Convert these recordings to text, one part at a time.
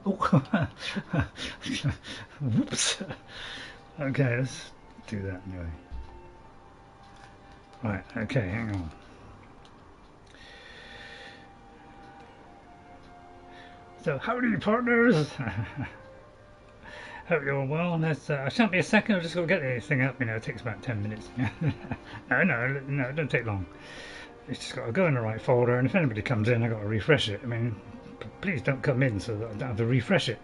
Oh, whoops. Okay, let's do that anyway. Right, okay, hang on. So, howdy, partners. Hope you're all well. I shan't be a second. I've just got to get this thing up. You know, it takes about 10 minutes. No, it don't take long. It's just got to go in the right folder, and if anybody comes in, I've got to refresh it. I mean, please don't come in so that I don't have to refresh it.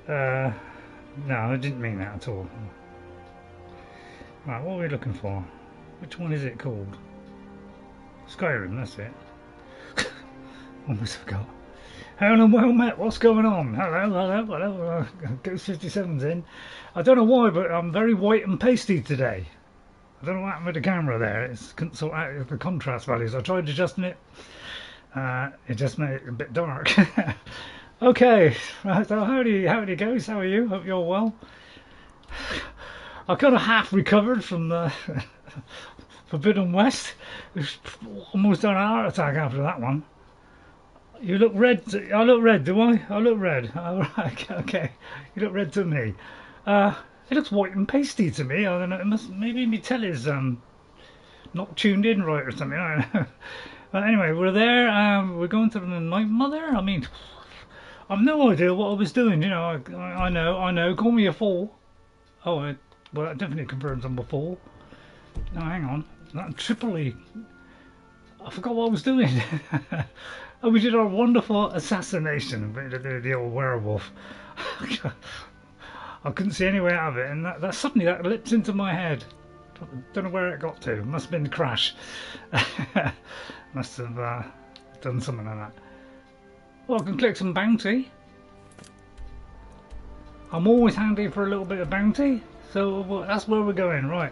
No, I didn't mean that at all. Right, what are we looking for? Which one is it called? Skyrim, that's it. Almost forgot. Hello and well met, what's going on? Hello. Ghost 57's in. I don't know why, but I'm very white and pasty today. I don't know what happened with the camera there. It couldn't sort out the contrast values. I tried adjusting it. It just made it a bit dark. Okay, right, so howdy guys, how are you? Hope you're well. I kind of half recovered from the Forbidden West. Almost done an heart attack after that one. You look red. I look red, do I? I look red. All right, okay. You look red to me. It looks white and pasty to me. I don't know. It must maybe my telly's not tuned in right or something. I don't know. But anyway, we're there. We're going to the Night Mother. I mean, I've no idea what I was doing. You know, I know. Call me a fool. Oh, well, that definitely confirms I'm a fool. No, hang on. That Tripoli. I forgot what I was doing. Oh, we did our wonderful assassination, the old werewolf. I couldn't see any way out of it, and that suddenly that leapt into my head. Don't know where it got to. Must have been the crash. Must have done something like that. Well, I can click some bounty. I'm always handy for a little bit of bounty, so well, that's where we're going, right?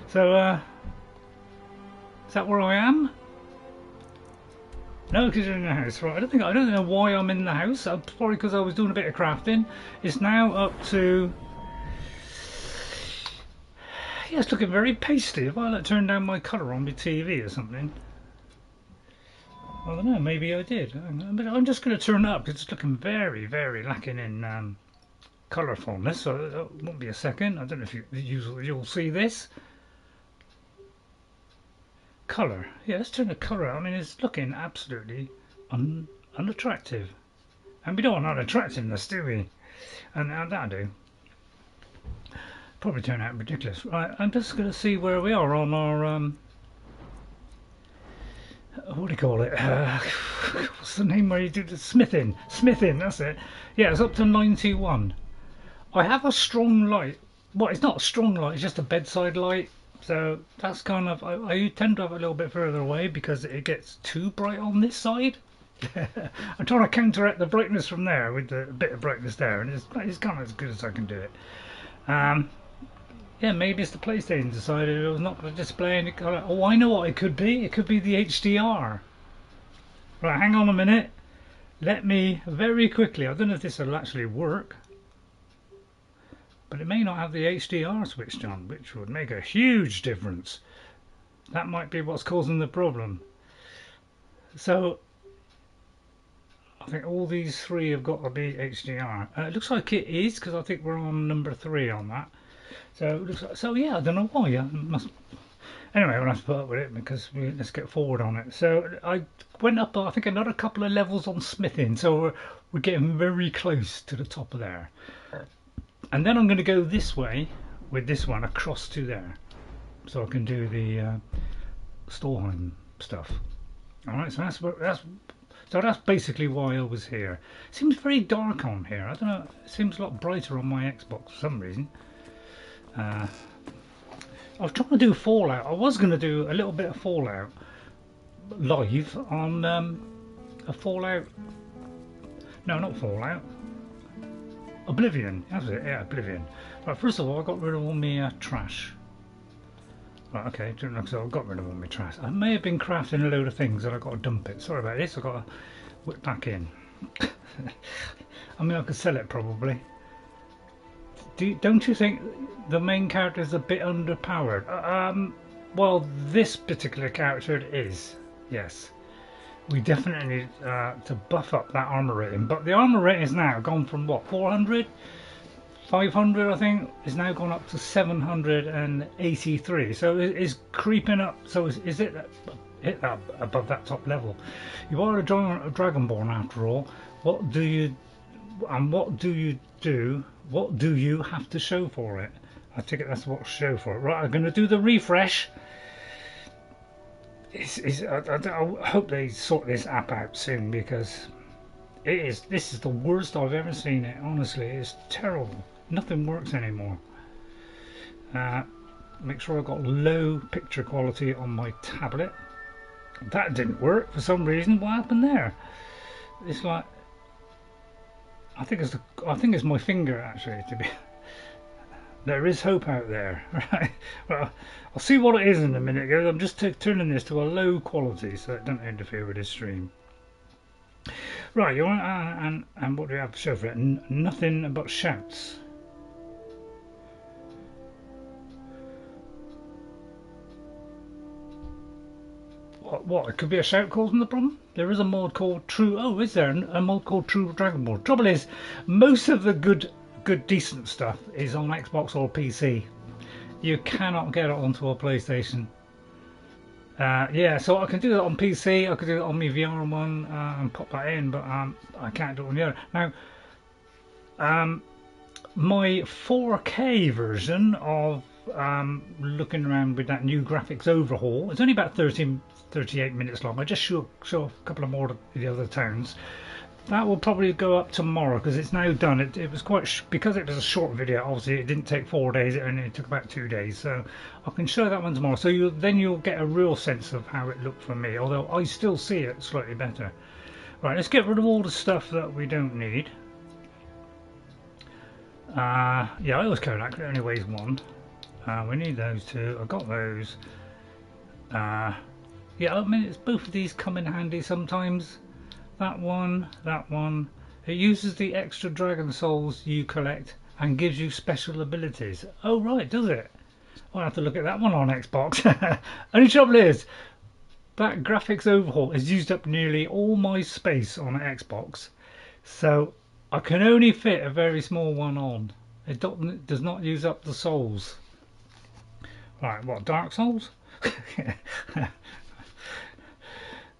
So, is that where I am? No, because you're in the house, right? I don't know why I'm in the house. Probably because I was doing a bit of crafting. It's now up to. Yeah, it's looking very pasty. If I like turn down my colour on my TV or something. I don't know. Maybe I did. But I'm just going to turn it up because it's looking very, very lacking in colourfulness. So it won't be a second. I don't know if you'll see this. Colour, yeah, let's turn the colour. I mean, it's looking absolutely unattractive, and we don't want unattractiveness, do we? And that'll do. Probably turn out ridiculous. Right, I'm just going to see where we are on our what do you call it? What's the name where you do the smithing? Smithing, that's it. Yeah, it's up to 91. I have a strong light. Well, it's not a strong light. It's just a bedside light. So that's kind of, I tend to have it a little bit further away because it gets too bright on this side. I'm trying to counteract the brightness from there with a bit of brightness there, and it's kind of as good as I can do it. Yeah, maybe it's the PlayStation decided it was not going to display any colour. Oh, I know what it could be. It could be the HDR. Right, hang on a minute. Let me very quickly, I don't know if this will actually work. But it may not have the HDR switched on, which would make a huge difference. That might be what's causing the problem. So I think all these three have got to be HDR. It looks like it is, because I think we're on number 3 on that. So it looks like, so yeah, I don't know why. Anyway, we'll have to put up with it because let's get forward on it. So I went up, I think, another couple of levels on smithing, so we're getting very close to the top of there. And then I'm going to go this way with this one across to there, so I can do the Storheim stuff. All right, so that's basically why I was here. It seems very dark on here. I don't know. It seems a lot brighter on my Xbox for some reason. I was trying to do Fallout. I was going to do a little bit of Fallout live on a Fallout. No, not Fallout. Oblivion, that's it, yeah, Oblivion. Right, first of all, I got rid of all my trash. Right, okay, so I got rid of all my trash. I may have been crafting a load of things and I got to dump it. Sorry about this, I got to whip back in. I mean, I could sell it probably. Don't you think the main character is a bit underpowered? Well, this particular character is, yes. we definitely need to buff up that armor rating. But the armor rating is now gone from what, 400? 500 I think is now gone up to 783, so it's creeping up. So is it hit that above that top level? You are a dragonborn after all. What do you do? What do you have to show for it? I take it that's what to show for it. Right, I'm going to do the refresh. I hope they sort this app out soon, because this is the worst I've ever seen it. Honestly, it's terrible. Nothing works anymore. Make sure I've got low picture quality on my tablet. That didn't work for some reason. What happened there? It's like, I think it's my finger actually. To be, there is hope out there, right? Well, I'll see what it is in a minute, guys. I'm just turning this to a low quality so it doesn't interfere with this stream. Right, you want and what do we have to show for it? Nothing but shouts. What? It could be a shout causing the problem? There is a mod called True. Oh, is there a mod called True Dragonborn? Trouble is, most of the good, decent stuff is on Xbox or PC. You cannot get it onto a PlayStation. Yeah, so I can do that on PC. I could do it on my VR one and pop that in, but I can't do it on the other. Now, my 4K version of looking around with that new graphics overhaul, it's only about 38 minutes long. I just show a couple of more of the other towns. That will probably go up tomorrow because it's now done. It was quite because it was a short video. Obviously, it didn't take 4 days. It only took about 2 days. So I can show that one tomorrow. So you'll get a real sense of how it looked for me. Although I still see it slightly better. Right, let's get rid of all the stuff that we don't need. Yeah, I always carry that. It only weighs 1. We need those 2. I've got those. Yeah, I mean, it's both of these come in handy sometimes. That one. It uses the extra dragon souls you collect and gives you special abilities. Oh right, does it? I'll have to look at that one on Xbox. Only trouble is, that graphics overhaul has used up nearly all my space on Xbox, so I can only fit a very small one on. It does not use up the souls. Right, what, Dark Souls?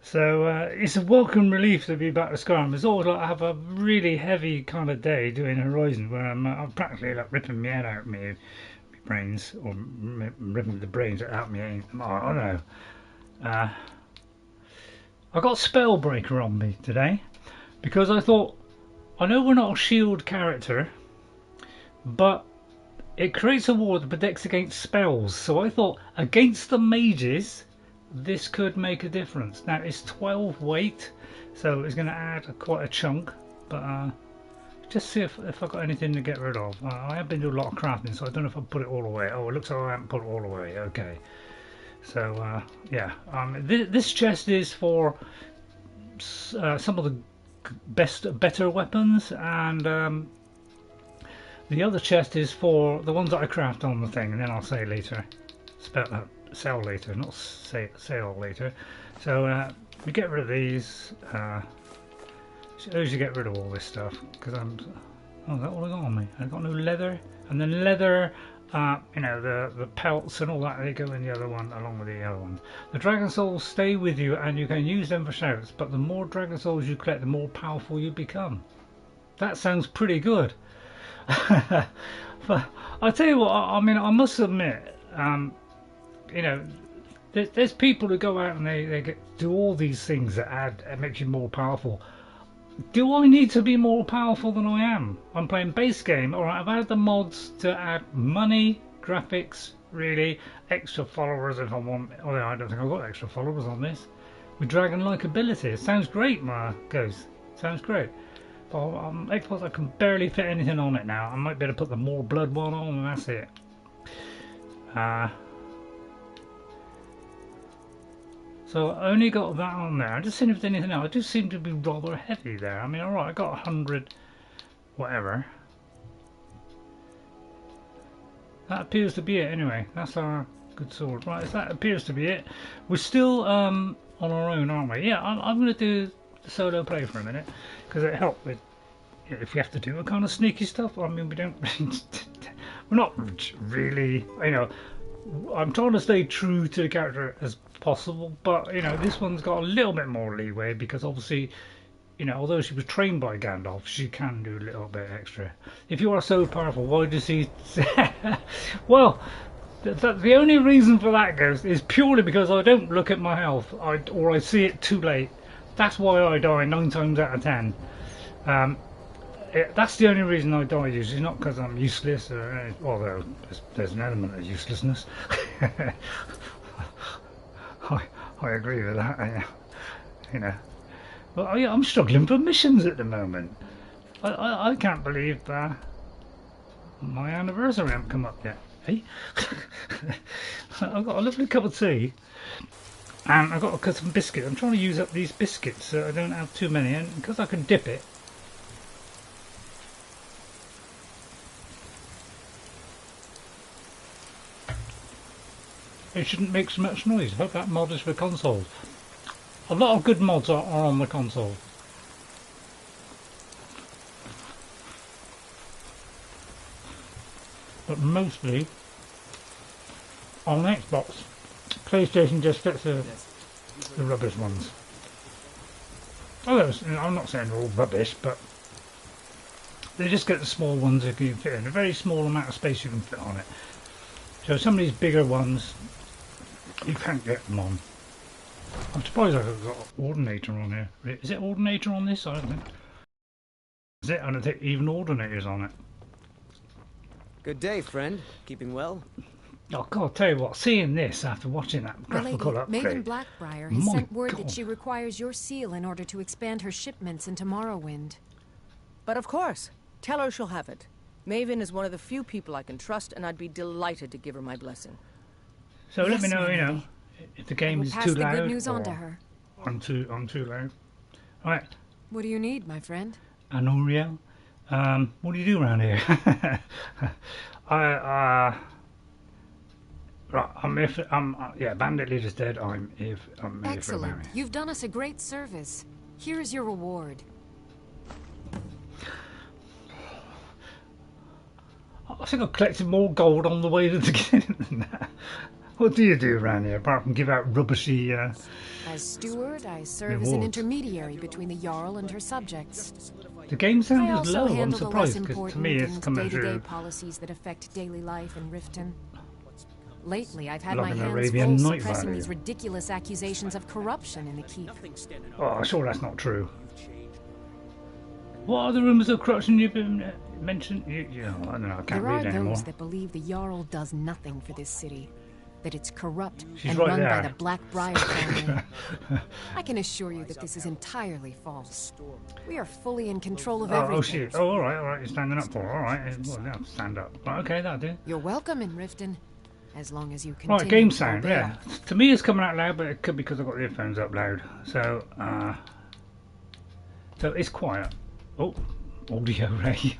So it's a welcome relief to be back to Skyrim. It's always like I have a really heavy kind of day doing Horizon, where I'm practically like ripping my head out of my brains, or ripping the brains out of me. I don't know. I got Spellbreaker on me today because I thought, I know we're not a shield character, but it creates a ward that protects against spells. So I thought, against the mages, this could make a difference. Now it's 12 weight, so it's going to add quite a chunk, but just see if I've got anything to get rid of. I have been doing a lot of crafting, so I don't know if I put it all away. Oh, it looks like I haven't put it all away. Okay, so yeah, this chest is for some of the better weapons, and the other chest is for the ones that I craft on the thing, and then I'll say later. Sell later, not sale later. So we get rid of these. Suppose you get rid of all this stuff because oh, is that all I got on me? I got no leather, and then leather. You know, the pelts and all that, they go in the other one along with the other ones. The dragon souls stay with you, and you can use them for shouts. But the more dragon souls you collect, the more powerful you become. That sounds pretty good. But I tell you what, I mean, I must admit. You know, there's people who go out and they do all these things that makes you more powerful. Do I need to be more powerful than I am? I'm playing base game. Alright, I've added the mods to add money, graphics, really, extra followers if I want. Oh, I don't think I've got extra followers on this. With dragon-like abilities. Sounds great, my ghost. Sounds great. But Xbox, I can barely fit anything on it now. I might be able to put the more blood one on, and that's it. So I only got that on there. I just seeing if there's anything else. I just seem to be rather heavy there. I mean, alright, I got 100, whatever. That appears to be it anyway. That's our good sword. Right, that appears to be it. We're still on our own, aren't we? Yeah, I'm going to do the solo play for a minute because it helped with if we have to do a kind of sneaky stuff. I mean, we don't. We're not really, you know. I'm trying to stay true to the character as possible, but you know, this one's got a little bit more leeway because obviously, you know, although she was trained by Gandalf, she can do a little bit extra. If you are so powerful, why does he? Well, the only reason for that, Ghost, is purely because I don't look at my health, or I see it too late. That's why I die 9 times out of 10. That's the only reason I die usually, not because I'm useless, although there's an element of uselessness. I agree with that. You know, well, I'm struggling for missions at the moment. I can't believe my anniversary hasn't come up yet. Hey, I've got a lovely cup of tea, and I've got some biscuits. I'm trying to use up these biscuits so I don't have too many, and because I can dip it. It shouldn't make so much noise. I hope that mod is for consoles. A lot of good mods are on the console. But mostly on Xbox. PlayStation just gets the rubbish ones. Although I'm not saying they're all rubbish, but they just get the small ones if you can fit in. A very small amount of space you can fit on it. So some of these bigger ones, you can't get them on. I'm surprised I've got Ordinator on here. Is it Ordinator on this? I don't think. Is it? I don't think even Ordinator's on it. Good day, friend. Keeping well? Oh God, I'll tell you what, seeing this after watching that graphical upgrade... Maven Blackbriar has sent word that she requires your seal in order to expand her shipments into Morrowind. But of course. Tell her she'll have it. Maven is one of the few people I can trust, and I'd be delighted to give her my blessing. So let me know, you know, if the game is too loud. Pass the good news on to her. I'm too loud. Right. What do you need, my friend? An Uriel. What do you do around here? Right, yeah, Bandit Leader's dead. I'm here for Excellent. You've done us a great service. Here is your reward. I think I've collected more gold on the way to the beginning than that. What do you do around here apart from give out rubbishy? As steward, I serve as an intermediary between the Jarl and her subjects. The game sound is low. I'm the surprised because to me it's coming through. Day-to-day policies that affect daily life in Riften. Lately, I've had Like my an hands Arabian full Night suppressing Valley. these ridiculous accusations of corruption in the keep. Oh, I'm sure that's not true. What are the rumours of corruption you've been mentioned? I don't know. I can't read anymore. There are those that believe the Jarl does nothing for this city, that it's corrupt and right run there. by the Blackbriar family. I can assure you that this is entirely false. We are fully in control of everything. Oh shit! Oh, all right. You're standing up for it. All right. Well, now stand up. Right, okay, that'll do. You're welcome in Riften, as long as you continue. Right, game sound. Yeah. To me, it's coming out loud, but it could be because I've got the earphones up loud. So it's quiet. Oh, audio ray.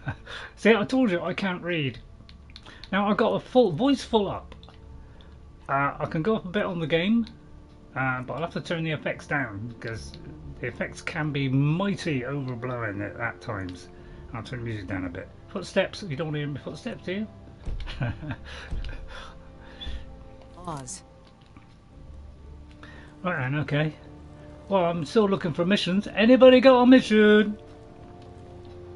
See, I told you I can't read. Now I've got a voice full up. I can go up a bit on the game, but I'll have to turn the effects down because the effects can be mighty overblowing at times. I'll turn the music down a bit. Footsteps. You don't want to hear my footsteps, do you? Pause. Right then, okay. Well, I'm still looking for missions. Anybody got a mission?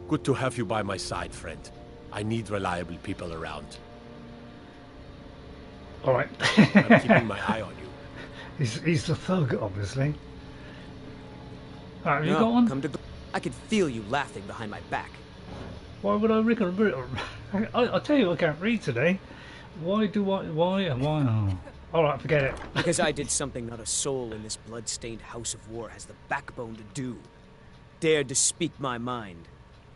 Good to have you by my side, friend. I need reliable people around. All right. I'm keeping my eye on you. He's the thug, obviously. All right, have you got one? I could feel you laughing behind my back. Why would I read? I'll tell you I can't read today. Why? Oh. All right, forget it. Because I did something not a soul in this blood-stained house of war has the backbone to do. Dared to speak my mind.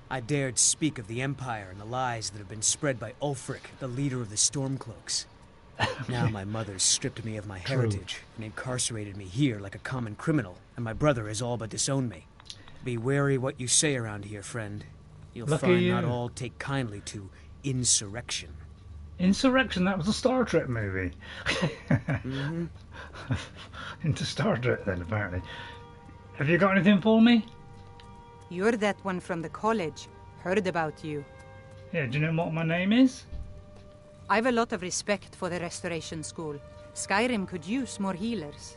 I dared speak of the Empire and the lies that have been spread by Ulfric, the leader of the Stormcloaks. Now my mother's stripped me of my heritage and incarcerated me here like a common criminal, and my brother has all but disowned me. Be wary what you say around here, friend. You'll find not all take kindly to insurrection. Insurrection, that was a Star Trek movie. Into Star Trek then, apparently. Have you got anything for me? You're that one from the college. Heard about you. Yeah, do you know what my name is? I've a lot of respect for the Restoration School. Skyrim could use more healers.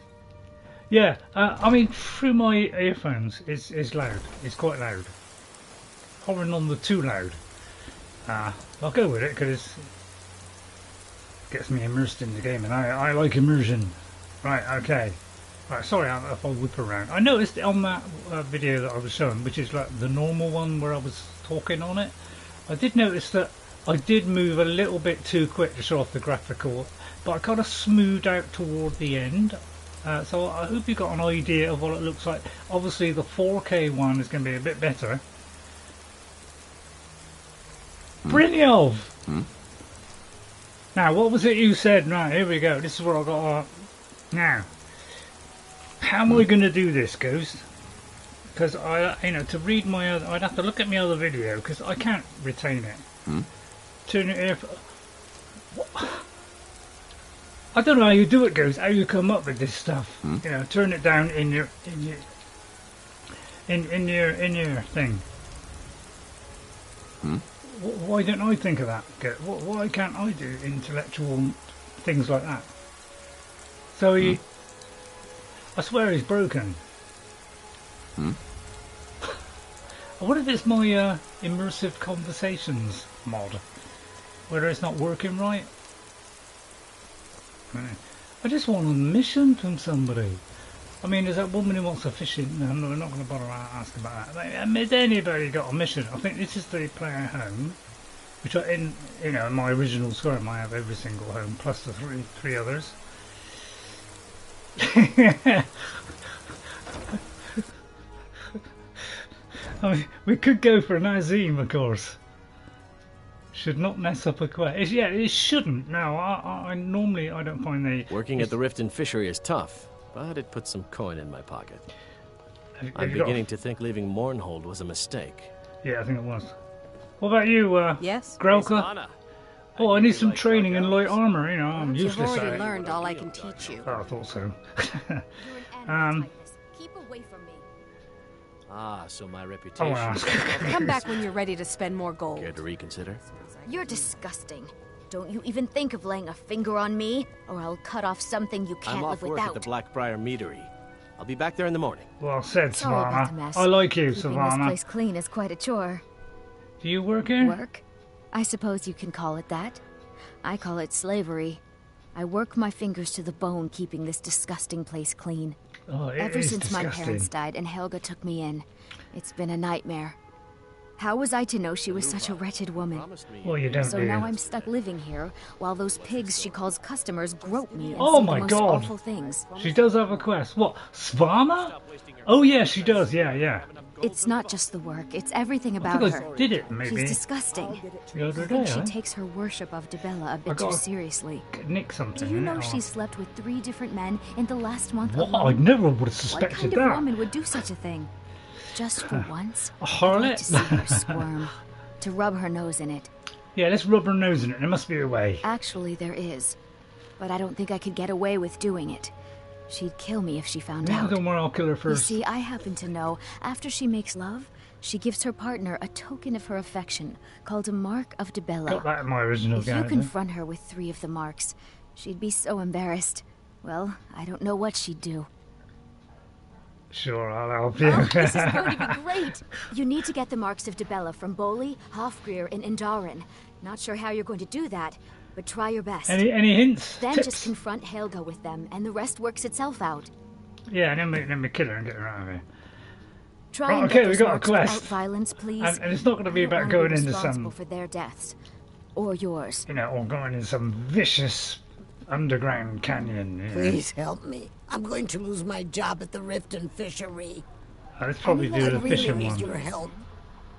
Yeah, I mean, through my earphones, it's loud. It's quite loud. Hovering on the too loud. I'll go with it because it gets me immersed in the game, and I like immersion. Right, okay. Right, sorry if I whip around. I noticed on that video that I was showing, which is like the normal one where I was talking on it, I did notice that I did move a little bit too quick to show off the graphical, but I kind of smoothed out toward the end. So I hope you got an idea of what it looks like. Obviously the 4K one is going to be a bit better. Brynjolf! Now, what was it you said? Right, here we go. This is what I got. Now, how am I going to do this, Ghost? Because to read my other, I'd have to look at my other video because I can't retain it. Turn it off. I don't know how you do it, Ghost. How you come up with this stuff? You know, turn it down in your thing. Why don't I think of that? Why can't I do intellectual things like that? So I swear he's broken. I wonder if it's my immersive conversations mod, whether it's not working right. I just want a mission from somebody. I mean, there's that woman who wants a fishing. No, we're not going to bother asking about that. Has anybody got a mission? I think this is the player home, which in my original Skyrim I have every single home plus the three others. I mean, we could go for an Azim, of course. Should not mess up a quest. Yeah, it shouldn't. No, I normally I don't find the Working at the Rift and Fishery is tough, but it puts some coin in my pocket. I'm you got beginning to think leaving Mournhold was a mistake. Yeah, I think it was. What about you, Yes? Grelka? Oh, I need some training in light armor. You know, I'm You've useless at already it. learned all I can teach you. Oh, I thought so. Keep away from me. Ah, so my reputation. Oh, Come back when you're ready to spend more gold. Care to reconsider? You're disgusting. Don't you even think of laying a finger on me, or I'll cut off something you can't I'm live off work at without. the Blackbriar Meadery. I'll be back there in the morning. Well said, Sorry about the Savannah. mess. I like you, Keeping this Savannah. place clean is quite a chore. Do you work here? Work? I suppose you can call it that. I call it slavery. I work my fingers to the bone keeping this disgusting place clean. Oh, it Ever is since my disgusting. parents died and Helga took me in, it's been a nightmare. How was I to know she was such a wretched woman? Well, you don't So do. now I'm stuck living here while those pigs she calls customers grope me and Oh say my the most God. awful things. She does have a quest. What? Savannah? Oh yeah, she does. Yeah. It's not just the work, it's everything I about think I her. did it maybe She's disgusting. the other I day. think she I takes her worship of Dibella a bit got too a- seriously. nick something. Do you know innit? she slept with 3 different men in the last month What? alone? I never would have What suspected kind of that. woman would do such a thing? Just for once, A I'd like to see harlot? her squirm, to rub her nose in it. Yeah, let's rub her nose in it. There must be a way. Actually, there is, but I don't think I could get away with doing it. She'd kill me if she found No, out. don't worry, I'll kill her You first. see, I happen to know, after she makes love, she gives her partner a token of her affection, called a Mark of Dibella. Got that in my original If you character. confront her with 3 of the marks, she'd be so embarrassed. Well, I don't know what she'd do. Sure, I'll help you. Oh, this is going to be great! You need to get the marks of Dibella from Boli, Hofgrir, and Indaren. Not sure how you're going to do that, but try your best. any hints? Then Tips? just confront Helga with them, and the rest works itself out. Yeah, and then we kill her and get her out of here. Try Right, and okay, get we those got a marks quest. without violence, please. And it's not going to be I don't about wanna going be into responsible some, for their deaths. Or yours. or going in some vicious underground canyon. You know. Please help me. I'm going to lose my job at the Rift and Fishery. Let's probably I do the really fishing need one. your help.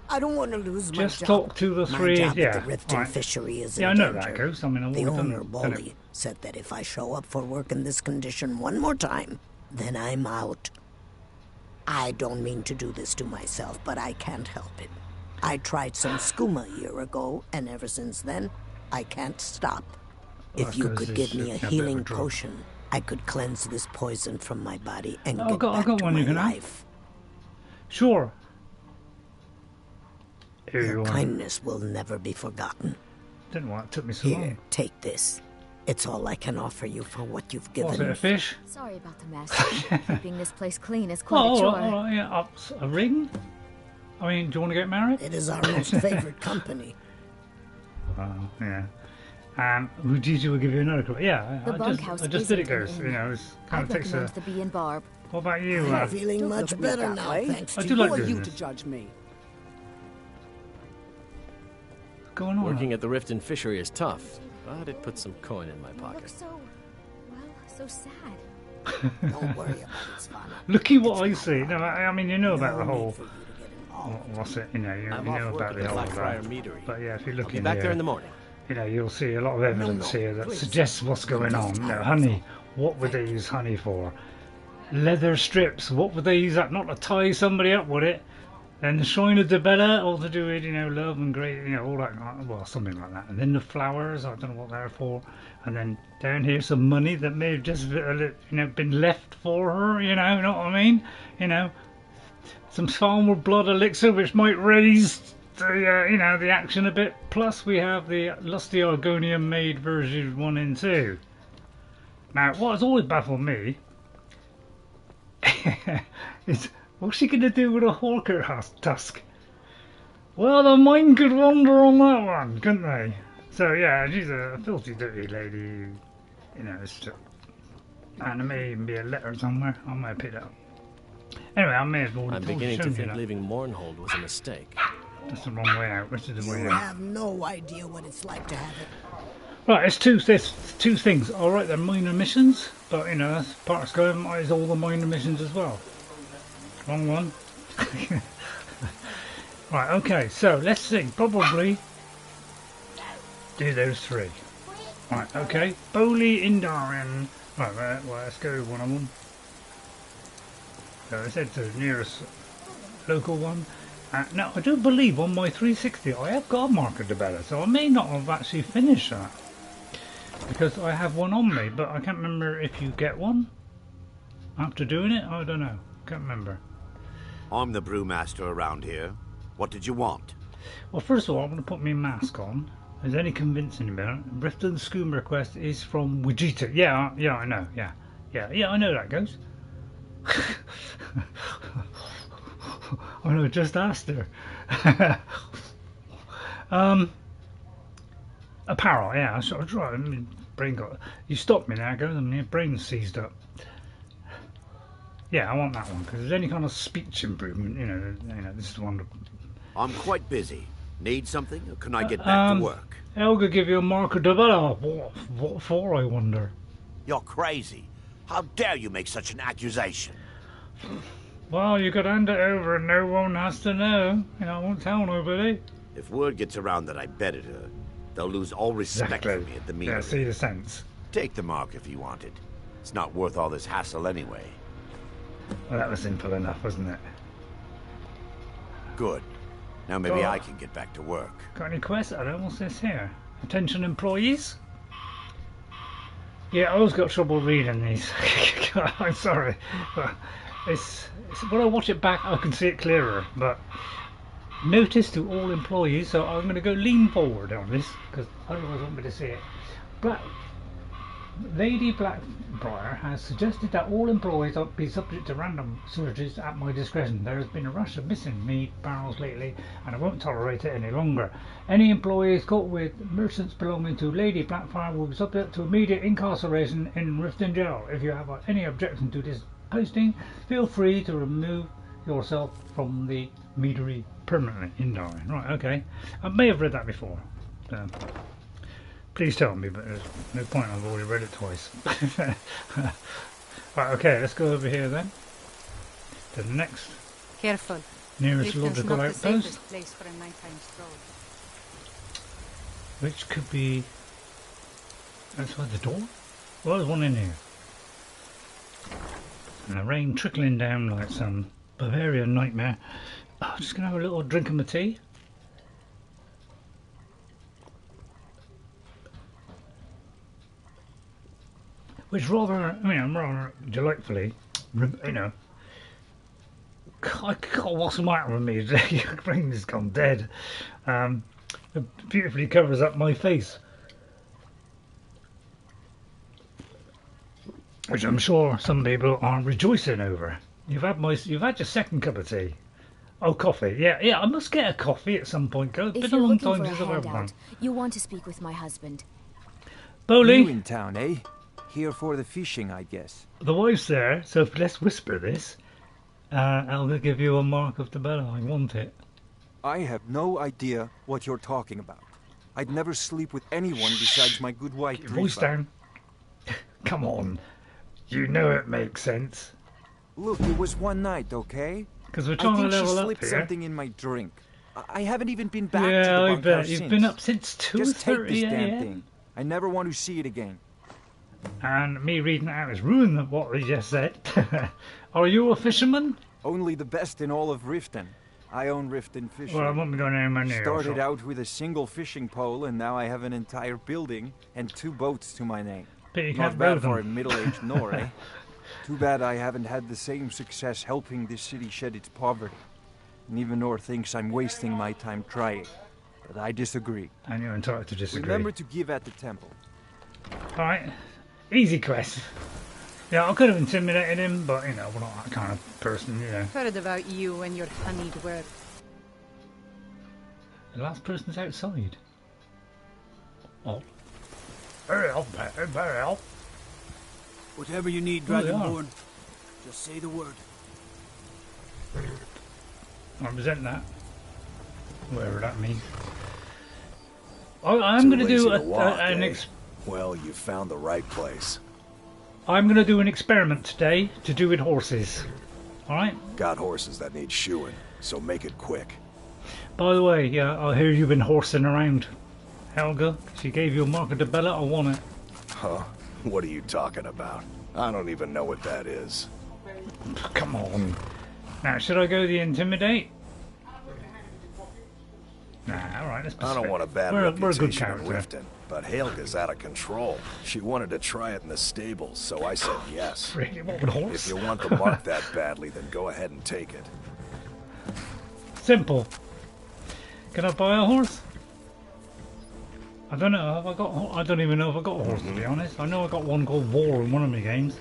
I don't want to lose my Just job. talk to the My three. job Yeah, at the Rift right. and Fishery is Yeah, I in know danger. that, Ghost. I mean, I've The always owner, done it. Bolly, said that if I show up for work in this condition one more time, then I'm out. I don't mean to do this to myself, but I can't help it. I tried some skooma a year ago, and ever since then, I can't stop. Well, If you that's 'cause could give it's me a a bit of a healing drug. potion, I could cleanse this poison from my body and I get got back to one my you can have. life. Sure. Here Your you are. kindness will never be forgotten. Don't know why it took me so Here, long. take this. It's all I can offer you for what you've given What's it, me. a fish? Sorry about the mess. Keeping this place clean is Oh, quite a chore. all right, yeah. A ring? I mean, do you want to get married? It is our most favorite company. Yeah. Would you give you another clue? Yeah, The I bunkhouse just did it, isn't an Ghost. inn. You know, it's kind I'd of takes a... recommend the Bee and Barb. What about you? I'm feeling Don't much look at me better that now, way. thanks I to do you. like Who are doing you this. to judge me? What's going on? Working at the Rift and Fishery is tough, but it puts some coin in my You pocket. look so, well, so sad. Don't worry about it, Svana. Looky what I see. No, I mean, you know about the No whole... need for you to get involved. What's it? You know, you I'm know off work about at the the whole... Blackfriar Meadery. But yeah, if you look I'll be in back here, there in the morning. you know, you'll see a lot of evidence here that suggests what's going on. Now, honey, what would they use honey for? Leather strips. What would they use that? Not to tie somebody up with it. And the shrine of Debella, all to do with, you know, love and great, you know, all that, well, something like that. And then the flowers, I don't know what they're for. And then down here, some money that may have just, you know, been left for her, you know what I mean? You know, some farmer blood elixir, which might raise the, you know, the action a bit. Plus, we have the Lusty Argonian Maid version 1 and 2. Now, what has always baffled me is, what's she going to do with a hawker tusk? Well, the mind could wander on that one, couldn't they? So, yeah, she's a filthy, dirty lady. You know, it's just... And there may even be a letter somewhere. I might pick it up. Anyway, I may as well... I'm beginning to think leaving Mournhold was a mistake. That's the wrong way out. This is the way You out. have no idea what it's like to have it. Right, there's two things. Alright, they're minor missions, but, you know, that's part of Skyrim is all the minor missions as well. Wrong one. Right, okay, so let's see. Probably do those three. Right, okay. Bowley, Indarin. Right, well, let's go with one of them. So let's head to the nearest local one. Now, I do believe on my 360 I have got a Mark of Debella, so I may not have actually finished that. Because I have one on me, but I can't remember if you get one after doing it. I don't know. Can't remember. I'm the brewmaster around here. What did you want? Well, first of all, I'm going to put my mask on. Is any convincing about it? Rifton's Skoom request is from Vegeta. Yeah, I know. Yeah, I know that goes. I know, just asked her. Apparel, yeah, I sort of try. I mean, brain got. You stopped me now, goes. I mean, your brain's seized up. Yeah, I want that one because there's any kind of speech improvement. You know, this is the one. I'm quite busy. Need something, or can I get back to work? Helga give you a Mark of Debella. What for, I wonder? You're crazy. How dare you make such an accusation? Well, you could hand it over and no one has to know. You know, I won't tell nobody. If word gets around that I betted her, they'll lose all respect for me at the meeting. Yeah, see the sense. Take the mark if you want it. It's not worth all this hassle anyway. Well, that was simple enough, wasn't it? Good. Now maybe I can get back to work. Got any quests? I don't know. What's this here? Attention employees? Yeah, I always got trouble reading these. I'm sorry. But it's when I watch it back, I can see it clearer. But notice to all employees, so I'm going to go lean forward on this, because otherwise I won't be able to see it. Lady Blackbriar has suggested that all employees be subject to random searches at my discretion. There has been a rush of missing meat barrels lately, and I won't tolerate it any longer. Any employees caught with merchants belonging to Lady Blackfire will be subject to immediate incarceration in Riften Jail. If you have any objection to this posting, feel free to remove yourself from the meadery permanently. Indarin. Right, okay. I may have read that before. Please tell me, but there's no point, I've already read it twice. Right, okay, let's go over here then. To the next Careful. nearest Riften's logical not the outpost, safest place for a nighttime stroll. which could be outside the door. Well, there's one in here. And the rain trickling down like some Bavarian nightmare. Oh, just gonna have a little drink of my tea. which rather delightfully, you know. God, what's the matter with me today? Your brain has gone dead. It beautifully covers up my face, which I'm sure some people are rejoicing over. You've had your second cup of tea. Oh, coffee. Yeah. I must get a coffee at some point. It's If been a you're long looking time for a since I've had one. handout, you want to speak with my husband. Bowley, You in town, eh? Here for the fishing, I guess. the wife's there, so let's whisper this. I'll give you a mark of the bell. I want it. I have no idea what you're talking about. I'd never sleep with anyone besides my good wife, Your voice Drifa. down. Come on. You know it makes sense. Look, it was one night, okay? Because we're I trying to think she level up slipped here. something in my drink. I haven't even been back to the Yeah, I bunkhouse bet. since. You've been up since Just take this 2:30 damn a.m. thing. I never want to see it again. And me reading it out has ruined what we just said. Are you a fisherman? Only the best in all of Riften. I own Riften Fishing. Well, I won't be going anywhere near. Started out with a single fishing pole, and now I have an entire building and 2 boats to my name. But you Not can't bad build for a them. middle-aged Nor, eh? Too bad I haven't had the same success helping this city shed its poverty. And even Nor thinks I'm wasting my time trying. But I disagree. And you're entitled to disagree. Remember to give at the temple. Alright. Easy quest. Yeah, I could have intimidated him, but, you know, we're not that kind of person, you know. Heard about you and your honeyed work. The last person's outside. Oh. Very help, very help. Whatever you need, Oh, they are. Dragonborn, just say the word. I resent that. Whatever that means. I'm going to do Well, you found the right place. I'm going to do an experiment today to do with horses. Alright? Got horses that need shoeing, so make it quick. By the way, yeah, I hear you've been horsing around. Helga, she gave you a mark of the bella, I want it. Huh? What are you talking about? I don't even know what that is. Come on. Now, should I go the intimidate? Nah, alright, let's I don't want a bad we're a good reputation in character. Riften, but Helga's out of control. She wanted to try it in the stables, so I said yes. Really? What with a horse? If you want the mark that badly, then go ahead and take it. Simple. Can I buy a horse? I don't know. Have I got? I don't even know if I got a horse, to be honest. I know I got one called War in one of my games.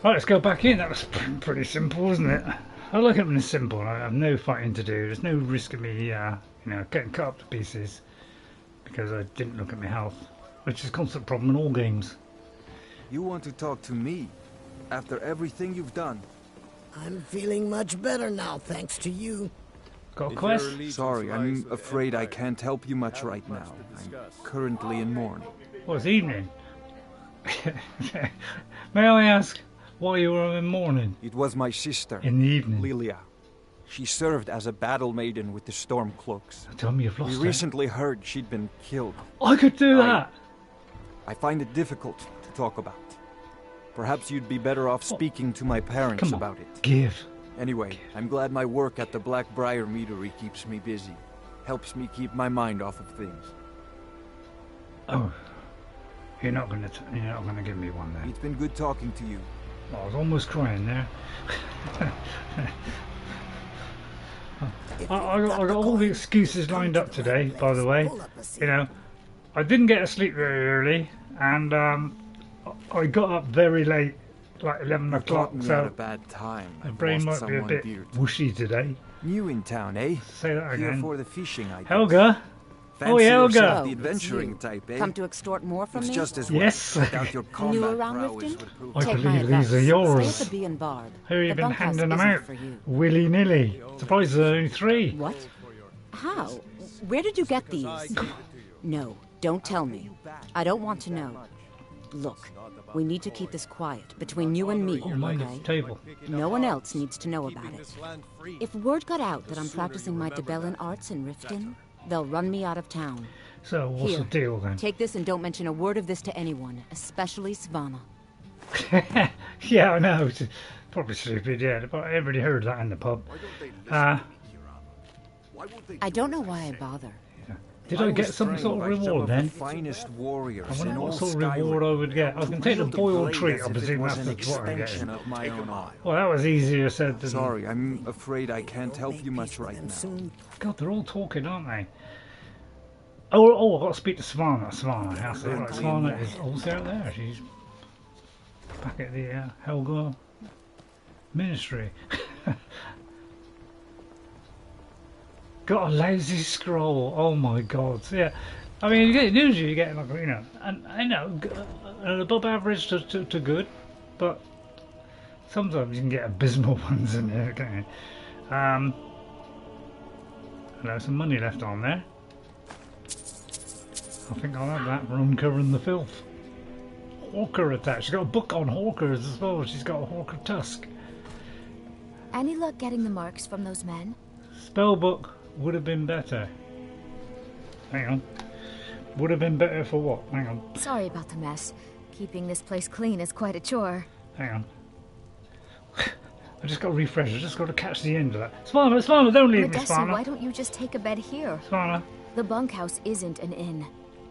Right, let's go back in. That was pretty simple, wasn't it? I like it when it's simple. I have no fighting to do. There's no risk of me, getting cut up to pieces because I didn't look at my health, which is a constant problem in all games. You want to talk to me after everything you've done? I'm feeling much better now, thanks to you. Got a quest? Sorry, I'm afraid I can't help you much right now. I'm currently in mourning. Well, it's evening. May I ask why you were in mourning? It was my sister. In the evening? Lilia. She served as a battle maiden with the Stormcloaks. Tell me you've lost We her. recently heard she'd been killed. I could do that. I find it difficult to talk about. Perhaps you'd be better off speaking to my parents Come on, about it. Give. Anyway, I'm glad my work at the Blackbriar Meadery keeps me busy. Helps me keep my mind off of things. Oh, you're not gonna give me one then. It's been good talking to you. I was almost crying there. I got all the excuses lined up today, by the way. You know, I didn't get to sleep very early, and I got up very late, like 11 o'clock, Caught me at so a bad time. my I've brain lost might be a someone bit dear to me. whooshy today. New in town, eh? Say that Here again. for the fishing, I guess. Helga? Fancy Oh, Helga! yourself the Oh, it's adventuring you. type, eh? Come to extort more from It's me? just as well. Yes. I doubt your combat around prowess Riften? would prove I Take my believe these are advice. yours. Stay at the Bee and Bard. Here you've The been bunkhouse handing them isn't out for you. willy-nilly. Surprised there's only 3. What? How? Where did you get these? No, don't tell me. I don't want to know. Look, we need to keep this quiet between you and me, Oh, mind the okay? table. No one else needs to know about it. If word got out that I'm practicing my Debellan arts in Riften, they'll run me out of town. So what's Here, the deal then? take this and don't mention a word of this to anyone, especially Svanna. Yeah, I know. It's probably stupid, yeah. But everybody heard that in the pub. I don't know why I bother. Did I get some sort of reward then? The finest warriors I wonder in all what sort of Skyrim. reward I would get. I was going to take the boiled treat, I presume that's what I'm getting. Of my own eye. Well, that was easier said than... Sorry, I'm afraid I can't help you much right now. God, they're all talking, aren't they? Oh, I've got to speak to Svana. Svana, how's it? Right, Svana is also out there. She's back at the Helga Ministry. Got a lazy scroll. Oh my God. So, yeah. I mean, you get usually you get like and I know an above average to good, but sometimes you can get abysmal ones in there, can't you? There's some money left on there. I think I'll have that for uncovering the filth. Hawker attack. She's got a book on hawkers as well. She's got a hawker tusk. Any luck getting the marks from those men? Spellbook would have been better. Hang on. Would have been better for what? Hang on. Sorry about the mess. Keeping this place clean is quite a chore. Hang on. I just got to refresh. I just got to catch the end of that. Svana, don't leave me, Modesty, Svana. why don't you just take a bed here? Svana. The bunkhouse isn't an inn.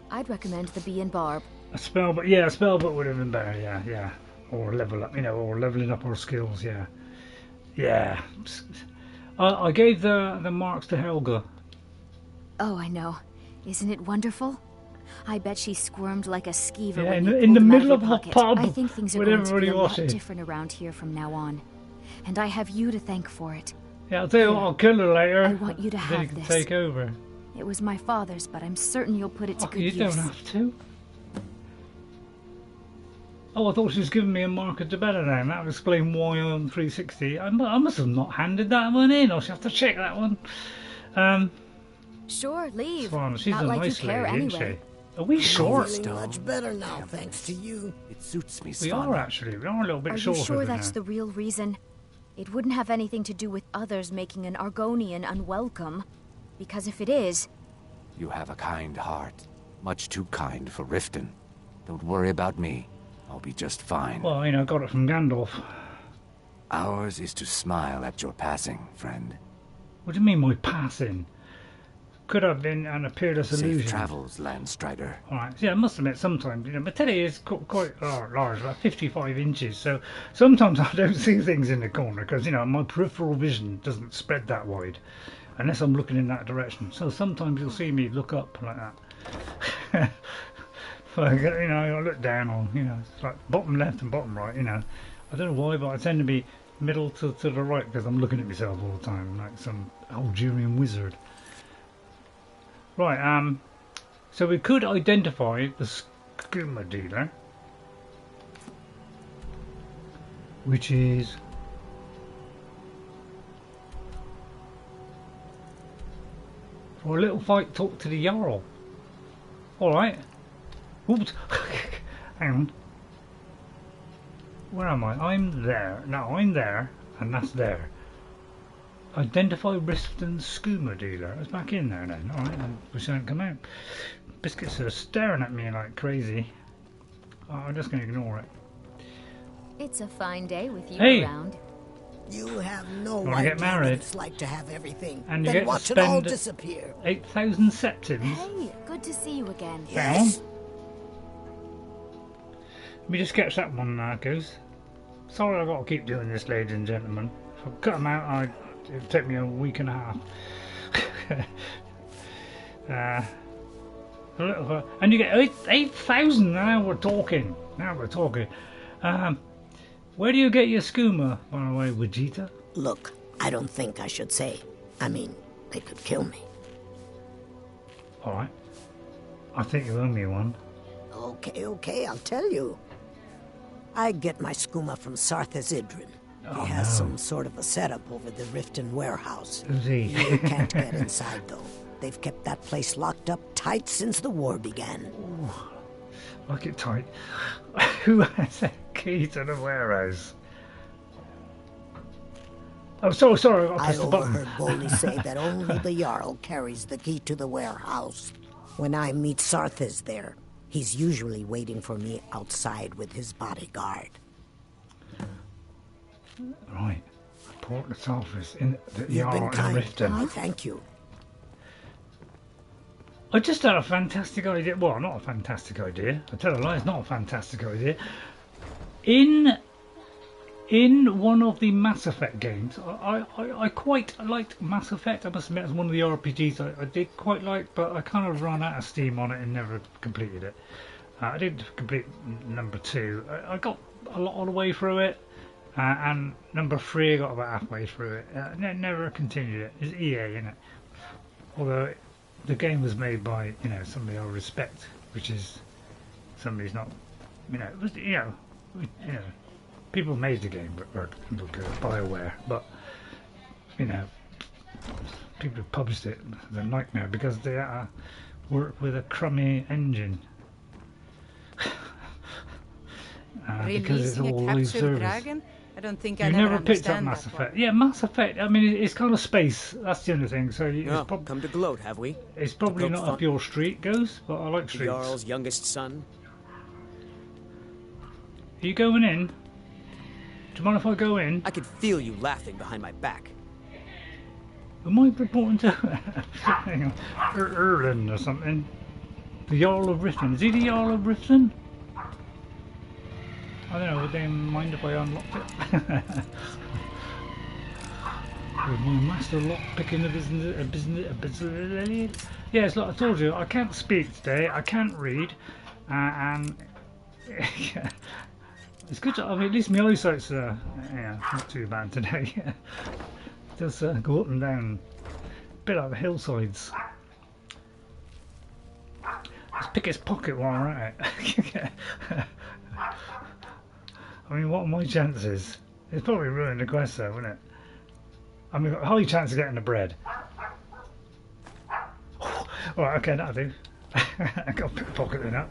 I'd recommend the Bee and Barb. A spellbook would have been better, yeah. Or level up, or leveling up our skills, yeah. Yeah. I gave the marks to Helga. Oh, I know. Isn't it wonderful? I bet she squirmed like a skeever Yeah, when you in the pulled them middle out of your the pocket. pub I think things are with going to be everybody a lot watching. different around here from now on. And I have you to thank for it. Yeah, I'll tell you what, I'll kill her later. I want you to then have you can this. take over. It was my father's, but I'm certain you'll put it to good You use. don't have to. Oh, I thought she was giving me a marker to better then. That would explain why on 360. I must have not handed that one in. I'll have to check that one. Sure, leave. Svana, she's Not a like nice you care lady, isn't anyway. she? Are we short? Feeling much better now, thanks to you. It suits me, We are actually. We are a little bit Are you shorter sure than that's that. the real reason? It wouldn't have anything to do with others making an Argonian unwelcome. Because if it is... You have a kind heart. Much too kind for Riften. Don't worry about me. I'll be just fine. Well, got it from Gandalf. Ours is to smile at your passing, friend. What do you mean my passing? Could have been an peerless illusion. Safe travels, Landstrider. Alright, yeah, I must admit sometimes, my telly is quite large, about 55 inches, so sometimes I don't see things in the corner because, my peripheral vision doesn't spread that wide unless I'm looking in that direction. So sometimes you'll see me look up like that. Like, I look down on, it's like bottom left and bottom right, I don't know why, but I tend to be middle to the right because I'm looking at myself all the time, like some Algerian wizard. Right, so we could identify the skooma dealer, which is for a little fight. Talk to the Jarl. All right. Oops. Hang on. Where am I? I'm there. No, I'm there, and that's there. Identify Riften's skooma dealer. It's back in there then. Alright, we shouldn't come out. Biscuits are staring at me like crazy. Oh, I'm just going to ignore it. It's a fine day with you Hey. around. You have no Wanna idea get married? what it's like to have everything. And you then get watch to it all spend disappear. 8,000 septims. Hey, good to see you again. Hang on. Let me just catch that one, Goose. Sorry I've got to keep doing this, ladies and gentlemen. If I cut them out, it'd take me a week and a half. And you get 8,000. Now we're talking. Where do you get your skooma, by the way, Vegeta? Look, I don't think I should say. I mean, they could kill me. Alright. I think you owe me one. Okay, I'll tell you. I get my skooma from Sarthas Idrin. Oh, He has no. some sort of a setup over the Riften warehouse. Does he? You can't get inside, though. They've kept that place locked up tight since the war began. Like it tight. Who has a key to the warehouse? Oh, sorry, I I pressed the button. overheard Boley say that only the Jarl carries the key to the warehouse. When I meet Sarthas there, he's usually waiting for me outside with his bodyguard. Right. Report this office in the You've been Jarl kind. and Riften. I thank you. I just had a fantastic idea. Well, not a fantastic idea. I tell a lie, it's not a fantastic idea. In one of the Mass Effect games, I quite liked Mass Effect. I must admit, it's one of the RPGs I did quite like, but I kind of ran out of steam on it and never completed it. I did complete number 2. I got a lot of the way through it, and number 3 I got about halfway through it. Never continued it. It's EA, isn't it? Although the game was made by, you know, somebody I respect, which is somebody's not, you know, it was, you know, people made the game, but were good, BioWare, but you know, people who published it, it's a nightmare because they work with a crummy engine. Because it's all live service. Dragon? I don't think You've never picked up Mass Effect. Yeah, Mass Effect. I mean, it's kind of space. That's the only thing. So it's come to gloat, have we? It's probably not up your street, Ghost, but I like streets. The Jarl's youngest son. Are you going in? Do you mind if I go in? I could feel you laughing behind my back. Am I reporting to hang on, Erland or something? The Jarl of Riften. Is he the Jarl of Riften? I don't know, would they mind if I unlocked it? With my master lock picking a business. Yeah, it's like I told you, I can't speak today, I can't read, and it's good to, I mean, at least my eyesight's yeah, not too bad today. Just go up and down, a bit like the hillsides. Let's pick his pocket while we're at it. I mean, what are my chances? It's probably ruined the quest though, wouldn't it? I mean, got a high chance of getting the bread. Alright, okay, that'll do. I got a pickpocketing up.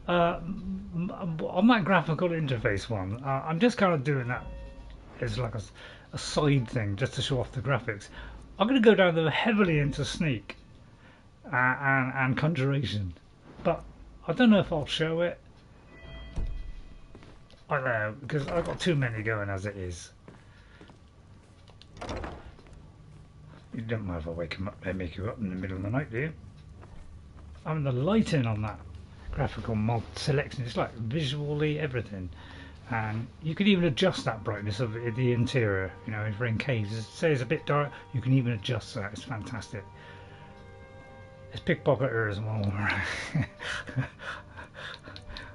On that graphical interface one, I'm just kind of doing that as like a side thing, just to show off the graphics. I'm going to go down there heavily into sneak and conjuration, but I don't know if I'll show it. I don't know, because I've got too many going as it is. You don't mind if I wake them up, they make you up in the middle of the night, do you? I mean, the lighting on that graphical mod selection, it's like visually everything. And you can even adjust that brightness of the interior, you know, if we're in caves. Say it's a bit dark, you can even adjust that, it's fantastic. It's pickpocketer as well.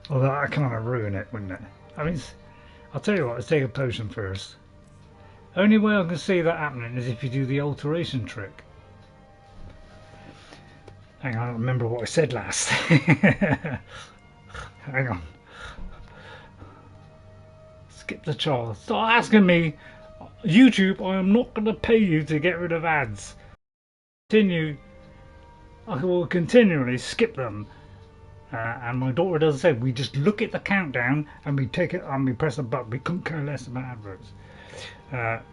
Although that kind of ruin it, wouldn't it? I mean, I'll tell you what, let's take a potion first. Only way I can see that happening is if you do the alteration trick. Hang on, I don't remember what I said last. Hang on. Skip the child. Stop asking me. YouTube, I am not going to pay you to get rid of ads. Continue. I will continually skip them. And my daughter does the same. We just look at the countdown and we take it and we press a button. We couldn't care less about adverts.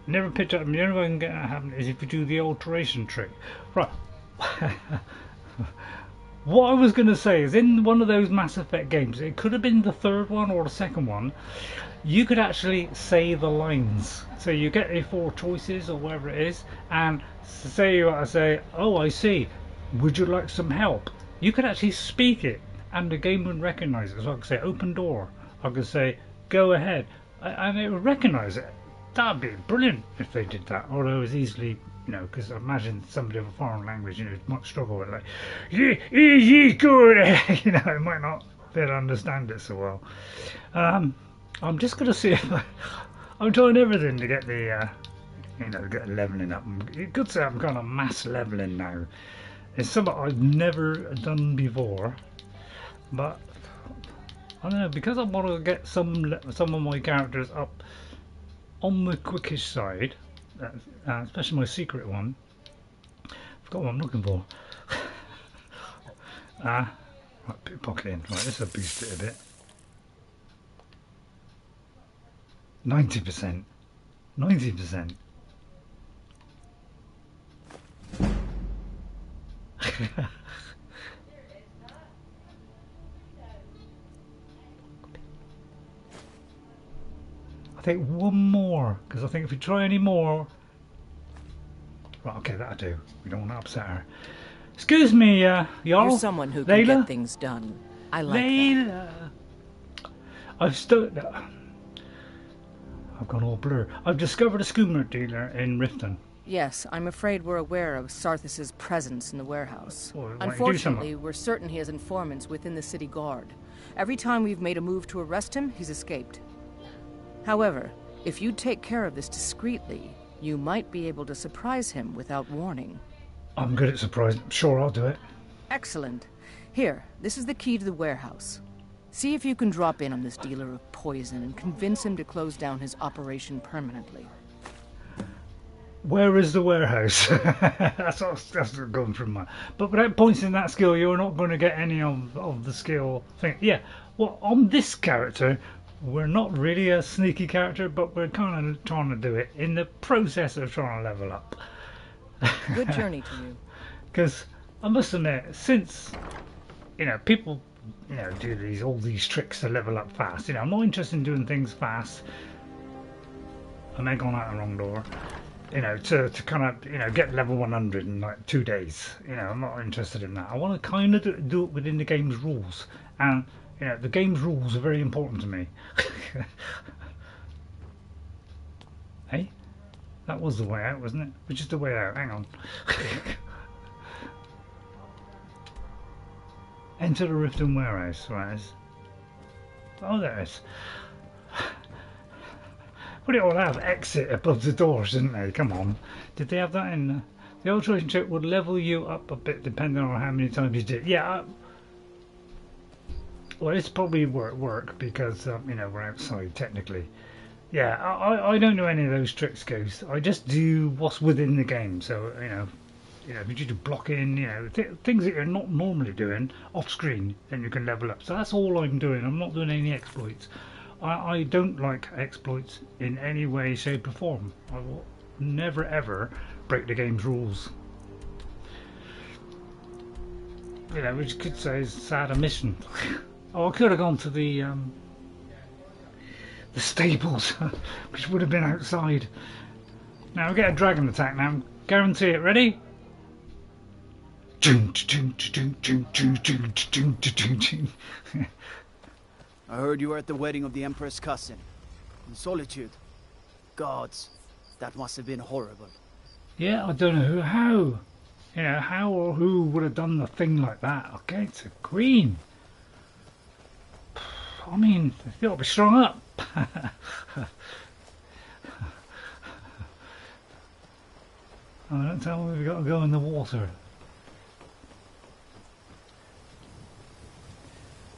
Never pitch up. The only way I can get that happen is if you do the alteration trick. Right. What I was going to say is in one of those Mass Effect games, it could have been the third one or the second one, you could actually say the lines. So you get your 4 choices or whatever it is, and say what I say, oh I see, would you like some help? You could actually speak it and the game would recognise it. So I could say open door, I could say go ahead, and it would recognise it. That'd be brilliant if they did that, although it was easily, you know, because I imagine somebody of a foreign language, you know, might struggle with like, ye good, you know, it might not be able to understand it so well. I'm just going to see if I'm trying everything to get the, you know, get levelling up. You could say I'm kind of mass leveling now. It's something I've never done before, but I don't know, because I want to get some of my characters up on the quickish side, especially my secret one. Forgot what I'm looking for. Right, pickpocket in. Right, this will boost it a bit. 90%. 90%. I think one more, because I think if we try any more, right, okay, that'll do. We don't want to upset her. Excuse me, y'all. You're someone who can get things done. I like that. I've gone all blur. I've discovered a schooner dealer in Riften. Yes, I'm afraid we're aware of Sarthis' presence in the warehouse. Well, Unfortunately, we're certain he has informants within the city guard. Every time we've made a move to arrest him, he's escaped. However, if you take care of this discreetly, you might be able to surprise him without warning. I'm good at surprising. Sure, I'll do it. Excellent. Here, this is the key to the warehouse. See if you can drop in on this dealer of poison and convince him to close down his operation permanently. Where is the warehouse? that's going from my... But without points in that skill, you're not going to get any of the skill thing. Yeah, well, on this character, we're not really a sneaky character, but we're kind of trying to do it in the process of trying to level up. Good journey to you. Because I must admit, since people do all these tricks to level up fast, I'm not interested in doing things fast. I may have gone out the wrong door. To kind of get level 100 in like 2 days. I'm not interested in that. I want to kind of do it within the game's rules, and the game's rules are very important to me. Hey, that was the way out, wasn't it? Which is the way out? Hang on. Enter the Riften warehouse. Right. Oh, there it is. But it all have exit above the doors, didn't they? Come on. Did they have that in? The alteration check would level you up a bit depending on how many times you did. Yeah. Well, it's probably work because we're outside technically. Yeah, I don't know any of those tricks, Ghost. I just do what's within the game. So if you do blocking, things that you're not normally doing off screen, then you can level up. So that's all I'm doing. I'm not doing any exploits. I don't like exploits in any way, shape or form. I will never ever break the game's rules. Which could say is sad omission. Oh, I could have gone to the stables, which would have been outside. Now we get a dragon attack now. Guarantee it. Ready? I heard you were at the wedding of the Emperor's cousin. In Solitude. Gods, that must have been horrible. Yeah, I don't know how. How or who would have done a thing like that. Okay, it's a queen. I mean, you got to be strung up. Oh, don't tell me we've got to go in the water.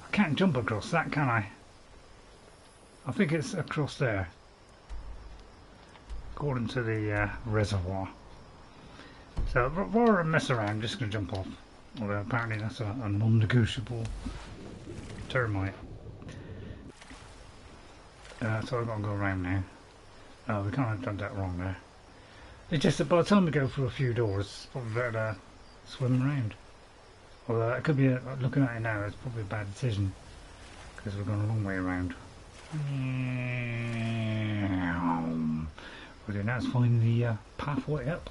I can't jump across that, can I? I think it's across there, according to the reservoir. So rather than mess around, I'm just going to jump off. Although apparently that's a non-negotiable termite. So I've got to go around now. Oh, we kind of done that wrong there. It's just that by the time we go through a few doors, it's probably better to swim around. Although it could be, looking at it now, it's probably a bad decision because we're going a long way around. Okay, now let's find the pathway up.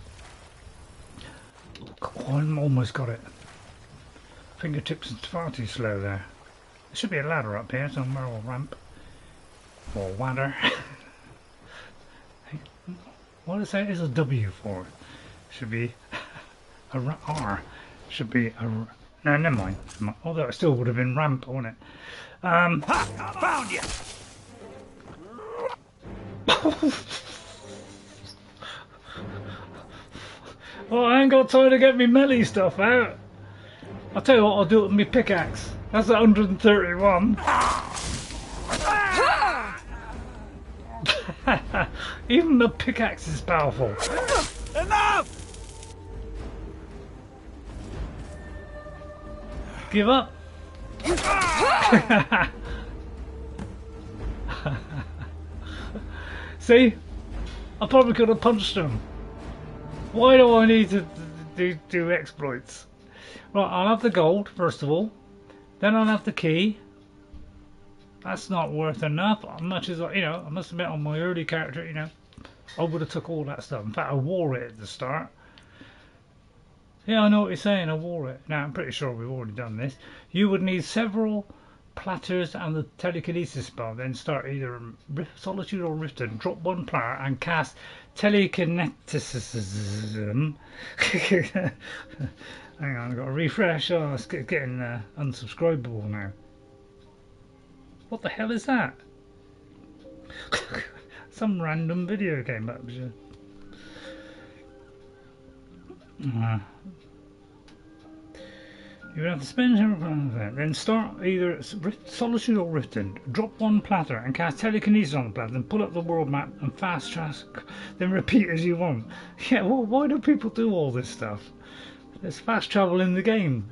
Oh, I almost got it. Fingertips are far too slow there. There should be a ladder up here somewhere, or ramp, or ladder. What does that is a W for? Should be a R. Should be a. No, never mind. Although it still would have been ramp, wouldn't it? Ha! Found you! Oh, I ain't got time to get me melee stuff out. I'll tell you what, I'll do it with my pickaxe. That's 131. Even the pickaxe is powerful. Enough! Give up. See? I probably could have punched him. Why do I need to do exploits? Right, I'll have the gold, first of all. Then I'll have the key. That's not worth enough. As much as, I must admit on my early character, I would have took all that stuff. In fact, I wore it at the start. Yeah, I know what you're saying. I wore it. Now, I'm pretty sure we've already done this. You would need several platters and the telekinesis spell, then start either Solitude or Riften. Drop one platter and cast telekinetism. Hang on, I've got to refresh. Oh, it's getting unsubscribable now. What the hell is that? Some random video came up. You have to spend then start either Solitude or Riften. Drop one platter and cast telekinesis on the platter, then pull up the world map and fast track, then repeat as you want. Yeah, well, why do people do all this stuff? There's fast travel in the game.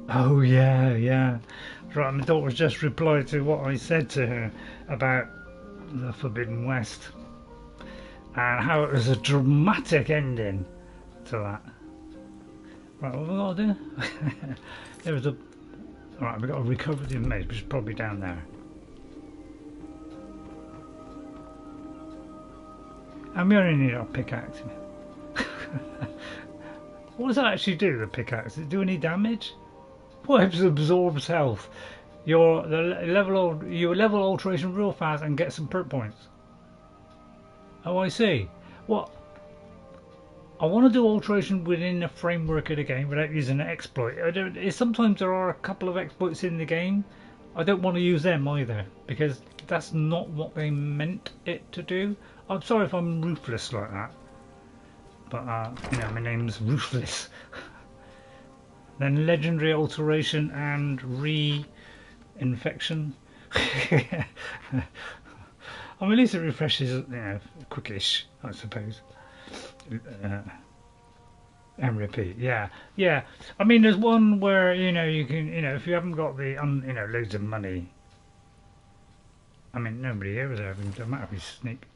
Oh yeah, yeah. Right, my daughter's just replied to what I said to her about the Forbidden West and how it was a dramatic ending to that. Right, what have we got to do? There was a... Alright, we've got to recover the image, which is probably down there. And we only need our pickaxe. What does that actually do, the pickaxe? Does it do any damage? What if it absorbs health? You level alteration real fast and get some perk points. Oh, I see. What? I want to do alteration within the framework of the game without using an exploit. Sometimes there are a couple of exploits in the game. I don't want to use them either because that's not what they meant it to do. I'm sorry if I'm ruthless like that, but you know, my name's Ruthless. Then legendary alteration and re-infection. I mean, at least it refreshes, you know, quickish, I suppose. And repeat, yeah. I mean, there's one where, you know, you can, you know, if you haven't got the, you know, loads of money. I mean, nobody here was having, no matter if you sneak.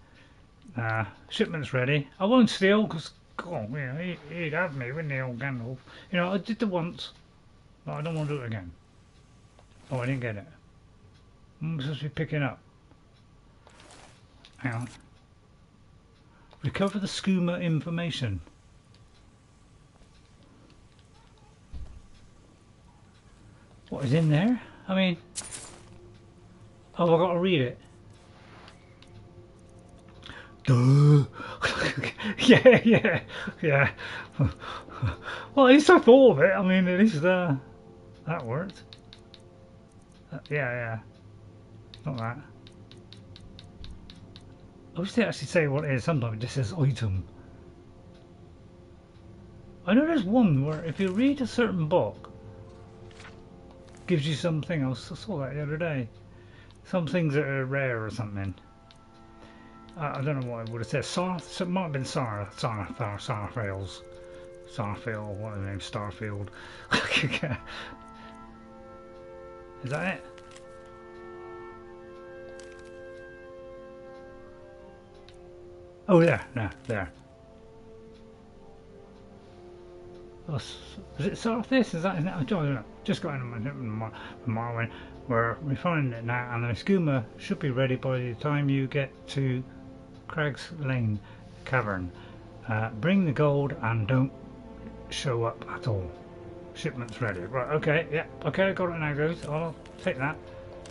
Shipment's ready. I won't steal because, God, you know, he'd have me, wouldn't he, old Gandalf? You know, I did it once, but I don't want to do it again. Oh, I didn't get it. I'm supposed to be picking up. Hang on. Recover the skooma information. What is in there? I mean... Oh, I've got to read it. Duh. yeah. Well, at least I thought of it. I mean, at least that worked. Yeah. Not that. I wish they actually say what it is. Sometimes it just says item. I know there's one where if you read a certain book, it gives you something else. I saw that the other day. Some things that are rare or something. I don't know what it would have said. It might have been Starfield, what is the name? Starfield. Is that it? Oh, there. Oh, is it Sarthis? Is that? I don't know. Just got in my we're refining it now, and the skooma should be ready by the time you get to Crag's Lane Cavern. Bring the gold and don't show up at all. Shipment's ready. Right, okay, yeah, okay, I got it now, guys. I'll take that.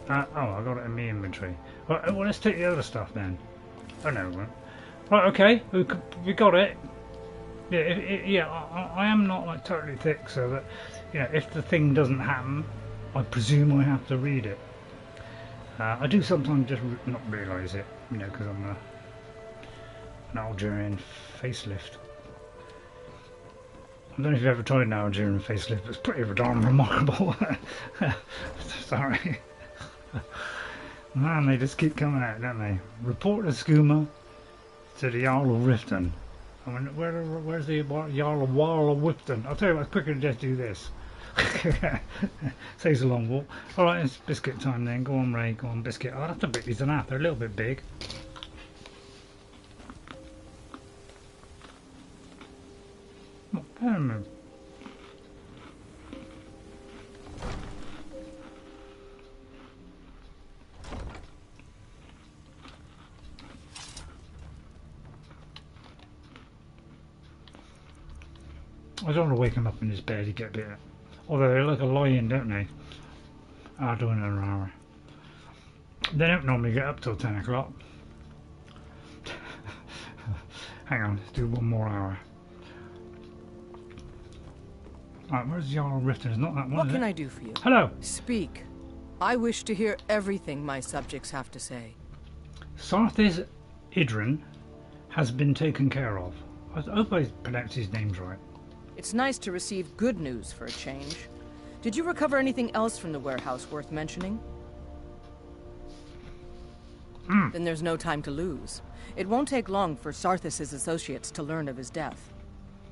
Oh, I got it in my inventory. Right, well, let's take the other stuff then. Oh, no, we won't. Right, okay, we got it. Yeah, I am not like totally thick, so that, you know, if the thing doesn't happen, I presume I have to read it. I do sometimes just not realise it, you know, because I'm an Algerian facelift. I don't know if you've ever tried an Algerian facelift, but it's pretty darn remarkable. Sorry. Man, they just keep coming out, don't they? Report the skooma to the Jarl of Riften. I mean, where's the Jarl of Riften? I'll tell you what, it's quicker to just do this. Saves a long walk. Alright, it's biscuit time then. Go on, Ray. Go on, biscuit. I'll have to break these in half. They're a little bit big. I don't want to wake him up in his bed. He get a bit. Although they like a lion, don't they? I'll do another hour. They don't normally get up till 10 o'clock. Hang on, let's do one more hour. Right, where's Jarl Riften? It's not that one. What is can it? I do for you? Hello. Speak. I wish to hear everything my subjects have to say. Sarthis Idrin has been taken care of. I hope I pronounced his names right. It's nice to receive good news for a change. Did you recover anything else from the warehouse worth mentioning? Then there's no time to lose. It won't take long for Sarthis' associates to learn of his death.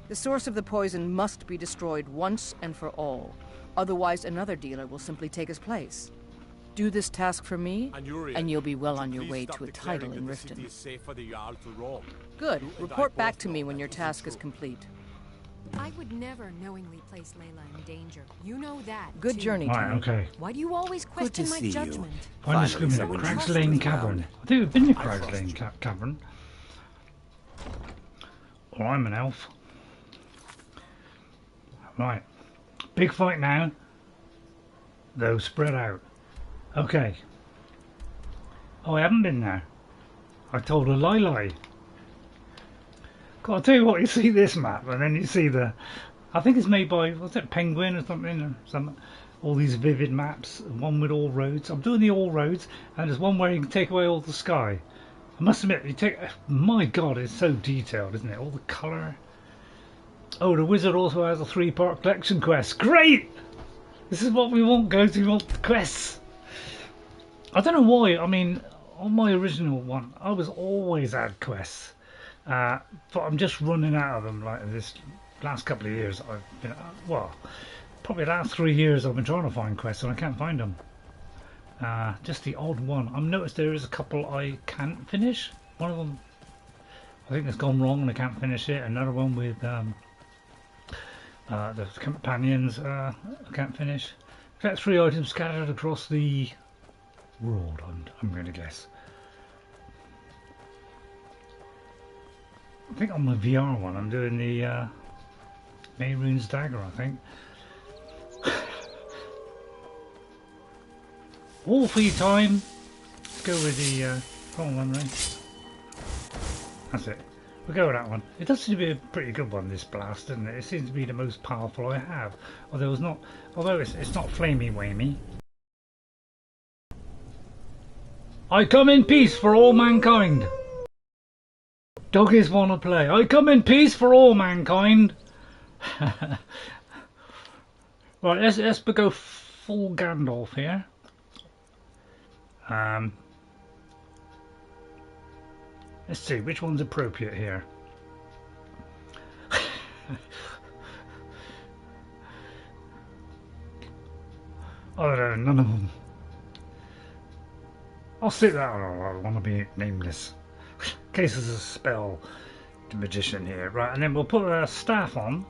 The source of the poison must be destroyed once and for all. Otherwise, another dealer will simply take his place. Do this task for me, and you'll be well on your way to a title in Riften. Good. Report back to me when your task is complete. I would never knowingly place Layla in danger. You know that. Good journey, Right, Tony. okay. Why do you always question my judgment? Find a screaming at Crags Lane Cavern. I think we've been to Crags Lane Cavern. Or I'm an elf. Right. Big fight now. Though spread out. Okay. Oh, I haven't been there. I told a lie. God, I'll tell you what, you see this map and then you see the... I think it's made by, what's it, Penguin or something? Or some, all these vivid maps. One with all roads. I'm doing the all roads and there's one where you can take away all the sky. I must admit, you take... My God, it's so detailed, isn't it? All the colour. Oh, the wizard also has a 3-part collection quest. Great! This is what we want, guys. We want the quests. I don't know why. I mean, on my original one, I was always had quests. But I'm just running out of them. Like this last couple of years, I've been... well, probably the last 3 years I've been trying to find quests and I can't find them. Just the odd one. I've noticed there is a couple I can't finish. One of them, I think it's gone wrong and I can't finish it. Another one with... the companions I can't finish. Collect 3 items scattered across the world, I'm going to guess. I think on the VR one I'm doing the Mayrune's Dagger, I think. All free time. Let's go with the wrong one, right? That's it. We'll go with that one. It does seem to be a pretty good one, this blast, doesn't it? It seems to be the most powerful I have. Although it's not flamey whamey. I come in peace for all mankind. Doggies wanna play. I come in peace for all mankind. Right, let's go full Gandalf here. Let's see, which one's appropriate here? I don't know, none of them. I'll stick that on, I want to be nameless. In case there's a spell, the magician here. Right, and then we'll put a staff on.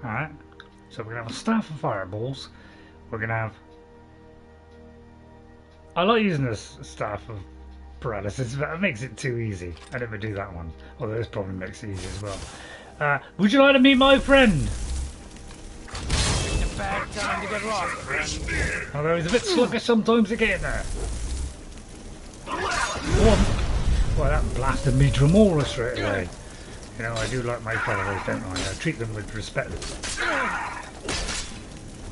Alright, so we're going to have a staff of fireballs. We're going to have... I like using this staff of paralysis, but it makes it too easy. I never do that one, although this probably makes it easy as well. Would you like to meet my friend? Time to get lost. Although he's a bit sluggish sometimes to get in there. Well, that blasted me Dremora straight away. You know, I do like my followers, don't I? I treat them with respect.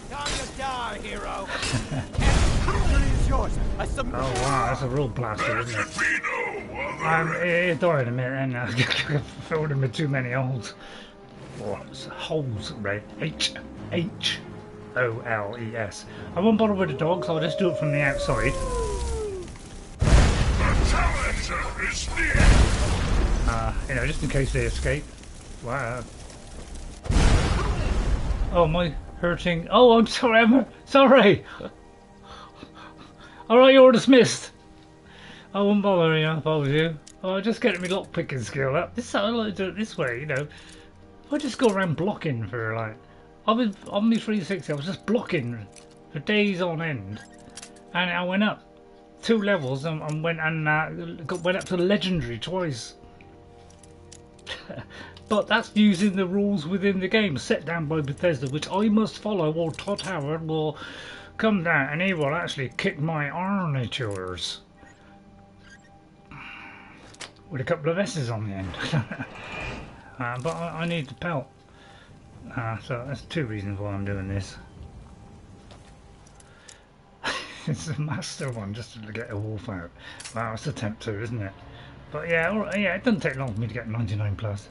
Time to die, hero. Oh wow, that's a real blaster, isn't it? He'll die in a minute, and I filled him with too many holes. Or holes, right? H-O-L-E-S. I won't bother with the dogs, I'll just do it from the outside. You know, just in case they escape. Wow. Oh, am I hurting? Oh, I'm sorry, I'm sorry! Alright, you're dismissed. I won't bother you if I was you. Oh, just getting me lockpicking skill up. This I like to do it this way, you know. If I just go around blocking for like... I was on my 360, I was just blocking for days on end. And I went up 2 levels and went up to legendary twice. But that's using the rules within the game set down by Bethesda, which I must follow, or Todd Howard will come down and he will actually kick my armatures. With a couple of S's on the end. But I need the pelt. So that's 2 reasons why I'm doing this. It's a master one just to get a wolf out. Wow, it's attempt 2, isn't it? But yeah, yeah, it doesn't take long for me to get 99 plus.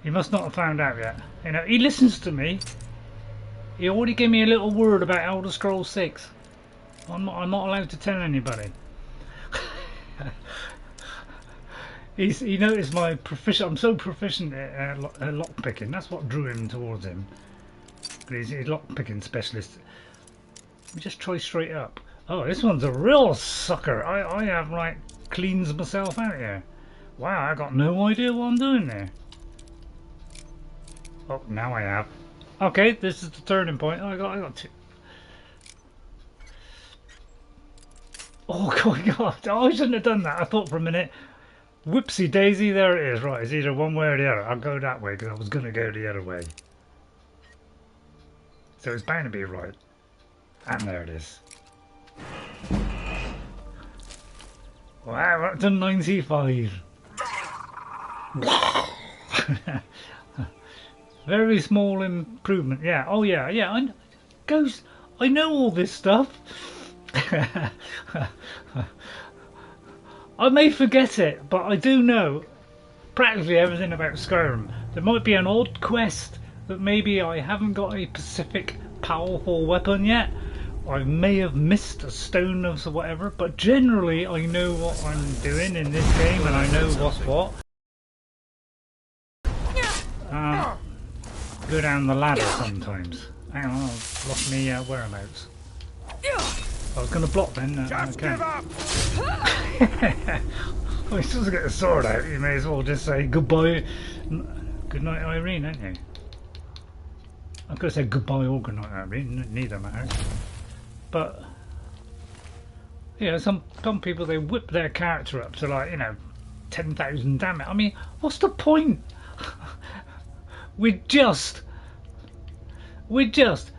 He must not have found out yet. You know, he listens to me. He already gave me a little word about Elder Scrolls 6. I'm not allowed to tell anybody. He noticed my proficient. I'm so proficient at lockpicking. That's what drew him towards him. But he's a lockpicking specialist. Let me just try straight up. Oh, this one's a real sucker. I have like cleans myself out here. Wow, I got no idea what I'm doing there. Oh, now I have. Okay, this is the turning point. I got 2. Oh God! Oh, I shouldn't have done that. I thought for a minute. Whoopsie daisy, there it is. Right, it's either one way or the other. I'll go that way because I was going to go the other way. So it's bound to be right. And there it is. Wow, we're up to 95. Very small improvement. Yeah. Oh yeah. Yeah. I know all this stuff. I may forget it, but I do know practically everything about Skyrim. There might be an odd quest that maybe I haven't got a specific powerful weapon yet. I may have missed a stone or whatever, but generally I know what I'm doing in this game and I know what's what. Go down the ladder sometimes. Hang on, I've lost me whereabouts. I was going to block then. Just give up! Well, he's supposed to get the sword out. You may as well just say goodbye. Good night, Irene, aren't you? I could have said goodbye or good night, Irene. Neither matters. But yeah, some people, they whip their character up to like, you know, 10,000 damage. I mean, what's the point? With just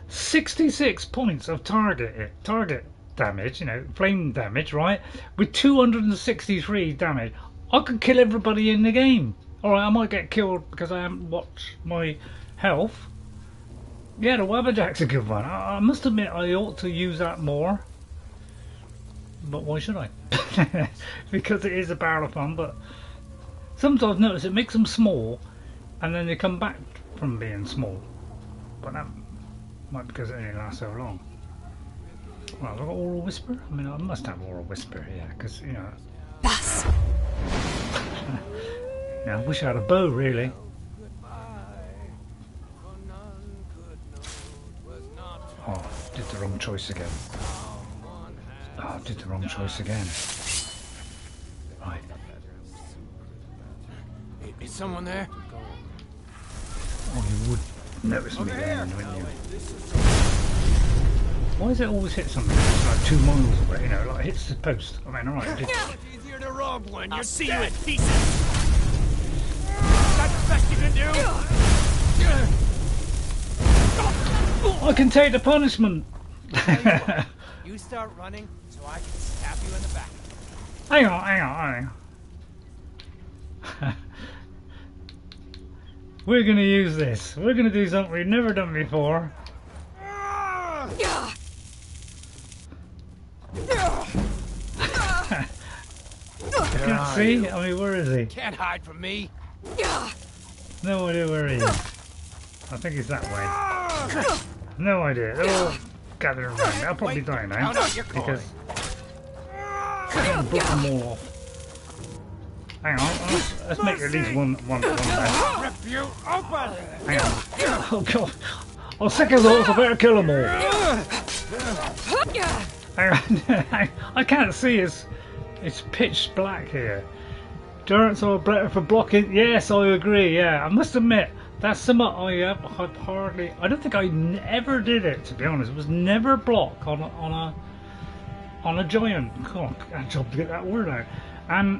66 points of target damage, you know, flame damage, right? With 263 damage, I could kill everybody in the game. Alright, I might get killed because I haven't watched my health. Yeah, the Wabberjack's a good one. I must admit I ought to use that more. But why should I? Because it is a barrel of fun, but sometimes I've noticed it makes them small and then they come back from being small. But that might be because it only lasts so long. Well, have I got Oral Whisper? I mean, I must have Oral Whisper, yeah, because, you know... Bus! Yeah, I wish I had a bow, really. Oh, did the wrong choice again. Oh, did the wrong choice again. Right. Is someone there? Oh, you would notice me then, wouldn't you? Why does it always hit something that's like 2 miles away, you know, like it hits the post? I mean, alright, It's easier to rob one. You're see you in pieces. That's the best you can do. I can take the punishment. You start running so I can stab you in the back. Hang on. We're gonna use this. We're gonna do something we've never done before. Can't see? I mean, where is he? Can't hide from me. No idea where he is. I think he's that way. No idea. They're all gathered around. I'll probably die now because I broke them all off. Hang on, let's make at least one left. Rip you open. Hang on. Oh god. Oh, second thoughts, I better kill them all. Hang on. I can't see. It's pitch black here. Durance are better for blocking. Yes, I agree. Yeah, I must admit that's something I don't think I ever did it. To be honest, it was never block on a giant. God, I job to get that word out. And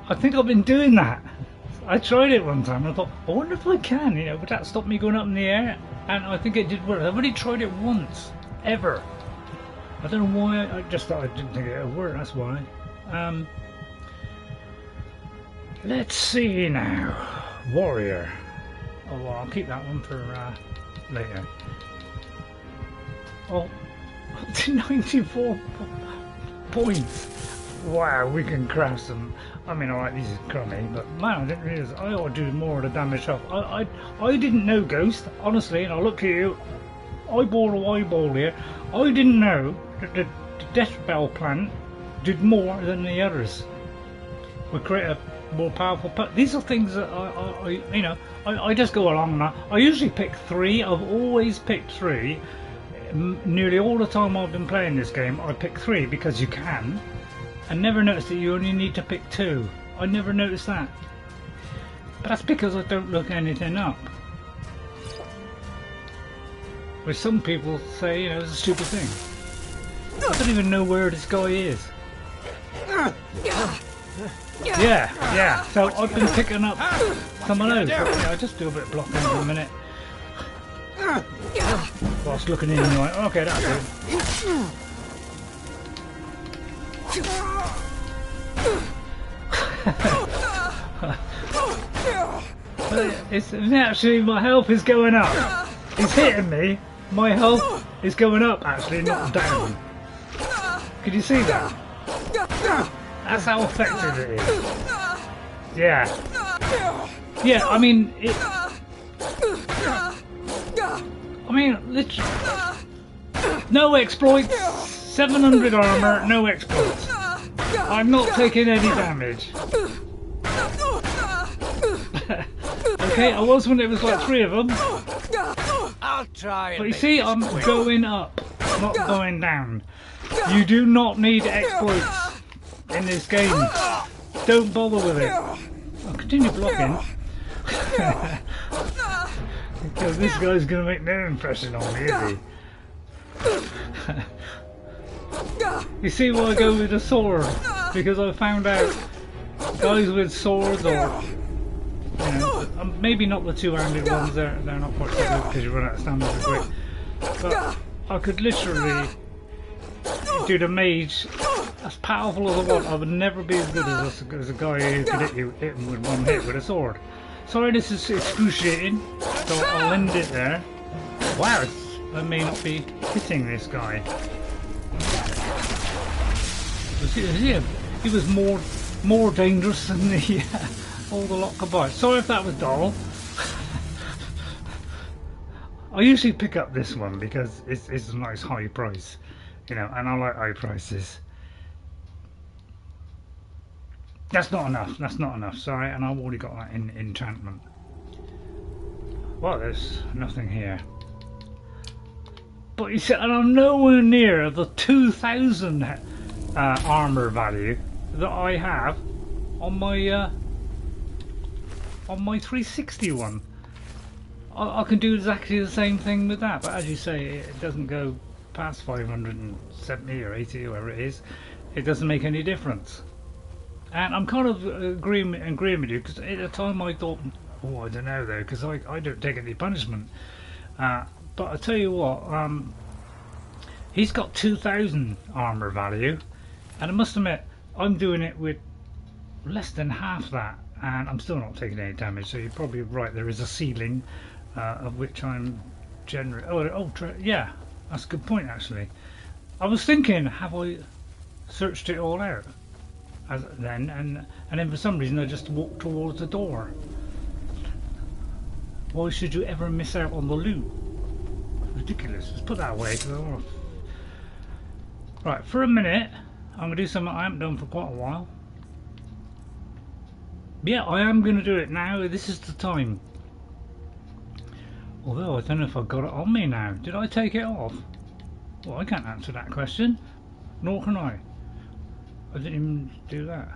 I think I've been doing that I tried it one time and I thought, I wonder if I can, you know, would that stop me going up in the air? And I think it did work. I've only tried it once, ever. I don't know why, I just thought I didn't think it would work, that's why. Let's see now. Warrior. Oh, well, I'll keep that one for later. Oh, 94 points. Wow, we can craft some. I mean, alright, these are crummy, but man, I didn't realise I ought to do more of the damage off. I didn't know, Ghost, honestly, and I look at you, eyeball to eyeball here. I didn't know that the Death Bell plant did more than the others. Would create a more powerful. These are things that I just go along now. I usually pick 3. I've always picked 3. Nearly all the time I've been playing this game, I pick 3 because you can. I never noticed that you only need to pick 2. I never noticed that. But that's because I don't look anything up. Which some people say, you know, is a stupid thing. I don't even know where this guy is. Yeah. So I've been picking up some of those. Yeah, I'll just do a bit of blocking for a minute. Whilst looking in, you're like, okay, that's good. It's actually, my health is going up. He's hitting me. My health is going up, actually, not down. Can you see that? That's how effective it is. Yeah. Yeah, I mean, literally. No exploits, 700 armor, no exploits. I'm not taking any damage. Okay, I was when it was like 3 of them. I'll try it. But you see, I'm going up, not going down. You do not need exploits in this game. Don't bother with it. I'll continue blocking. Because this guy's going to make no impression on me, is he? You see why I go with a sword? Because I found out guys with swords, or you know, maybe not the 2-handed ones, they're not quite so good because you run out of stamina so quick. But I could literally do the mage as powerful as I want. I would never be as good as a guy who could hit him with one hit with a sword. Sorry, this is excruciating, so I'll end it there. Wow, I may not be hitting this guy. He was more dangerous than the all the lot combined. Sorry if that was dull. I usually pick up this one because it's a nice high price, you know, and I like high prices. That's not enough. That's not enough. Sorry, and I've already got that in enchantment. Well, there's nothing here. But you see, and I'm nowhere near the 2,000 armor value that I have on my 360 one. I can do exactly the same thing with that, but as you say, it doesn't go past 570 or 80 or whatever it is. It doesn't make any difference. And I'm kind of agreeing with you, because at the time I thought, oh, I don't know though, because I don't take any punishment. But I tell you what, he's got 2,000 armor value, and I must admit, I'm doing it with less than half that, and I'm still not taking any damage. So you're probably right. There is a ceiling of which I'm generally. Yeah, that's a good point actually. I was thinking, have I searched it all out? And then for some reason I just walked towards the door. Why should you ever miss out on the loot? Ridiculous. Let's put that away. Right, for a minute I'm going to do something I haven't done for quite a while. Yeah, I am going to do it now. This is the time. Although I don't know if I've got it on me now. Did I take it off? Well, I can't answer that question. Nor can I. I didn't even do that.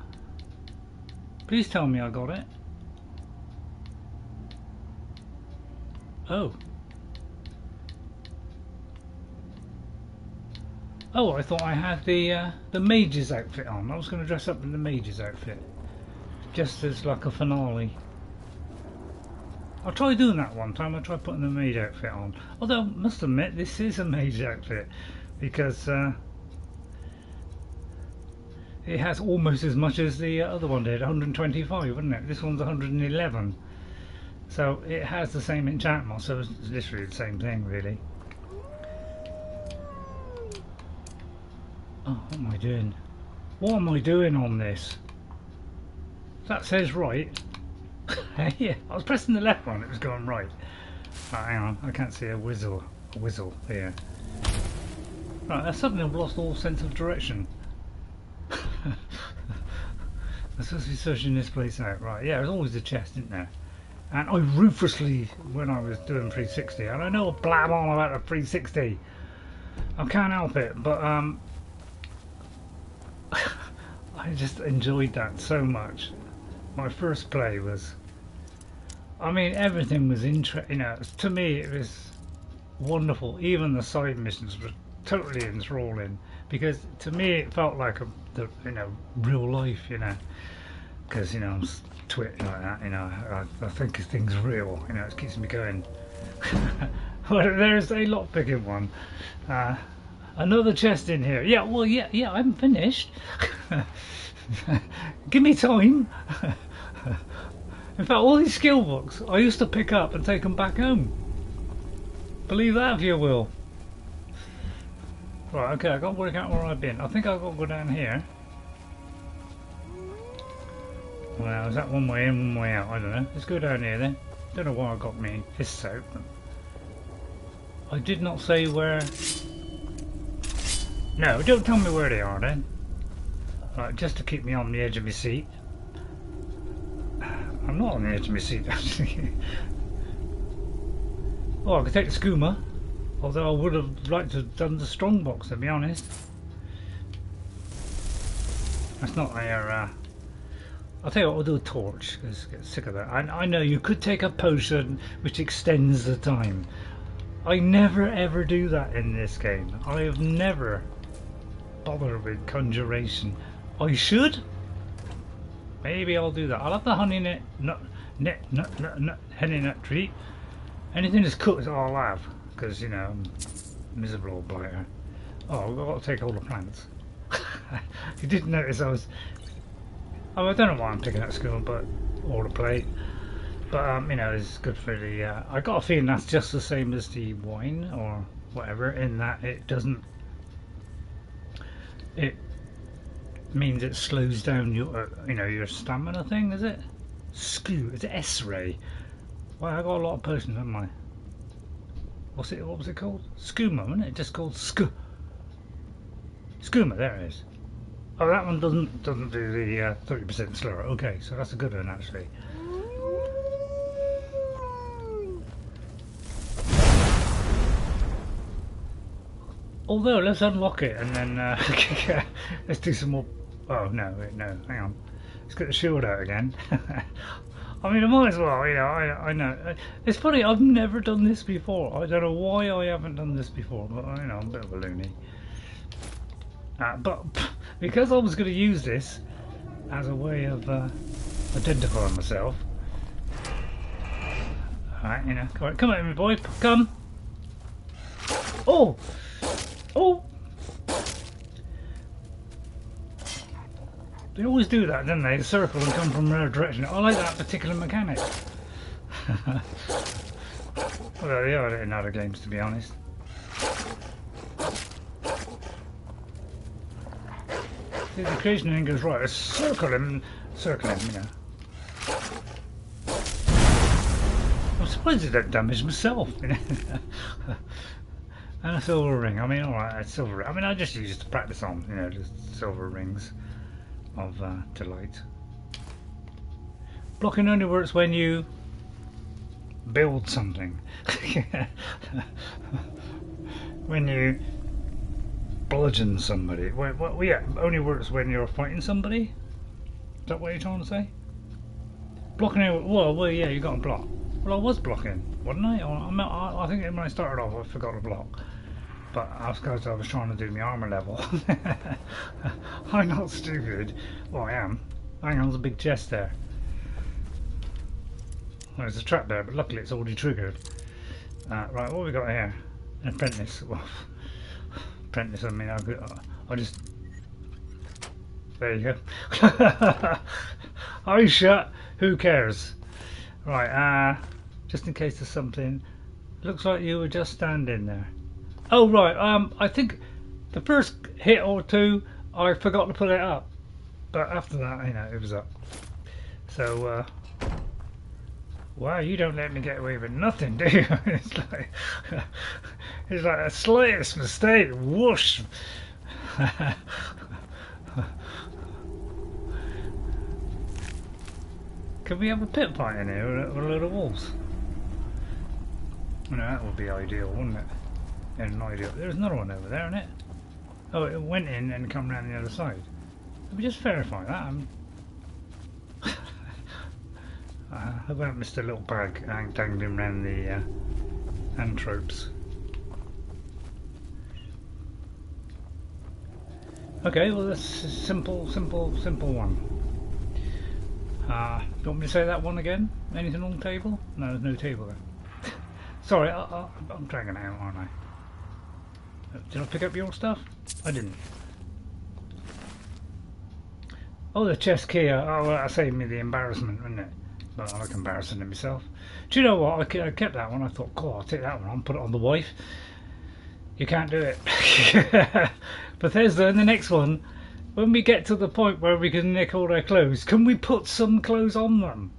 Please tell me I got it. Oh. Oh, I thought I had the mage's outfit on. I was going to dress up in the mage's outfit. Just as like a finale. I'll try doing that one time. I'll try putting the mage outfit on. Although, I must admit, this is a mage outfit because it has almost as much as the other one did, 125, wouldn't it? This one's 111. So it has the same enchantment, so it's literally the same thing, really. Oh, what am I doing? What am I doing on this? That says right. Yeah, I was pressing the left one, it was going right. Right, hang on, I can't see a whistle here. Right, I suddenly have lost all sense of direction. I'm supposed to be searching this place out. Right, yeah, there's always a chest, isn't there? And I ruthlessly, when I was doing 360, and I know I blab on about a 360, I can't help it, but I just enjoyed that so much. My first play was, I mean, everything was interesting, you know, to me it was wonderful. Even the side missions were totally enthralling, because to me it felt like real life, you know, because, you know, I'm twitching like that, you know, I think things real, you know, it keeps me going. Well, there's a lockpicking one. Another chest in here. Yeah, well, yeah, I haven't finished. Give me time. In fact, all these skill books I used to pick up and take them back home. Believe that if you will. Right, okay, I've got to work out where I've been. I think I've got to go down here. Well, is that one way in, one way out? I don't know. Let's go down here then. Don't know why I got me fists out, but I did not say where. No, don't tell me where they are then. Right, just to keep me on the edge of my seat. I'm not on the edge of my seat actually. Oh, I could take the skooma, although I would have liked to have done the strongbox, to be honest. That's not a I'll tell you what, we'll do a torch, because I get sick of that. I know you could take a potion which extends the time. I never ever do that in this game. I have never bothered with conjuration. I should. Maybe I'll do that. I'll have the honey honey nut treat. Anything that's cooked I'll have, because, you know, I'm a miserable old blighter. Oh, I've got to take all the plants. You didn't notice I was. Oh, I don't know why I'm picking up school, but or the plate. But you know, it's good for the. I got a feeling that's just the same as the wine or whatever, in that it doesn't. It means it slows down your, you know, your stamina thing, is it? Is it S-ray? Well, I got a lot of potions, haven't I? What was it called? Skooma, wasn't it? Just called Skooma. There it is. Oh, that one doesn't do the 30% slower. Okay, so that's a good one actually. Although, let's unlock it and then let's do some more. Oh no, wait, no, hang on. Let's get the shield out again. I mean, I might as well, you know. I know. It's funny. I've never done this before. I don't know why I haven't done this before, but you know, I'm a bit of a loony. But because I was going to use this as a way of identifying myself. Alright, you know, come at me, boy, come. Oh! Oh! They always do that, don't they? Circle and come from their direction. I like that particular mechanic. Well, they are in other games, to be honest. See, the creation thing goes right. Circle him, you know. I'm surprised it don't damage myself, you know. And a silver ring. I mean, alright, a silver ring. I mean, I just use it to practice on, you know, just silver rings of delight. Blocking only works when you build something. When you bludgeon somebody. Well, yeah, only works when you're fighting somebody. Is that what you're trying to say? Blocking it. Well, yeah, you got to block. Well, I was blocking, wasn't I? I think when I started off, I forgot to block. But that's because I was trying to do my armor level. I'm not stupid. Well, I am. Hang on, there's a big chest there. Well, there's a trap there, but luckily it's already triggered. Right, what have we got here? An apprentice. Well, apprentice, I mean, I'll just... There you go. Eyes shut. Who cares? Right, just in case there's something. Looks like you were just standing there. Oh, right, I think the first hit or two, I forgot to put it up. But after that, you know, it was up. So, wow, you don't let me get away with nothing, do you? It's like a slightest mistake. Whoosh. Could we have a pit fight in here with a load of wolves? No, that would be ideal, wouldn't it? And ideal. There's another one over there, isn't it? Oh, it went in and come around the other side. Let me just verify that. How about Mr. Little Bag dangling around the antropes? Okay, well that's a simple one. Do you want me to say that one again? Anything on the table? No, there's no table there. Sorry, I'm dragging out, aren't I? Did I pick up your stuff? I didn't. Oh, the chest key. Oh, well, that saved me the embarrassment, wouldn't it? But I like embarrassing it myself. Do you know what? I kept that one. I thought, God, I'll take that one on, put it on the wife. You can't do it. Bethesda, in the next one, when we get to the point where we can nick all their clothes, can we put some clothes on them?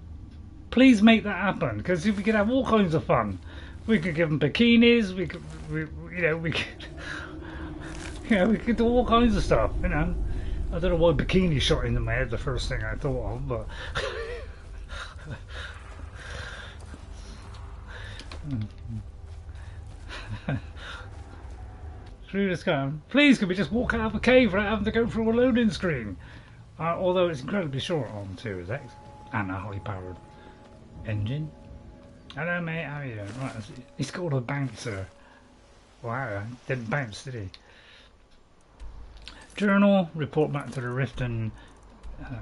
Please make that happen, because we could have all kinds of fun. We could give them bikinis. We could do all kinds of stuff. You know, I don't know why bikini shot into my head. The first thing I thought of, but. Through the sky. Please, can we just walk out of a cave without having to go through a loading screen? Although it's incredibly short on Series X and a highly powered engine. Hello, mate. How are you doing? Right, he's called a bouncer. Wow, didn't bounce, did he? Journal. Report back to the Riften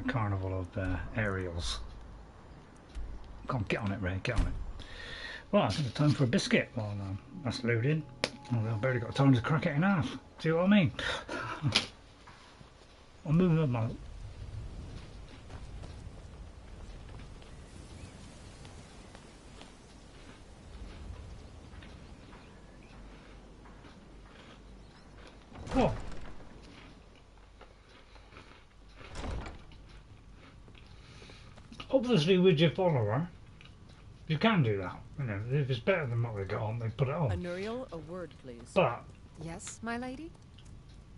Carnival of Aerials. Come on, get on it, Ray. Get on it. Right, I think it's time for a biscuit. Well, that's loading. Well, I've barely got time to crack it in half. See what I mean? I'll move them out. Oh. Obviously, with your follower, you can do that. You know, if it's better than what we got on, they put it on. Anuriel, a word, please. But yes, my lady.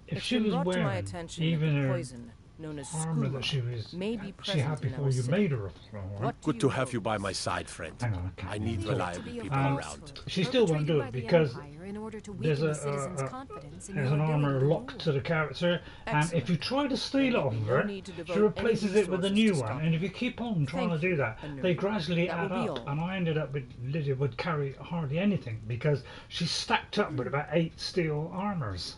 If she was wearing to my attention even her poison known as armor that she was she had before you made her a follower. Good to have you by my side, friend. Hang on, I need reliable people around. She still won't do it because there's an armor locked to the character, and if you try to steal it off of her, she replaces it with a new one. And if you keep on trying to do that, they gradually add up. And I ended up with Lydia would carry hardly anything because she's stacked up with about 8 steel armors.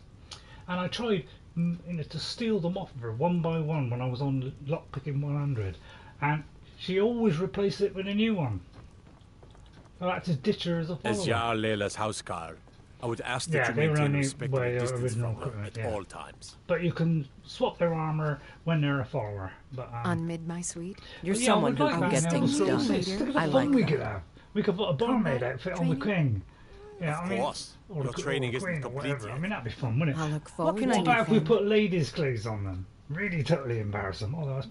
And I tried to steal them off of her one by one when I was on lockpicking 100, and she always replaced it with a new one. I had to ditch her as a follower. As Jarl Leila's houseguard, I would ask that you maintain respectable distance from her at all times. But you can swap their armor when they're a follower. But on mid, my sweet. You're someone who can get things done. I like we could have. We could put a barmaid outfit on the king. Yeah, of course. Your training isn't complete yet. I mean, that'd be fun, wouldn't it? I'll look forward. What about if we put ladies' clothes on them? Really totally embarrass them. Although that's,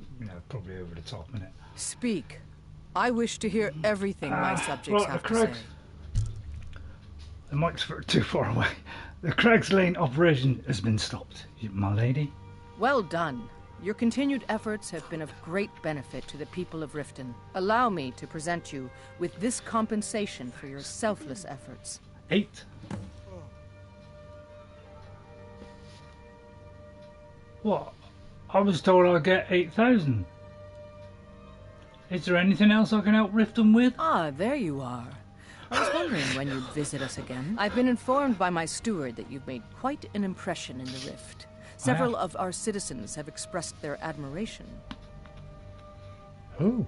probably over the top, isn't it? Speak. I wish to hear everything my subjects have to say. The mic's too far away. The Craig's Lane operation has been stopped, my lady. Well done. Your continued efforts have been of great benefit to the people of Riften. Allow me to present you with this compensation for your selfless efforts. 8. What? I was told I'd get 8,000. Is there anything else I can help Riften with? Ah, there you are. I was wondering when you'd visit us again. I've been informed by my steward that you've made quite an impression in the Rift. Several of our citizens have expressed their admiration. Who?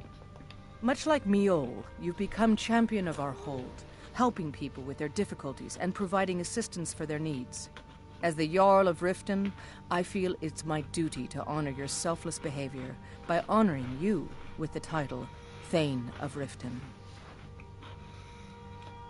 Much like Miol, you've become champion of our hold, helping people with their difficulties and providing assistance for their needs. As the Jarl of Riften, I feel it's my duty to honor your selfless behavior by honoring you with the title Thane of Riften.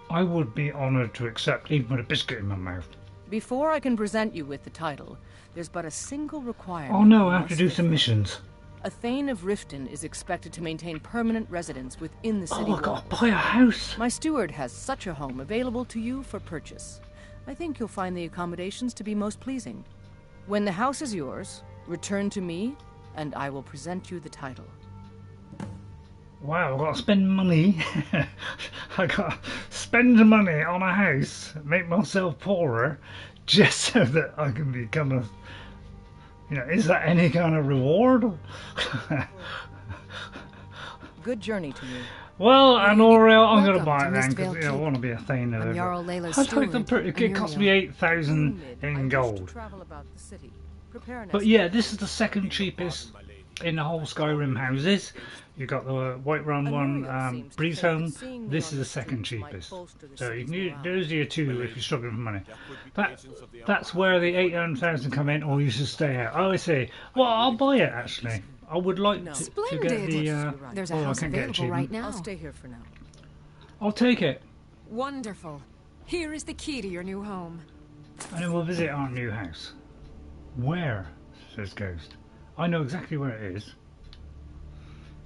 I would be honoured to accept even with a biscuit in my mouth. Before I can present you with the title, there's but a single requirement. Oh no, I have to do some missions. A Thane of Riften is expected to maintain permanent residence within the city Oh, I gotta walls. buy a house. My steward has such a home available to you for purchase. I think you'll find the accommodations to be most pleasing. When the house is yours, return to me, and I will present you the title. Wow, I've got to spend money. I got to spend money on a house, make myself poorer, just so that I can become a... You know, is that any kind of reward? Good journey to you. Well, and Oriel, I'm going to Welcome buy to it then, Mistvale because I want to be a Thane of I'm it. Jarl Layla's I think steward, it cost me 8,000 in gold. But yeah, this is the second cheapest in the whole Skyrim houses. You got the Whiterun one, Breeze Home. This is the second cheapest. So you can use, those are your two if you're struggling for money. That's where the 800,000 come in, or you should stay out. Oh, I see. Well, I'll buy it actually. I would like to get the. There's a house I can't get available right achievement. now. I'll stay here for now. I'll take it, Wonderful. Here is the key to your new home. and then we'll visit our new house. Where? Says Ghost. I know exactly where it is.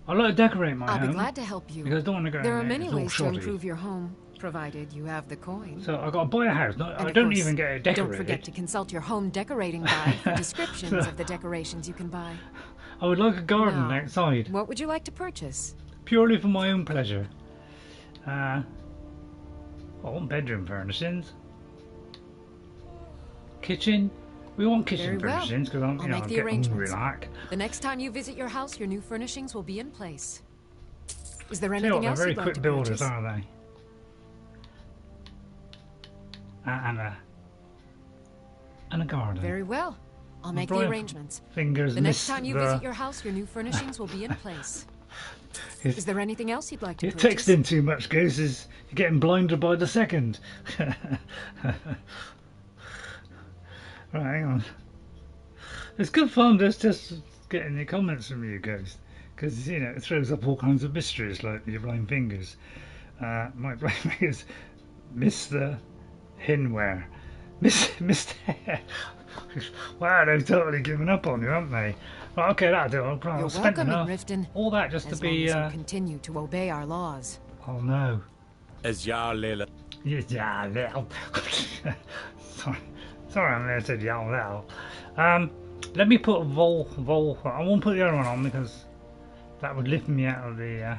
I'd like to decorate my I'll home. be glad to help you. Because I don't want to go There in are there, many it's all ways to shoddy. improve your home, provided you have the coin. So I've got to buy a house. And I of don't course, even get it decorated. Don't forget to consult your home decorating guide for descriptions of the decorations you can buy. I would like a garden Now, outside, What would you like to purchase? purely for my own pleasure. I want bedroom furnishings. Kitchen. We want kitchen Very well. furnishings because I'm, I'll you know, make I'm the getting hungry arrangements. like. The next time you visit your house, your new furnishings will be in place. Is there Tell you what, anything they're else very you'd like quick to builders, purchase? aren't they? And a garden. Very well. I'll make the Brian arrangements. Fingers The next missed time you the- visit your house, your new furnishings will be in place. He's- Is there anything else you'd like to You're purchase? texting too much, Goose. You're getting blinded by the second. Right, hang on. It's good fun just getting the comments from you, Ghost. Because, you know, it throws up all kinds of mysteries like your blind fingers. My blind fingers miss the hinware. Missed Wow, they've totally given up on you, haven't they? Right, okay, that'll do. I've You're spent welcome in enough. Riften. All that just as to be... long as you continue to obey our laws. Oh no. As Jarl Layla. Yeah, little. Sorry, I never said yeah, little. Let me put Vol. I won't put the other one on because that would lift me out of the.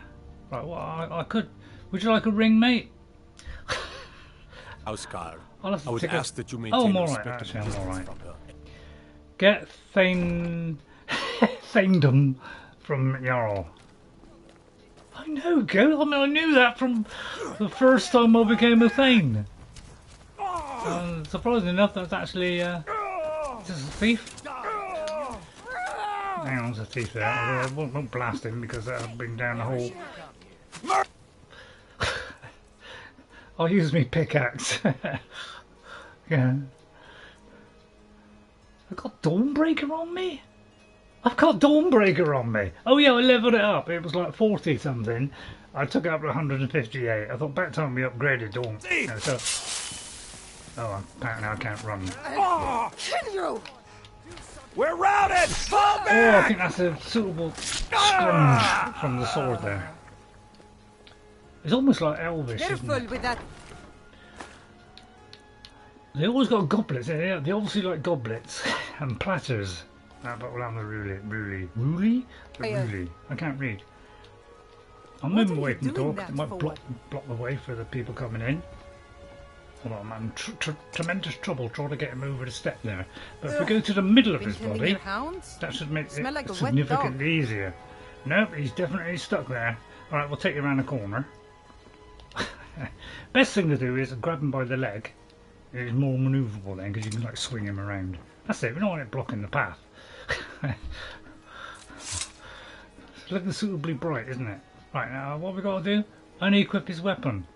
Right, well, I could. Would you like a ring, mate? Oscar. I'll have to I would take ask a- that you Oh, maintain I'm alright, respect actually, and I'm distance alright. from her. Get Thanedom from Jarl. I know, Go. I mean, I knew that from the first time I became a Thane. Surprisingly enough, that's actually just a thief. Hang on, there's a thief there. Although I won't blast him because that'll bring down the whole. I'll use me pickaxe. Yeah. I've got Dawnbreaker on me? I've got Dawnbreaker on me. Oh yeah, I leveled it up. It was like 40 something. I took it up to 158. I thought back time we upgraded Dawn. Yeah, so... Oh, apparently I can't run. We're routed! Fall Oh, I back! think that's a suitable scrunge from the sword there. It's almost like Elvish, isn't Careful it? with that. They always got goblets. They obviously like goblets and platters. But we'll have the Ruli? I can't read. I'll move away from the door 'cause it might block the way for the people coming in. Hold on, I'm in tremendous trouble trying to get him over the step there. But if we go to the middle of Been his tending body, your hounds? that should make Smell it like a wet significantly easier. Nope, he's definitely stuck there. Alright, we'll take you around the corner. Best thing to do is grab him by the leg. It's more manoeuvrable then because you can like swing him around. That's it, we don't want it blocking the path. It's looking suitably bright, isn't it? Right, now what we got to do? Unequip his weapon.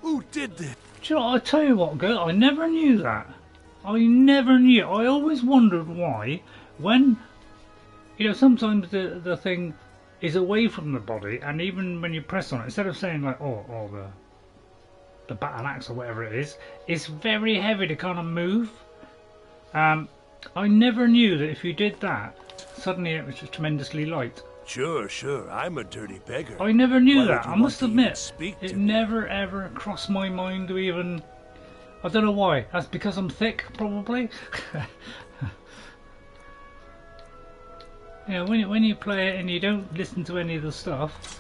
Who did this? Do you know what, I tell you what, girl, I never knew that. I never knew. I always wondered why, when, you know, sometimes the thing is away from the body, and even when you press on it, instead of saying like, oh the battle axe or whatever it is, it's very heavy to kind of move. I never knew that if you did that, suddenly it was just tremendously light. Sure, I'm a dirty beggar. I never knew Why that. would you I must want to even admit, speak it to me? never ever crossed my mind to even. I don't know why. That's because I'm thick, probably. You know, when you play it and you don't listen to any of the stuff.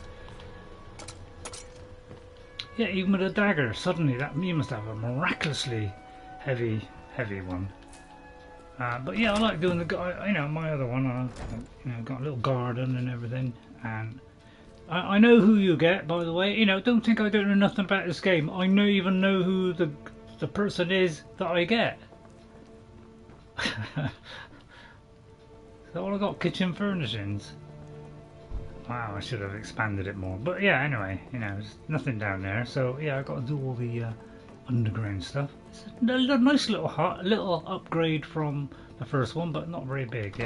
Yeah, even with a dagger, suddenly that you must have a miraculously heavy one. But yeah, I like doing the, you know, my other one. You know, got a little garden and everything, and I know who you get. By the way, you know, don't think I don't know nothing about this game. I even know who the person is that I get. So all I got kitchen furnishings. Wow, I should have expanded it more. But yeah, anyway, you know, there's nothing down there. So yeah, I got to do all the underground stuff. It's a nice little hut, a little upgrade from the first one, but not very big.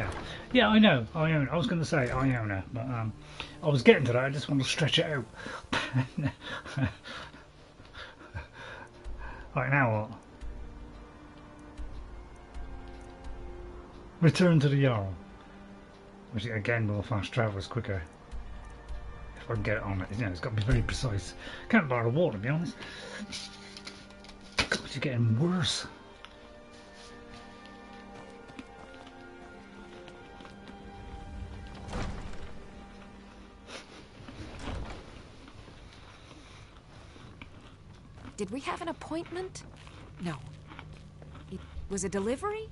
Yeah, I know. Iona. I was going to say Iona, but I was getting to that. I just want to stretch it out. Right, now what? Return to the Jarl. Which again will fast travel is quicker. If I can get it on it, you know, it's got to be very precise. Can't bar the water, to be honest. God, you're getting worse. Did we have an appointment? No. It was a delivery?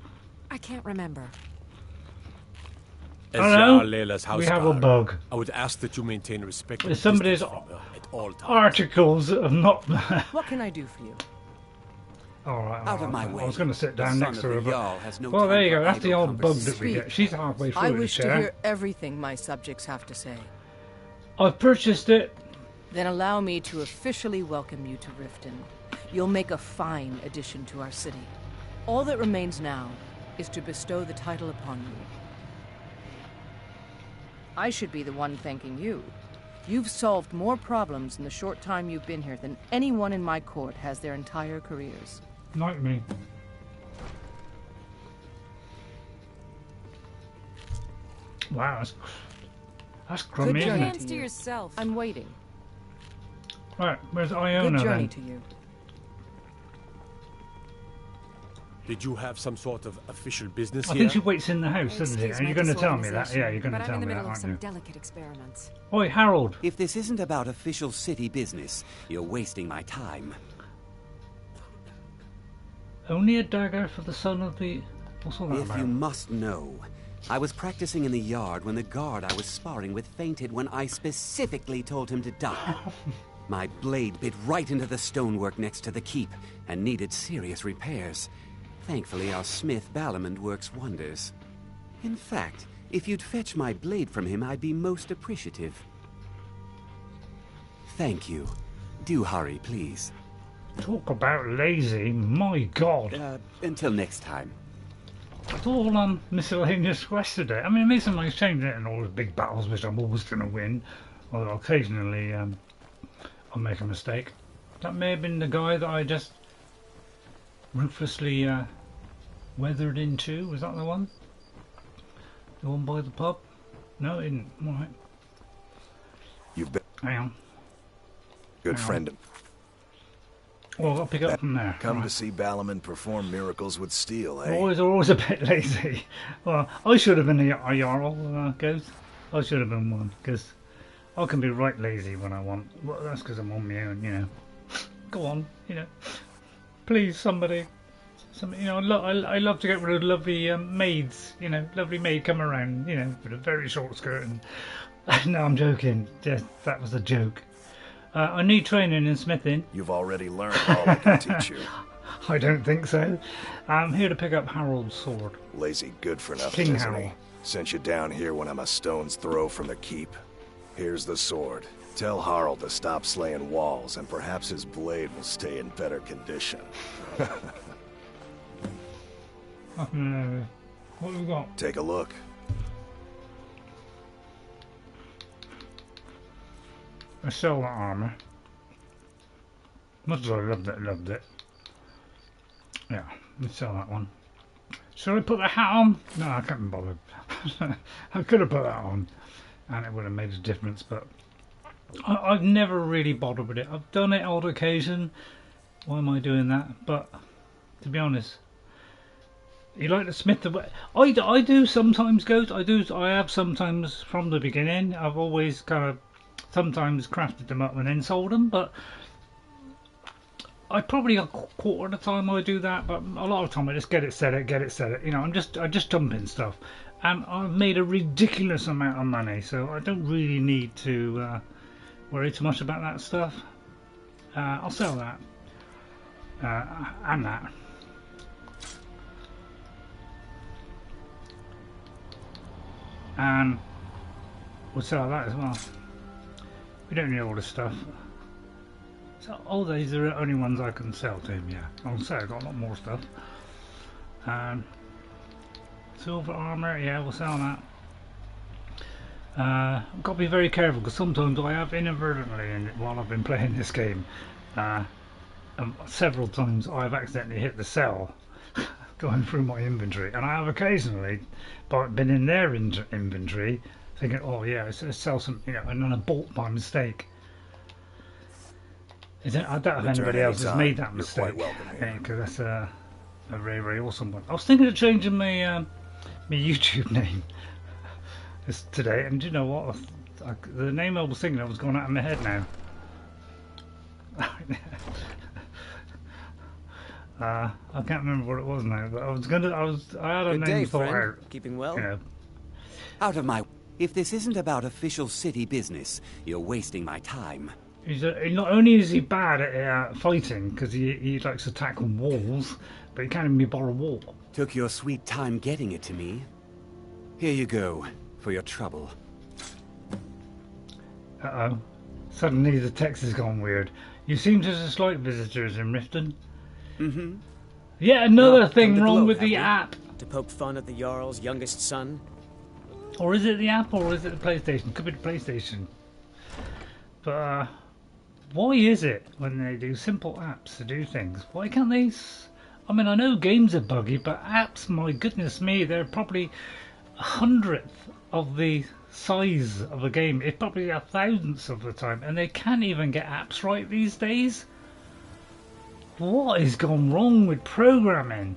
I can't remember. As Hello? Leila's house We have a guard, bug. I would ask that you maintain respect There's somebody's at all times. articles that have not. What can I do for you? Alright, Out of my way. I was going to sit The down son next of to her, the but Jarl has no well, there time you for go. That's the idle old bug that we conversation. get. She's halfway through I the wish to chair. hear everything my subjects have to say. I've purchased it. Then allow me to officially welcome you to Riften. You'll make a fine addition to our city. All that remains now is to bestow the title upon you. I should be the one thanking you. You've solved more problems in the short time you've been here than anyone in my court has their entire careers. Like me. Wow, that's crummy, Good isn't journey it? to yourself. I'm waiting. Right, where's Iona Good journey then? to you. Did you have some sort of official business I here? think she waits in the house, doesn't she? Excuse And my you're going to tell me that? disorganization, Yeah, you're going to but tell I'm in me the that, middle of aren't some you? delicate experiments. Oi, Harold. If this isn't about official city business, you're wasting my time. Only a dagger for the son of the... What's all that If about? you must know, I was practicing in the yard when the guard I was sparring with fainted when I specifically told him to duck. My blade bit right into the stonework next to the keep and needed serious repairs. Thankfully, our smith Balamond works wonders. In fact, if you'd fetch my blade from him, I'd be most appreciative. Thank you. Do hurry, please. Talk about lazy, my god. Until next time. It's all miscellaneous quests today. I mean, it makes some nice change in all the big battles, which I'm always going to win. Although occasionally I'll make a mistake. That may have been the guy that I just ruthlessly weathered into. Was that the one? The one by the pub? No, it didn't. All right. You've been Hang on. good Hang on. friend of Well, I'll pick it up from there. Come Right. to see Balamond perform miracles with steel, eh? Boys are always a bit lazy. Well, I should have been a Jarl, Ghost. I should have been one, because I can be right lazy when I want. Well, that's because I'm on my own, you know. Go on, you know. Please, somebody. You know, I love to get rid of lovely maids, you know. Lovely maid come around, you know, with a very short skirt. And no, I'm joking. Just, that was a joke. I need training in smithing. You've already learned all I can teach you. I don't think so. I'm here to pick up Harold's sword. Lazy good for nothing, King isn't Harold. he? Sent you down here when I'm a stone's throw from the keep. Here's the sword. Tell Harald to stop slaying walls, and perhaps his blade will stay in better condition. What have we got? Take a look. I sell that armor. Much as I loved it. Yeah, let's sell that one. Should I put the hat on? No, I can't be bothered. I could have put that on and it would have made a difference, but I've never really bothered with it. I've done it on occasion. Why am I doing that? But to be honest, you like to smith the way. I do sometimes go. I have sometimes from the beginning. I've always kind of sometimes crafted them up and then sold them, but I probably a quarter of the time I do that, but a lot of the time I just get it set it. You know, I just dump in stuff, and I've made a ridiculous amount of money, so I don't really need to worry too much about that stuff. I'll sell that and that. And we'll sell that as well. We don't need all this stuff. So all these are the only ones I can sell to him, yeah. I'll say I've got a lot more stuff. Silver armour, yeah, we'll sell that. I've got to be very careful because sometimes I have inadvertently, while I've been playing this game, several times I've accidentally hit the sell going through my inventory, and I have occasionally been in their inventory thinking, oh yeah, let's sell some, you know, and then I bought by mistake. I don't know if anybody else has made that mistake, because that's a very, very awesome one. I was thinking of changing my my YouTube name today, and do you know what? The name I was thinking of was going out of my head now. I can't remember what it was now, but I had a name thought out. Keeping well? You know. Out of my... If this isn't about official city business, you're wasting my time. Not only is he bad at fighting, because he likes to attack on walls, but he can't even be borrow a wall. Took your sweet time getting it to me. Here you go, for your trouble. Uh-oh. Suddenly the text has gone weird. You seem to dislike visitors in Riften. Mm-hmm. Yeah, another thing wrong with the app. To poke fun at the Jarl's youngest son? Or is it the app, or is it the PlayStation? Could be the PlayStation. But, why is it when they do simple apps to do things? Why can't they... I mean, I know games are buggy, but apps, my goodness me, they're probably 100th of the size of a game. It's probably 1,000th of the time, and they can't even get apps right these days. What has gone wrong with programming?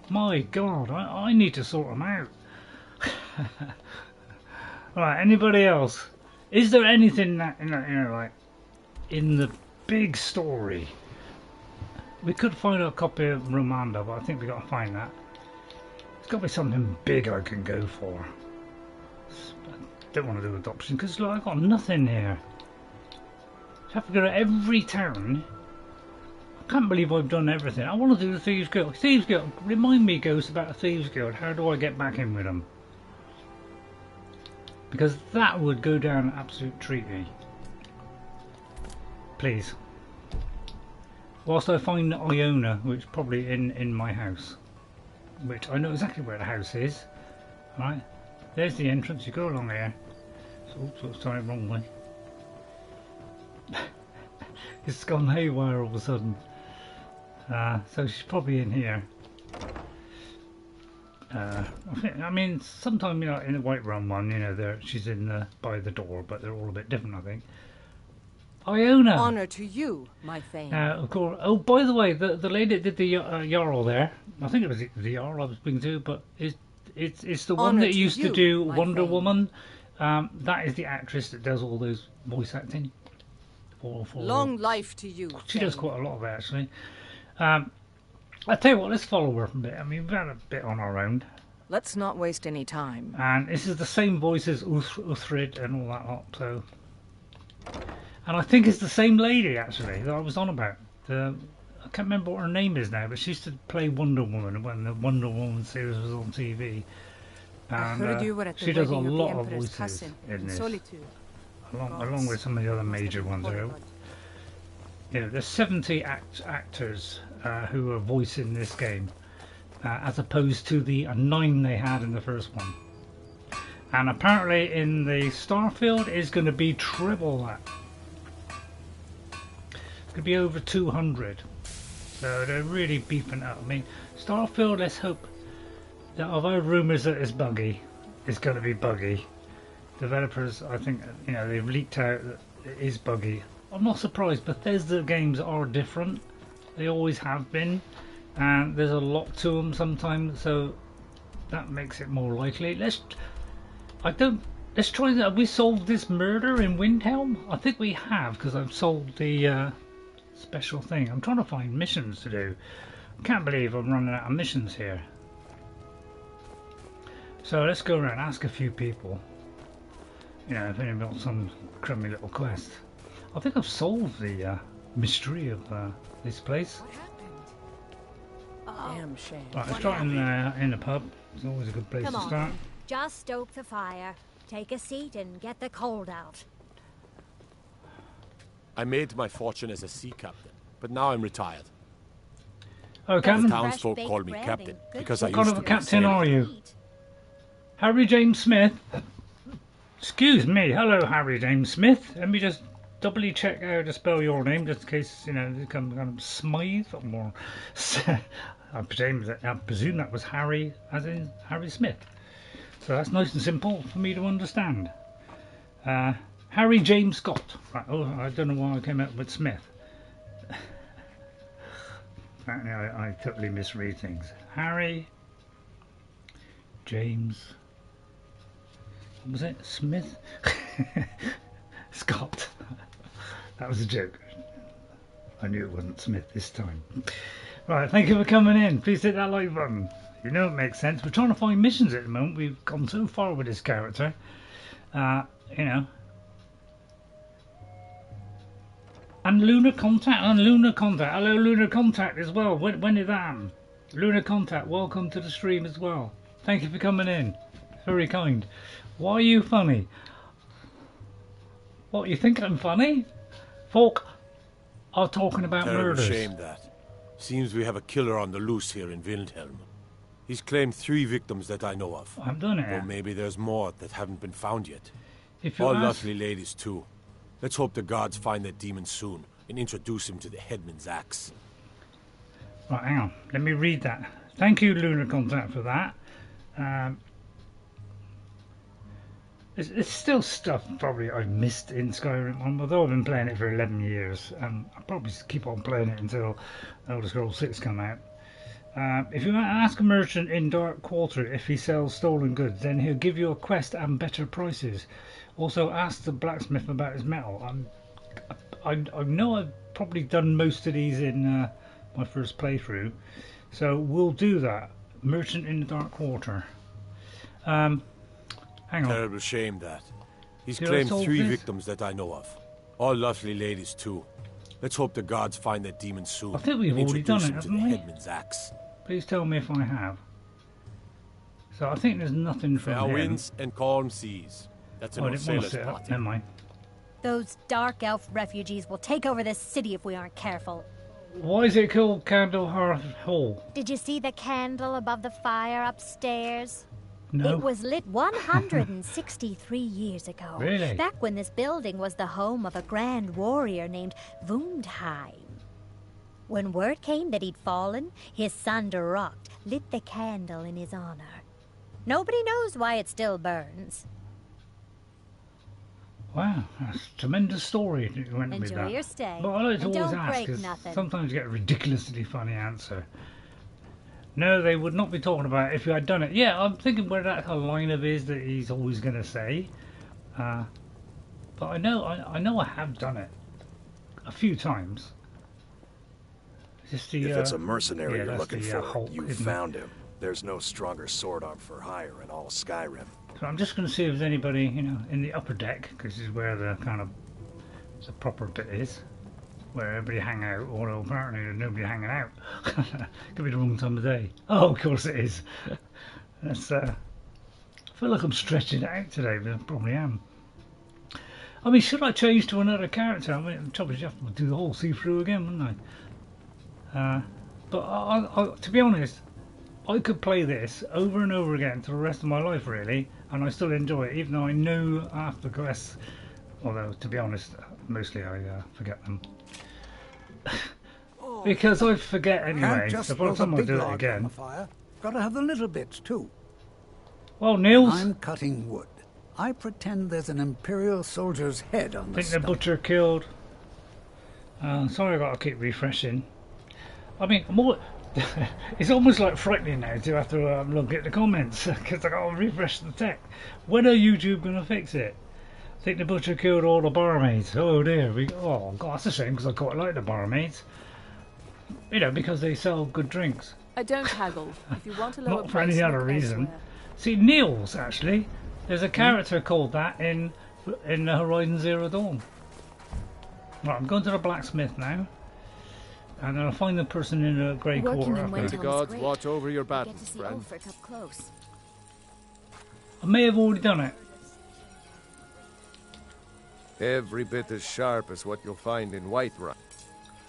My God, I need to sort them out. Right, anybody else? Is there anything that, you know, like in the big story? We could find a copy of Romanda, but I think we got to find that. There's got to be something big I can go for. I don't want to do adoption because look, I've got nothing here. I have to go to every town. I can't believe I've done everything. I want to do the Thieves Guild. Thieves Guild, remind me, Ghost, about the Thieves Guild. How do I get back in with them? Because that would go down an absolute treaty. Please. Whilst I find Iona, which is probably in my house. Which I know exactly where the house is. Right. There's the entrance. You go along here. So it's turning the wrong way. It's gone haywire all of a sudden. So she's probably in here. I mean, sometimes, you know, in the Whiterun one, you know, she's in by the door, but they're all a bit different, I think. Iona. Honor to you, my thane. Of course. Oh, by the way, the lady that did the Jarl there, I think it was the Jarl I was speaking to, but it's the one that used to do Wonder Woman. That is the actress that does all those voice acting. Long life to you. She does quite a lot of it, actually. I tell you what, let's follow her for a bit. I mean, we've had a bit on our own. Let's not waste any time. And this is the same voice as Uthrid and all that lot, so... And I think it's the same lady, actually, that I was on about. I can't remember what her name is now, but she used to play Wonder Woman when the Wonder Woman series was on TV. And I heard you were at the she does a wedding lot of of the Emperor's voices cousin in this. Solitude. along with some of the other major ones. There's 70 actors who are voicing this game, as opposed to the 9 they had in the first one. And apparently in the Starfield is going to be triple that. It's going to be over 200. So they're really beefing up. I mean, Starfield, let's hope that, although rumours that it's buggy, it's going to be buggy. Developers, I think, they've leaked out that it is buggy. I'm not surprised. Bethesda games are different. They always have been. And there's a lot to them sometimes, so that makes it more likely. Let's try that. Have we solved this murder in Windhelm? I think we have, because I've solved the special thing. I'm trying to find missions to do. I can't believe I'm running out of missions here. So let's go around and ask a few people. If anyone wants some crummy little quest. I think I've solved the mystery of this place. Damn shame. Right, let's start in the pub. It's always a good place to start. Just stoke the fire. Take a seat and get the cold out. I made my fortune as a sea captain, but now I'm retired. Oh, Captain? The townsfolk call me captain because I used to be What kind of a captain sailor. are you? Harry James Smith? Excuse me. Hello, Harry James Smith. Let me just doubly check how to spell your name, just in case, it comes Smythe or I presume that was Harry, as in Harry Smith. So that's nice and simple for me to understand. Harry James Scott. Right, I don't know why I came up with Smith. Apparently I totally misread things. Harry James. What was it? Smith? Scott. That was a joke. I knew it wasn't Smith this time. Right, thank you for coming in. Please hit that like button. It makes sense. We're trying to find missions at the moment. We've gone so far with this character. And Lunar Contact. Hello, Lunar Contact as well. When did that happen? Lunar Contact, welcome to the stream as well. Thank you for coming in. Very kind. Why are you funny? What, you think I'm funny? Folk are talking about murders. Shame that. Seems we have a killer on the loose here in Windhelm. He's claimed 3 victims that I know of. I've done it. Or maybe there's more that haven't been found yet. If you All ask... lovely ladies too. Let's hope the gods find that demon soon and introduce him to the headman's axe. Right, hang on. Let me read that. Thank you, Lunar Contact, for that. It's still stuff probably I've missed in Skyrim, although I've been playing it for 11 years. I'll probably keep on playing it until Elder Scrolls 6 come out. If you ask a merchant in Dark Quarter if he sells stolen goods, then he'll give you a quest and better prices. Also, ask the blacksmith about his metal. I know I've probably done most of these in my first playthrough, so we'll do that. Merchant in the Dark Quarter. Hang on. Terrible shame that. He's claimed 3 victims that I know of. All lovely ladies too. Let's hope the gods find that demon soon. I think we've already done it, haven't we? Headman's axe. Please tell me if I have. So I think there's nothing from Fair him. winds and calm seas. That's an old sailor's party. Never mind. Those dark elf refugees will take over this city if we aren't careful. Why is it called Candlehearth Hall? Did you see the candle above the fire upstairs? No. It was lit 163 years ago. Really? Back when this building was the home of a grand warrior named Wundheim. When word came that he'd fallen, his son Durok lit the candle in his honor. Nobody knows why it still burns. Wow, that's a tremendous story. You went with Enjoy that. your stay. But I like to and always don't ask, break 'cause nothing. sometimes you get a ridiculously funny answer. No, they would not be talking about it if you had done it. Yeah, I'm thinking where that line of his that he's always going to say. But I know I have done it a few times. Just the, if it's a mercenary you're that's looking the, for, Hulk, you isn't found him. There's no stronger sword arm for hire in all Skyrim. So I'm just going to see if there's anybody, in the upper deck, because this is where the kind of the proper bit is, where everybody hang out. Although apparently there's nobody hanging out. Could be the wrong time of day. Oh, of course it is. That's. I feel like I'm stretching it out today, but I probably am. I mean, should I change to another character? I mean, the trouble is you have to do the whole see-through again, wouldn't I? But to be honest, I could play this over and over again for the rest of my life, really, and I still enjoy it, even though I know half the quests. Although, to be honest, mostly I forget them. Because I forget anyway, so by the time I do it again... Gotta have the little bits, too. Well, Niels... I'm cutting wood. I pretend there's an Imperial soldier's head on the the butcher killed. Sorry, I gotta keep refreshing. I mean, it's almost like frightening now to have to look at the comments, because I gotta refresh the text. When are YouTube gonna fix it? I think the butcher killed all the barmaids. Oh dear, oh god, that's a shame, because I quite like the barmaids. You know, because they sell good drinks. I don't haggle. If you want a lower Not for any other reason. See, Niels, actually, there's a character called that in Horizon Zero Dawn. Right, I'm going to the blacksmith now, and I'll find the person in the grey quarter. May the gods watch over your battles, friend. I may have already done it. Every bit as sharp as what you'll find in Whiterun.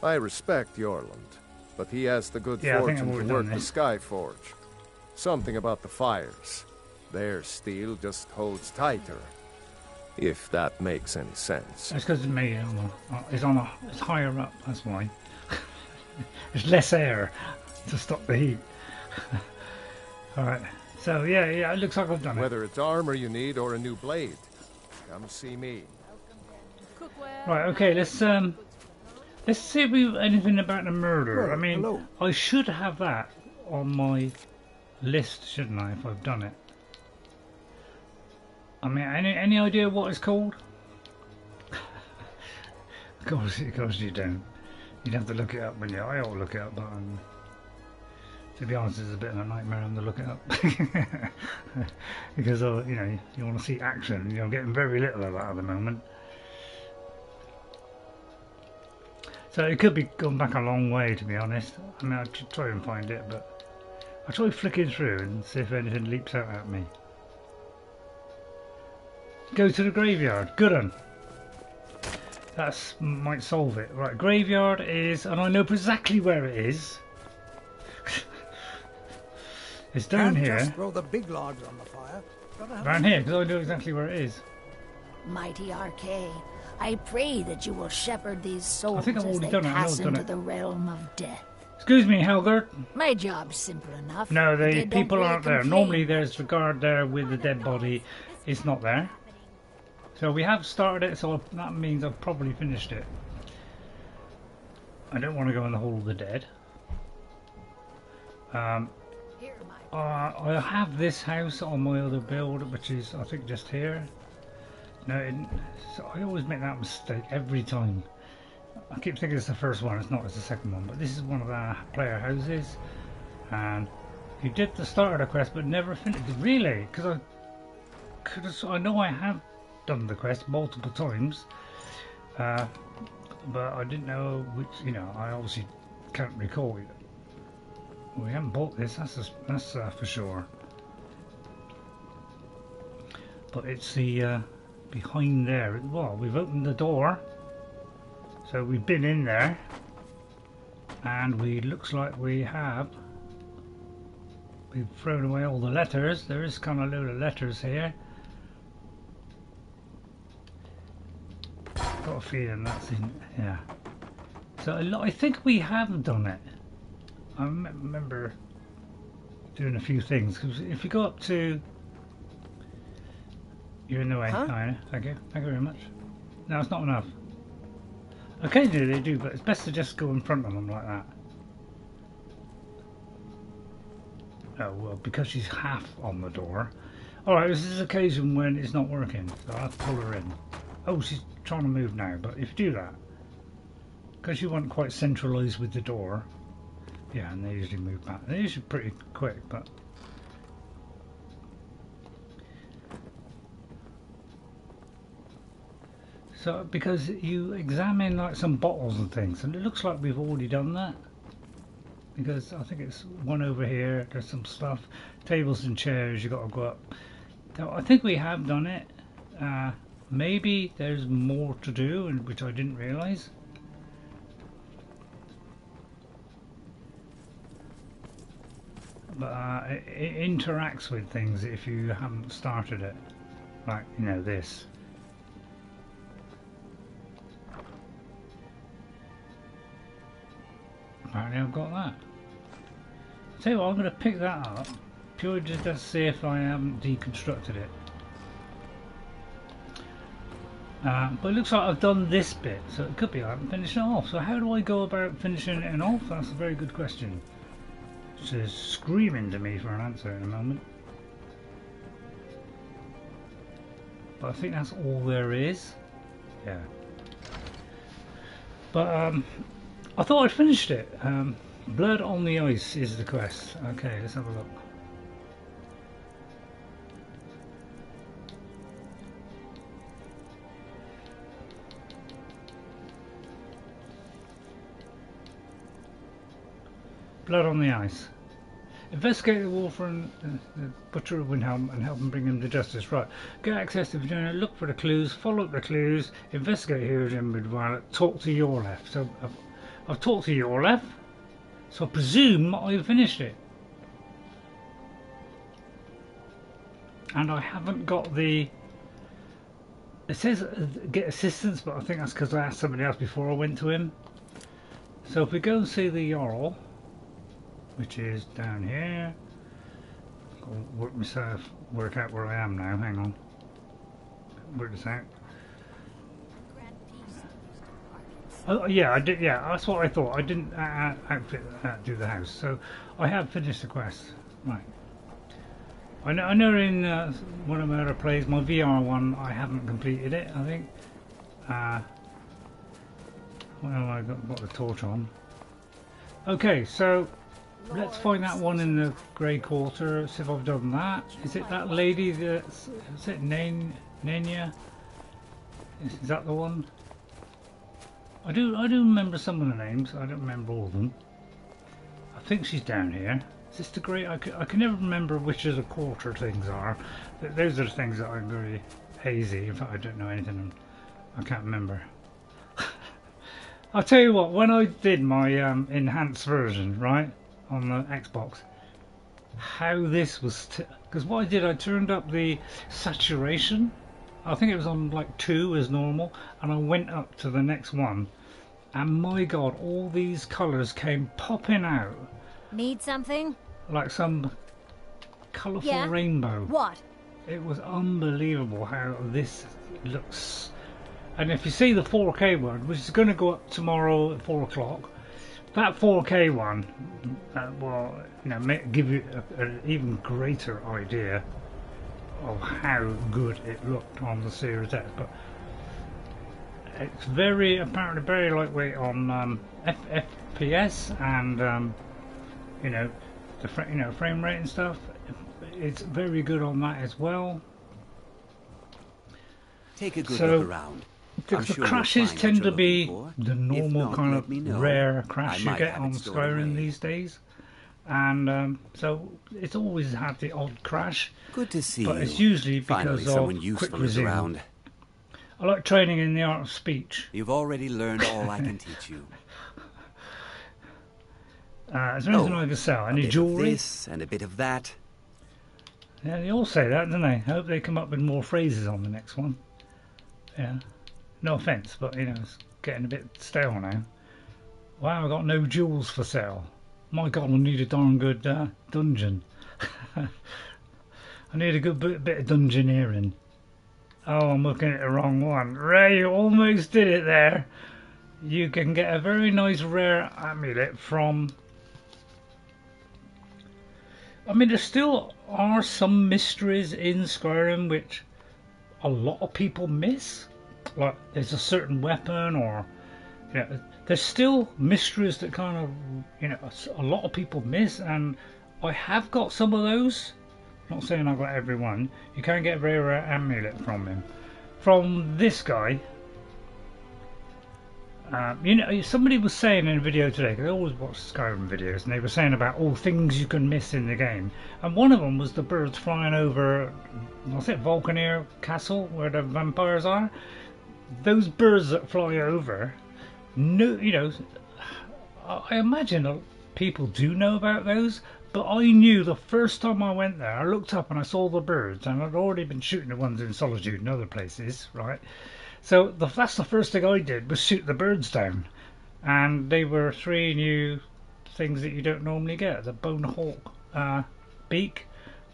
I respect Yorland, but he has the good fortune to work the Skyforge. Something about the fires. Their steel just holds tighter. If that makes any sense. That's because it's higher up, that's why. There's less air to stop the heat. Alright, so yeah, it looks like I've done it. Whether it's armor you need or a new blade, come see me. Right, okay, let's see if we've anything about the murder. Well, I mean, I should have that on my list, shouldn't I, if I've done it? I mean, any idea what it's called? Of course you don't. You'd have to look it up, wouldn't you? I ought to look it up, but to be honest, it's a bit of a nightmare having to look it up. Because, you know, you want to see action, and you're getting very little of that at the moment. So it could be going back a long way, to be honest. I mean, I'll try and find it, but I'll try flicking through and see if anything leaps out at me. Go to the graveyard. Good one. That might solve it. Right, graveyard is, and I know exactly where it is. It's down here. Just throw the big logs on the fire. Around here, because I know exactly where it is. Mighty Arcade, I pray that you will shepherd these souls I think I've as already they done it. pass into the realm of death. Excuse me, Helgert. My job's simple enough. No, the They don't people really aren't there. complain. Normally there's the guard there with the dead body. It's not there. So we have started it, so that means I've probably finished it. I don't want to go in the Hall of the Dead. I have this house on my other build, which is, I think, just here. No, so I always make that mistake every time. I keep thinking it's the first one, it's not, it's the second one. But this is one of the player houses. And you did the start of the quest, but never finished it. Really? Because I know I have done the quest multiple times, but I didn't know which. You know, I obviously can't recall it. We haven't bought this. That's for sure. But it's the behind there. Well, we've opened the door, so we've been in there, and looks like we've thrown away all the letters. There is kind of a load of letters here. Got a feeling that's in, yeah. So I think we have done it. I remember doing a few things. Cause if you go up to, you're in the way. Huh? Oh, thank you very much. No, it's not enough. Occasionally they do, but it's best to just go in front of them like that. Oh well, because she's half on the door. Alright, this is an occasion when it's not working, so I have to pull her in. Oh, she's trying to move now, but if you do that, because you weren't quite centralised with the door, yeah, and they usually move back. They're usually pretty quick, but... So, because you examine like some bottles and things, and it looks like we've already done that. Because I think it's one over here, there's some stuff, tables and chairs, you got to go up. So I think we have done it. maybe there's more to do, which I didn't realise. But it interacts with things if you haven't started it, like, you know, this. Apparently I've got that. Tell you what, I'm going to pick that up purely just to see if I haven't deconstructed it. But it looks like I've done this bit, so it could be I haven't finished it off. So how do I go about finishing it off? That's a very good question. She's screaming to me for an answer in a moment. But I think that's all there is. Yeah. But I thought I'd finished it. Blood on the Ice is the quest. Okay, let's have a look. Blood on the Ice. Investigate the Wolf and the Butcher of Windhelm and help him bring him to justice. Right. Get access to Virginia, look for the clues, follow up the clues, investigate heroes in Midwillet, talk to your left. So I've talked to your left, so I presume I've finished it. And I haven't got the... It says get assistance, but I think that's because I asked somebody else before I went to him. So if we go and see the Jarl, which is down here. I'll work out where I am now, hang on. Work this out. Oh, yeah, I did. Yeah, that's what I thought. I didn't do the house, so I have finished the quest. Right. I know in one of my other plays, my VR one, I haven't completed it. I think. Well, I got the torch on. Okay, so let's find that one in the Grey Quarter. See if I've done that. Is it that lady that's... Is it Nenya? Is that the one? I do remember some of the names. I don't remember all of them. I think she's down here. Is this the Grey... I can never remember which of the quarter things are. Those are the things that I'm very hazy. In fact, I don't know anything. I can't remember. I'll tell you what, when I did my enhanced version, right, on the Xbox, how this was... Because what I did, I turned up the saturation. I think it was on like 2 as normal, and I went up to the next one. And my god, all these colours came popping out. Need something? Like some colourful rainbow. What? It was unbelievable how this looks... And if you see the 4K one, which is going to go up tomorrow at 4 o'clock, that 4K one will, you know, give you an even greater idea of how good it looked on the Series X. But it's apparently very lightweight on FPS and you know, the frame rate and stuff. It's very good on that as well. Take a good look around. The crashes tend to be the normal kind of rare crash you get on Skyrim these days, and so it's always had the odd crash. Good to see but you. It's usually because someone of useful quick resume. Around. I like training in the art of speech. You've already learned all I can teach you. Is there anything I can sell? Any jewellery? This and a bit of that. Yeah, they all say that, don't they? I hope they come up with more phrases on the next one. Yeah. No offence, but you know, it's getting a bit stale now. Wow, I got no jewels for sale. My god, I need a darn good dungeon. I need a good bit of dungeoneering. Oh, I'm looking at the wrong one. Ray, you almost did it there. You can get a very nice rare amulet from... I mean, there still are some mysteries in Skyrim which a lot of people miss. Like, there's a certain weapon, or, you know, there's still mysteries that kind of, you know, a lot of people miss, and I have got some of those. I'm not saying I've got every one. You can get a very rare amulet from him. From this guy, You know, somebody was saying in a video today, because I always watch Skyrim videos, and they were saying about all things you can miss in the game. And one of them was the birds flying over, what's it, Vulcaneer Castle, where the vampires are? Those birds that fly over, no, you know, I imagine people do know about those, but I knew the first time I went there, I looked up and I saw the birds, and I'd already been shooting the ones in Solitude and other places, right? So that's the first thing I did, was shoot the birds down. And they were 3 new things that you don't normally get. The bone hawk beak,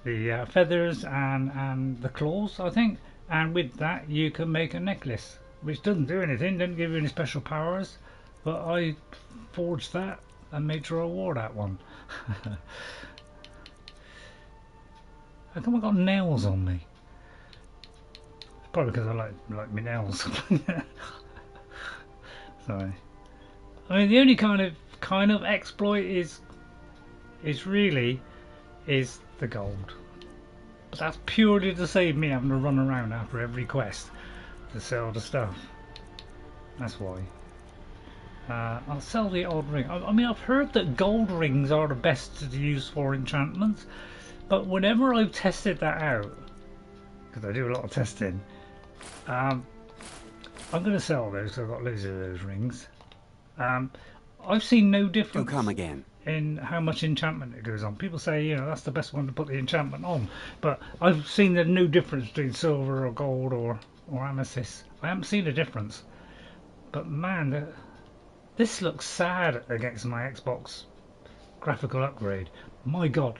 the feathers, and the claws, I think. And with that you can make a necklace, which doesn't do anything, doesn't give you any special powers. But I forged that and made sure I wore that one. How come I got nails on me? Probably because I like my nails. Sorry. I mean, the only kind of exploit is the gold. But that's purely to save me having to run around after every quest to sell the stuff. That's why. I'll sell the odd ring. I mean, I've heard that gold rings are the best to use for enchantments, but whenever I've tested that out, because I do a lot of testing, I'm going to sell those, so I've got loads of those rings. I've seen no difference in how much enchantment it goes on. People say, you know, that's the best one to put the enchantment on, but I've seen there's no difference between silver or gold or amethyst. I haven't seen a difference. But man, this looks sad against my Xbox graphical upgrade. My God,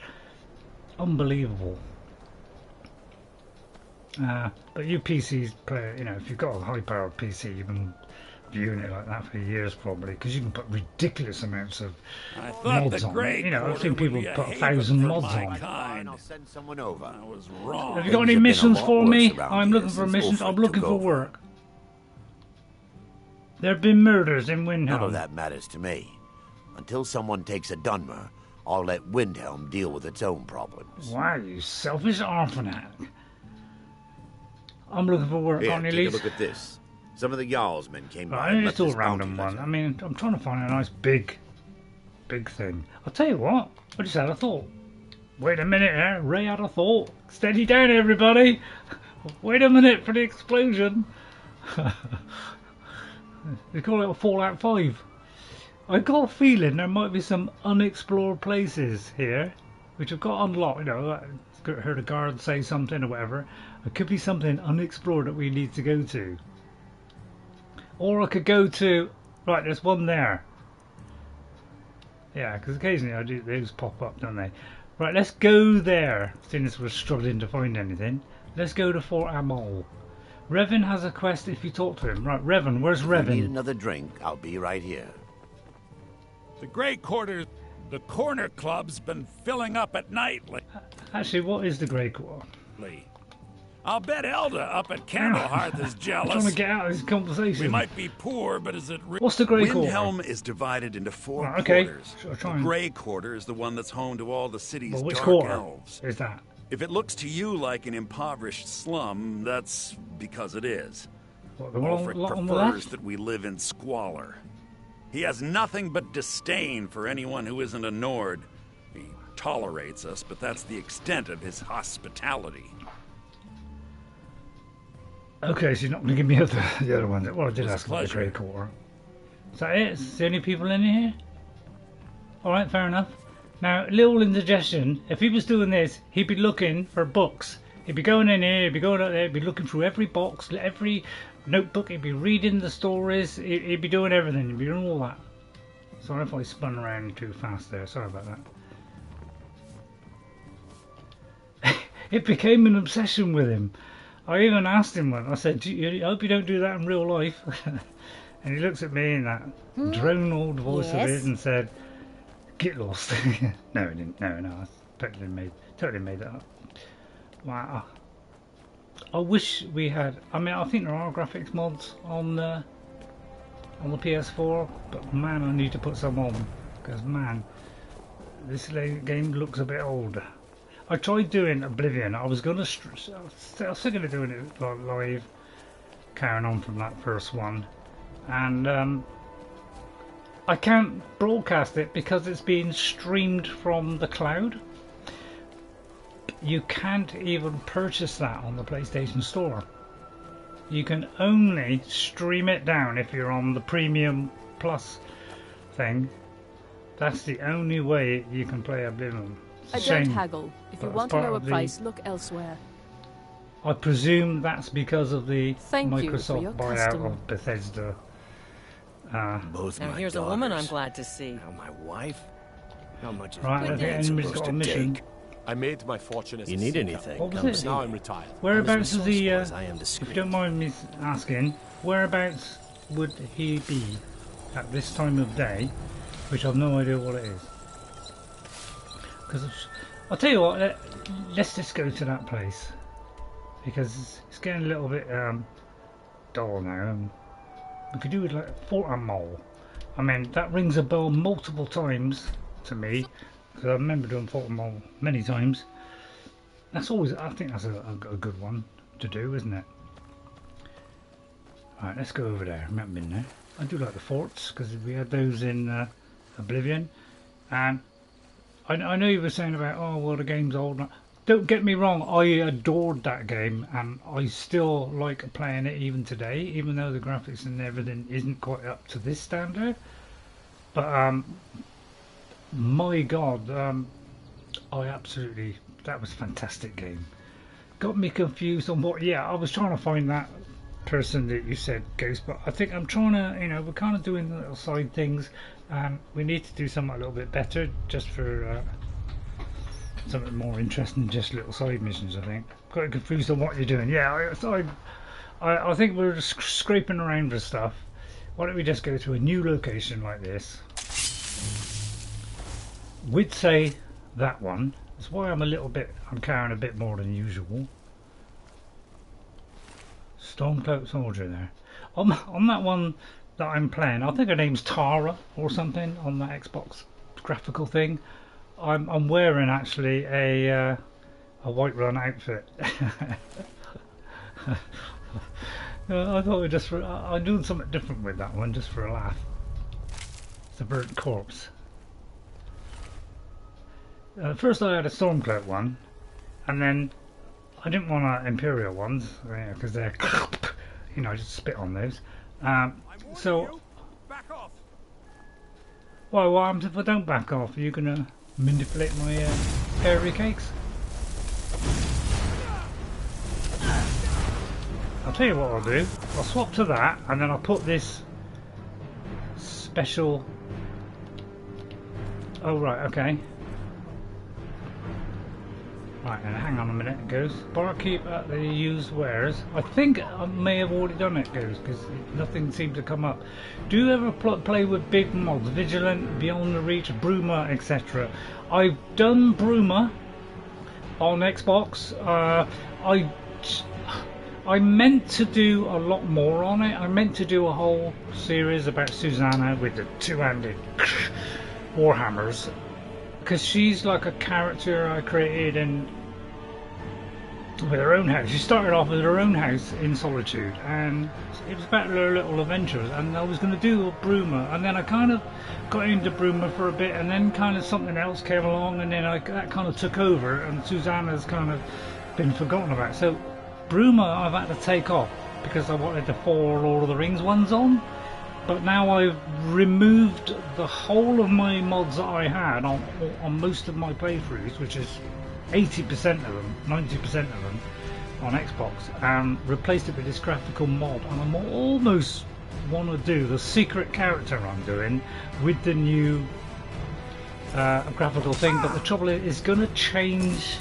unbelievable. But you PCs play, you know, if you've got a high-powered PC, you've been viewing it like that for years probably, because you can put ridiculous amounts of mods on it. You know, I've seen people put 1,000 mods on. I'll send someone over. I was wrong. Have you got any missions for me? I'm looking for missions. I'm looking for work. There have been murders in Windhelm. None of that matters to me. Until someone takes a Dunmer, I'll let Windhelm deal with its own problems. Wow, you selfish orphanak. I'm looking for work, Here, aren't you, take a Lise? look at this. Some of the Jarl's men came by. Right, and it's left all this random bounty one. letter. I mean, I'm trying to find a nice big thing. I'll tell you what, I just had a thought. Wait a minute there, Ray had a thought. Steady down, everybody. Wait a minute for the explosion. We call it a Fallout 5. I got a feeling there might be some unexplored places here, which have got unlocked. You know, I heard a guard say something or whatever. It could be something unexplored that we need to go to. Or I could go to... Right, there's one there. Yeah, because occasionally those pop up, don't they? Right, let's go there, seeing as we're struggling to find anything. Let's go to Fort Amol. Revan has a quest if you talk to him. Right, Revan, where's Revan? If you need another drink, I'll be right here. The Grey Quarter, the Corner Club's been filling up at night lately. Actually, what is the Grey Quarter? I'll bet Elda up at Candlehearth is jealous. I'm trying to get out of this conversation. We might be poor, but is it real? What's the Grey Quarter? Windhelm is divided into 4 Right, okay. quarters. Sure, The Grey Quarter is the one that's home to all the city's Well, which dark quarter elves. is that? If it looks to you like an impoverished slum, that's because it is. What, the one Ulfric on the prefers left? that we live in squalor. He has nothing but disdain for anyone who isn't a Nord. He tolerates us, but that's the extent of his hospitality. Okay, so you're not going to give me the other ones. Well, I did It was a ask about the pleasure. Grey Quarter. Is that it? Is there any people in here? Alright, fair enough. Now, little indigestion. If he was doing this, he'd be looking for books. He'd be going in here, he'd be going out there, he'd be looking through every box, every notebook, he'd be reading the stories, he'd be doing everything, he'd be doing all that. Sorry if I spun around too fast there, sorry about that. It became an obsession with him. I even asked him one, I said, I hope you don't do that in real life. And he looks at me in that drone old voice of his and said, get lost. No, he didn't. No, I totally made that up. Wow. I wish we had. I mean, I think there are graphics mods on the PS4, but man, I need to put some on because man, this game looks a bit old. I tried doing Oblivion. I was gonna. I was still gonna doing it live, carrying on from that first one, and I can't broadcast it because it's being streamed from the cloud. You can't even purchase that on the PlayStation Store. You can only stream it down if you're on the Premium Plus thing. That's the only way you can play Oblivion. I don't haggle. If you want a lower price, look elsewhere. I presume that's because of the Thank you for Microsoft your buyout custom. of Bethesda. Both now my here's daughters, a woman I'm glad to see. Now my wife. How much is Right, I think anybody's got a mission. I made my fortune as You a need seeker. anything? What was Come it? see Now me. I'm retired. Whereabouts is the, as I am if discreet. you don't mind me asking, whereabouts would he be at this time of day, which I've no idea what it is. Because I'll tell you what, let's just go to that place, because it's getting a little bit dull now. And we could do it like Fort Mall. I mean, that rings a bell multiple times to me, because I remember doing Fort Mall many times. That's always, I think that's a good one to do, isn't it? Alright, let's go over there. I've not been there. I do like the forts, because we had those in Oblivion. And I know you were saying about, oh, well, the game's old. Don't get me wrong, I adored that game, and I still like playing it even today, even though the graphics and everything isn't quite up to this standard. But, my God, I absolutely... That was a fantastic game. Got me confused on what... Yeah, I was trying to find that person that you said Ghost, but I think I'm trying to... You know, we're kind of doing little side things, and we need to do something a little bit better, just for something more interesting than just little side missions, I think. Got confused on what you're doing. Yeah, I think we're just scraping around for stuff. Why don't we just go to a new location like this? We'd say that one. That's why I'm carrying a bit more than usual. Stormcloak Soldier there. On that one that I'm playing, I think her name's Tara or something on that Xbox graphical thing. I'm wearing actually a Whiterun outfit. I thought I'm doing something different with that one just for a laugh. It's a burnt corpse. First I had a Stormcloak one, and then I didn't want Imperial ones because they're, you know, I just spit on those. So, why? What happens if I don't back off? Are you gonna manipulate my fairy cakes? I'll tell you what I'll do. I'll swap to that, and then I'll put this special. Oh right, okay. Right, and hang on a minute, Goose. Barkeep at the used wares. I think I may have already done it, Goose, because nothing seemed to come up. Do you ever play with big mods? Vigilant, Beyond the Reach, Bruma, etc. I've done Bruma on Xbox. I meant to do a lot more on it. I meant to do a whole series about Susanna with the two-handed warhammers. Because she's like a character I created with her own house. She started off with her own house in Solitude, and it was about her little adventures. And I was going to do a Bruma, and then I kind of got into Bruma for a bit, and then kind of something else came along, and then that kind of took over, and Susanna's kind of been forgotten about. So Bruma I've had to take off because I wanted the 4 Lord of the Rings ones on. But now I've removed the whole of my mods that I had on most of my playthroughs, which is 80% of them, 90% of them on Xbox, and replaced it with this graphical mod. And I'm almost want to do the secret character I'm doing with the new graphical thing. But the trouble is, it's going to change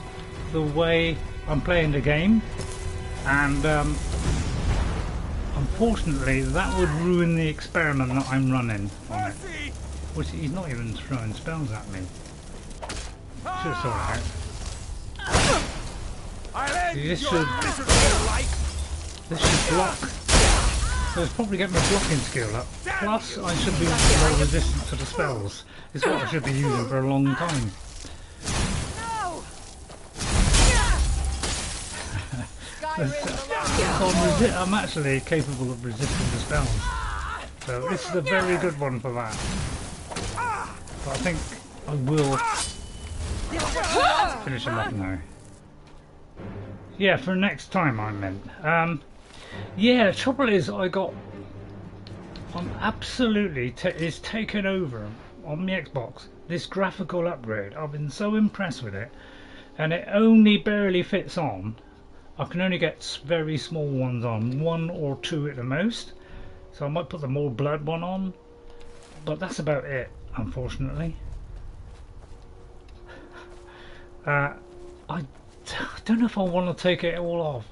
the way I'm playing the game, and unfortunately, that would ruin the experiment that I'm running on it. Which he's not even throwing spells at me. Should have sorted out. See, this should block. So it's probably get my blocking skill up. Plus, I should be more resistant to the spells. It's what I should be using for a long time. So I'm actually capable of resisting the spells. So this is a very good one for that. but I think I will finish them off now. Yeah, for next time I meant. Yeah, the trouble is I'm absolutely is taken over on the Xbox. This graphical upgrade, I've been so impressed with it, and it only barely fits on. I can only get very small ones on, 1 or 2 at the most. So I might put the more blood one on, but that's about it, unfortunately. I don't know if I want to take it all off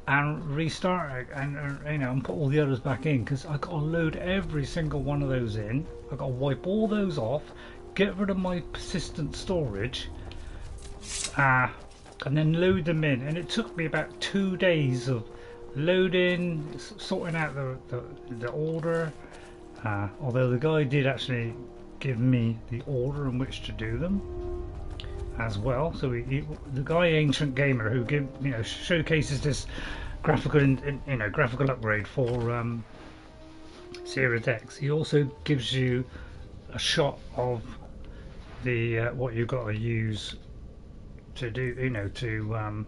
and restart it and you know, and put all the others back in, because I got to load every single one of those in. I got to wipe all those off, get rid of my persistent storage, and then load them in. And it took me about 2 days of loading, sorting out the order. Although the guy did actually give me the order in which to do them as well. So the guy Ancient Gamer, who showcases this graphical graphical upgrade for Series X, he also gives you a shot of the what you've got to use to do, I'm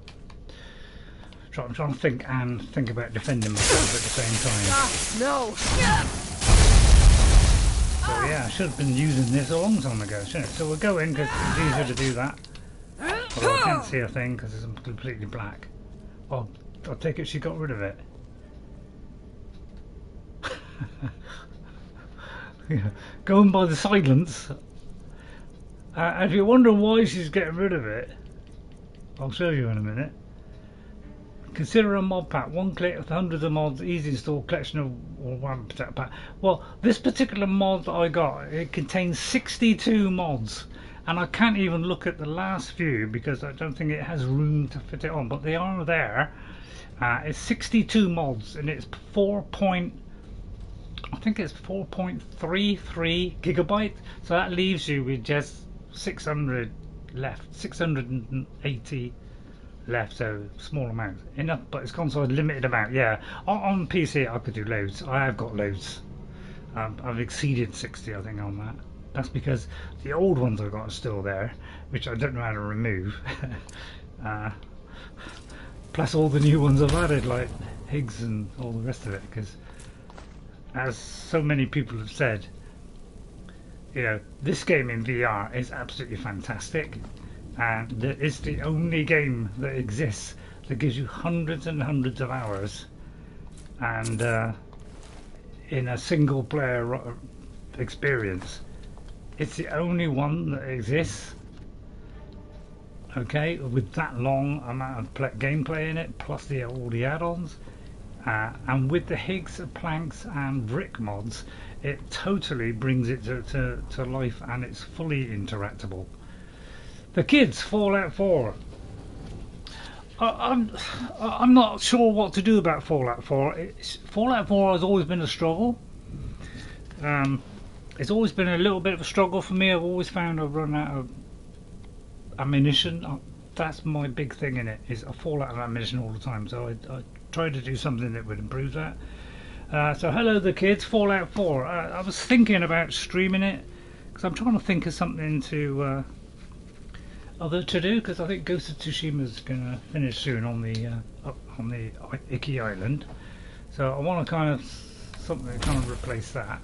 trying to think about defending myself at the same time. No. So yeah, I should have been using this a long time ago, shouldn't it? So we'll go in because it's easier to do that. Although I can't see a thing because it's completely black. Oh, I'll take it she got rid of it. Yeah. Going by the silence. If you wonder why she's getting rid of it, I'll show you in a minute. Consider a mod pack, one click with hundreds of mods, easy install, collection of one pack. Well, this particular mod that I got, it contains 62 mods, and I can't even look at the last few because I don't think it has room to fit it on, but they are there. It's 62 mods, and it's 4.33 gigabyte, so that leaves you with just 600 left, 680 left, so small amount enough, but it's console limited amount. Yeah, on PC I could do loads. I have got loads. I've exceeded 60 I think on that. That's because the old ones I've got are still there, which I don't know how to remove. Plus all the new ones I've added, like Higgs and all the rest of it, because as so many people have said, this game in VR is absolutely fantastic. And it's the only game that exists that gives you hundreds and hundreds of hours, and in a single player experience. It's the only one that exists, okay, with that long amount of gameplay in it, plus all the add-ons, and with the Higgs, planks and brick mods, it totally brings it to life, and it's fully interactable. The kids, Fallout 4. I'm not sure what to do about Fallout 4. Fallout 4 has always been a struggle. It's always been a little bit of a struggle for me. I've always found I've run out of ammunition. That's my big thing in it, is I fall out of ammunition all the time. So I tried to do something that would improve that. So hello the kids, Fallout 4. I was thinking about streaming it, because I'm trying to think of something to do, because I think Ghost of Tsushima is going to finish soon on the Iki Island, so I want to kind of replace that.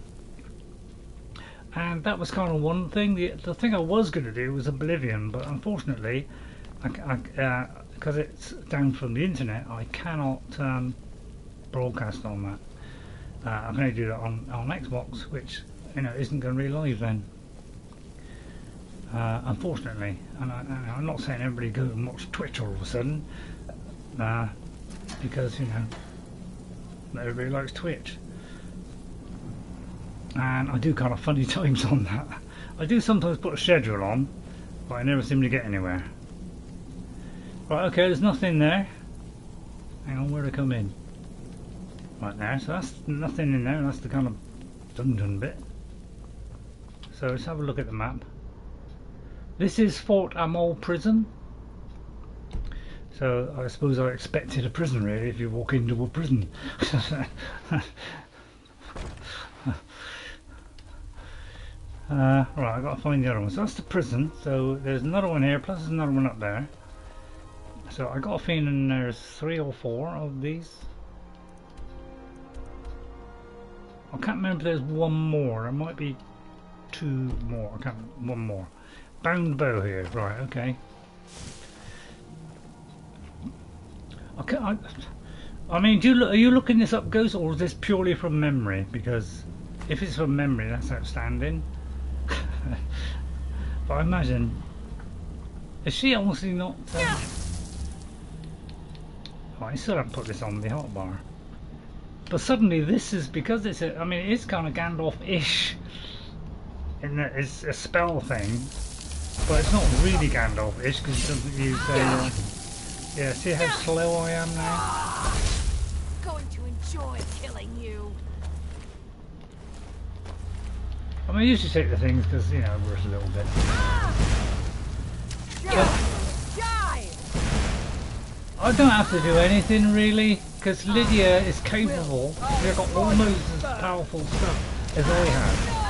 And that was kind of one thing. The thing I was going to do was Oblivion, but unfortunately, because it's down from the internet, I cannot broadcast on that. I can only do that on Xbox, which isn't going to be live then. Unfortunately, and I'm not saying everybody go and watch Twitch all of a sudden, because not everybody likes Twitch, and I do kind of funny times on that. I do sometimes put a schedule on, but I never seem to get anywhere. Right, okay, there's nothing there. Hang on, where to come in? Right there, so that's nothing in there. That's the kind of dungeon bit. So let's have a look at the map. This is Fort Amol Prison. So I suppose I expected a prison really if you walk into a prison. Right, I've got to find the other one. So that's the prison. So there's another one here, plus there's another one up there. So I got a feeling there's 3 or 4 of these. I can't remember if there's one more. There might be 2 more. I can't. One more. Bound bow here. Right. Okay. Okay. I mean, are you looking this up, Ghost, or is this purely from memory? Because if it's from memory, that's outstanding. But I imagine, is she honestly not? Oh, I still haven't put this on the hotbar. But suddenly this is, because it's I mean, it is kind of Gandalf-ish, in that it's a spell thing, but it's not really Gandalf-ish because it doesn't use a. Yeah, see how slow I am now? Going to enjoy killing you. I mean, I usually take the things because, you know, it works a little bit. I don't have to do anything really, because Lydia is capable. She's got almost as powerful stuff as I have.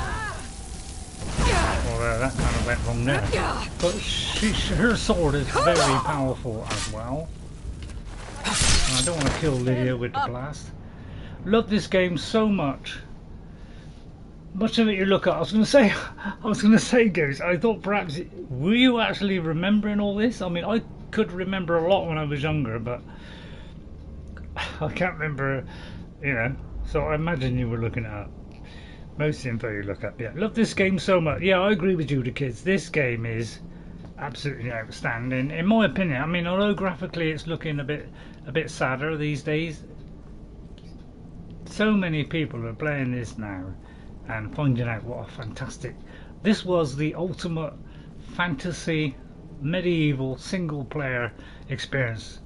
Well, that kind of went wrong there. But her sword is very powerful as well. And I don't want to kill Lydia with the blast. Love this game so much. Much of it you look at. I was going to say, Goose, I thought perhaps, were you actually remembering all this? I mean, I could remember a lot when I was younger, but I can't remember, you know, so I imagine you were looking it up. Most info you look up, yeah. Love this game so much. Yeah, I agree with you, the kids. This game is absolutely outstanding, in my opinion. I mean, although graphically it's looking a bit sadder these days, so many people are playing this now and finding out what a fantastic. This was the ultimate fantasy medieval single player experience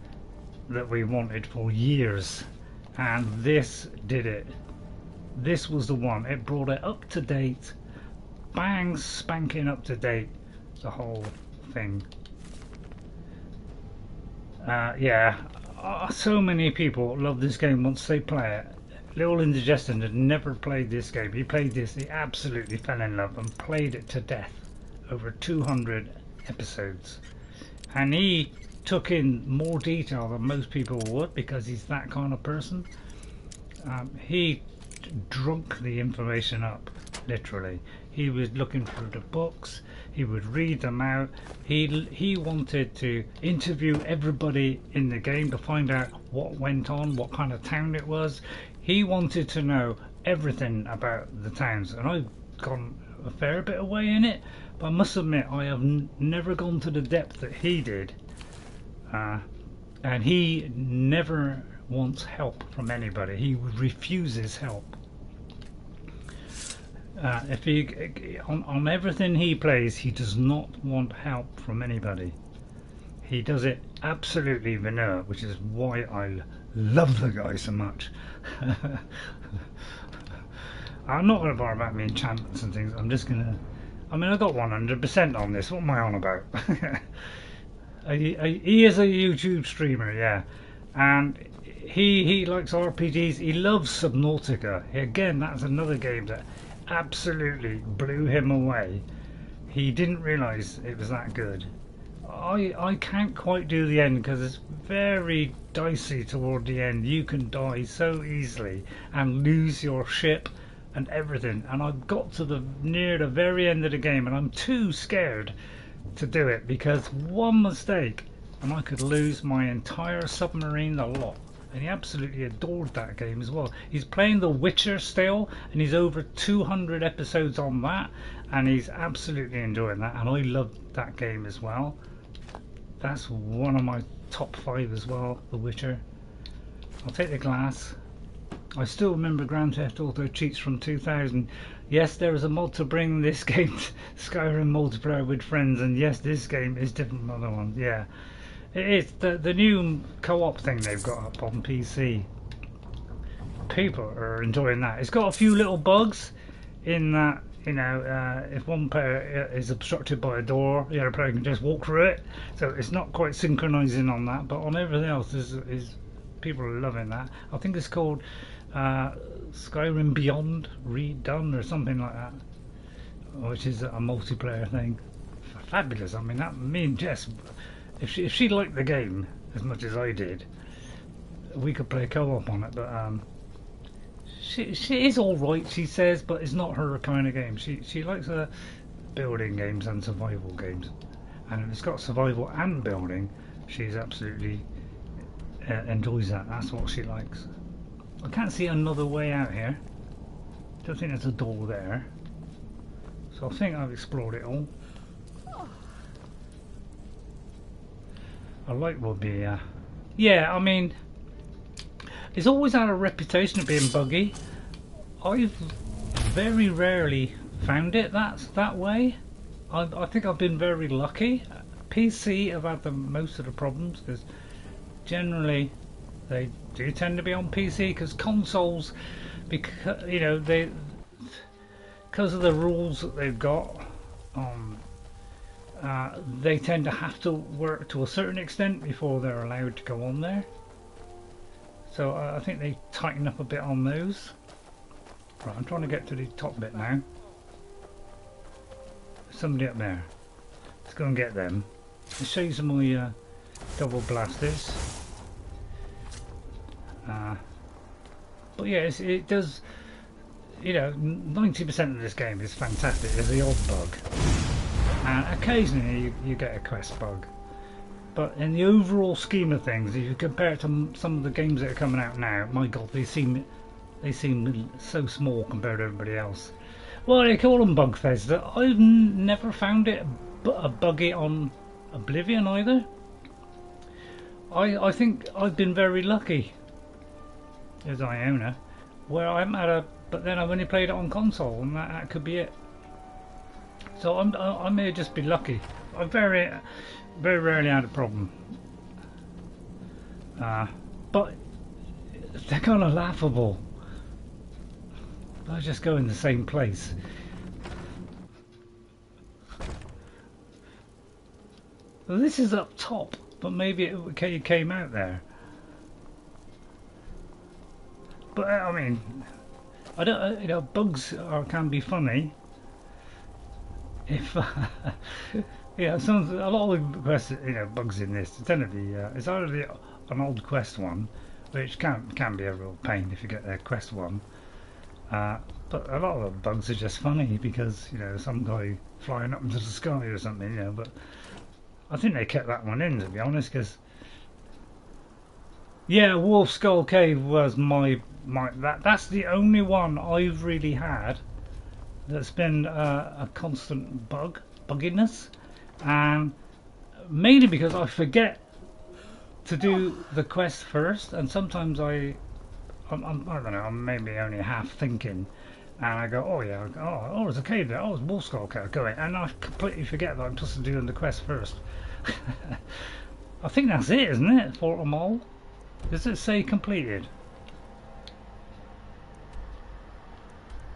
that we wanted for years, and this did it. This was the one. It brought it up to date, bang spanking up to date, the whole thing. Yeah, so many people love this game once they play it. Little Indigestion had never played this game. He played this, he absolutely fell in love and played it to death. Over 200 episodes. And he took in more detail than most people would because he's that kind of person. He drunk the information up, literally. He was looking through the books, he would read them out. He wanted to interview everybody in the game to find out what went on, what kind of town it was. He wanted to know everything about the towns, and I've gone a fair bit away in it, but I must admit I have never gone to the depth that he did. And he never wants help from anybody. He refuses help. If he on everything he plays, he does not want help from anybody. He does it absolutely vanilla, which is why I love the guy so much. I'm not going to bother about my enchantments and things. I'm just going to. I mean, I got 100% on this. What am I on about? He is a YouTube streamer, yeah, and he likes RPGs. He loves Subnautica. Again, that's another game that absolutely blew him away. He didn't realise it was that good. I can't quite do the end because it's very dicey toward the end. You can die so easily and lose your ship and everything, and I've got to near the very end of the game and I'm too scared to do it because one mistake and I could lose my entire submarine, the lot. And he absolutely adored that game as well. He's playing The Witcher still, and he's over 200 episodes on that, and he's absolutely enjoying that, and I love that game as well. That's one of my top 5 as well, The Witcher. I'll take the glass. I still remember Grand Theft Auto cheats from 2000. Yes, there is a mod to bring this game to Skyrim multiplayer with friends, and yes, this game is different from other ones. Yeah, it is the new co-op thing they've got up on PC. People are enjoying that. It's got a few little bugs in that, you know, if one player is obstructed by a door, the other player can just walk through it. So it's not quite synchronizing on that, but on everything else, is people are loving that. I think it's called Skyrim Beyond Redone or something like that. which is a multiplayer thing. Fabulous. I mean, me and Jess, if she liked the game as much as I did, we could play co-op on it. But she is all right, she says, but it's not her kind of game. She likes building games and survival games, and if it's got survival and building, she's absolutely enjoys that. That's what she likes. I can't see another way out here. Don't think there's a door there. So I think I've explored it all. A light will be, yeah, I mean, it's always had a reputation of being buggy. I've very rarely found it that way. I think I've been very lucky. PC have had most of the problems, because generally they do tend to be on PC, because consoles, because you know, because of the rules that they've got, they tend to have to work to a certain extent before they're allowed to go on there. So I think they tighten up a bit on those. Right, I'm trying to get to the top bit now. Somebody up there. Let's go and get them. I'll show you some of my double blasters. But yeah, it does, you know, 90% of this game is fantastic. There's the odd bug, and occasionally you get a quest bug. But in the overall scheme of things, if you compare it to some of the games that are coming out now, my God, they seem so small compared to everybody else. Well, they call them bug fest. I've never found it buggy on Oblivion either. I think I've been very lucky as Iona, where I'm at a, but then I've only played it on console, and that could be it. So I may just be lucky. I very rarely had a problem. But they're kind of laughable. I just go in the same place. Well, this is up top, but maybe it came out there. But I mean, I don't. You know, bugs can be funny. If yeah, a lot of the quests, you know, bugs in this tend to be it's either an old quest one, which can be a real pain if you get their quest one. But a lot of the bugs are just funny because, you know, some guy flying up into the sky or something, you know. But I think they kept that one in, to be honest, because yeah, Wolf Skull Cave was that's the only one I've really had that's been a constant bugginess, and mainly because I forget to do the quest first, and sometimes I don't know, I'm maybe only half thinking, and I go, oh yeah, oh there's a cave there, oh there's Wolf Skull Cave, go in, and I completely forget that I'm just doing the quest first. I think that's it, isn't it, for them all? Does it say completed?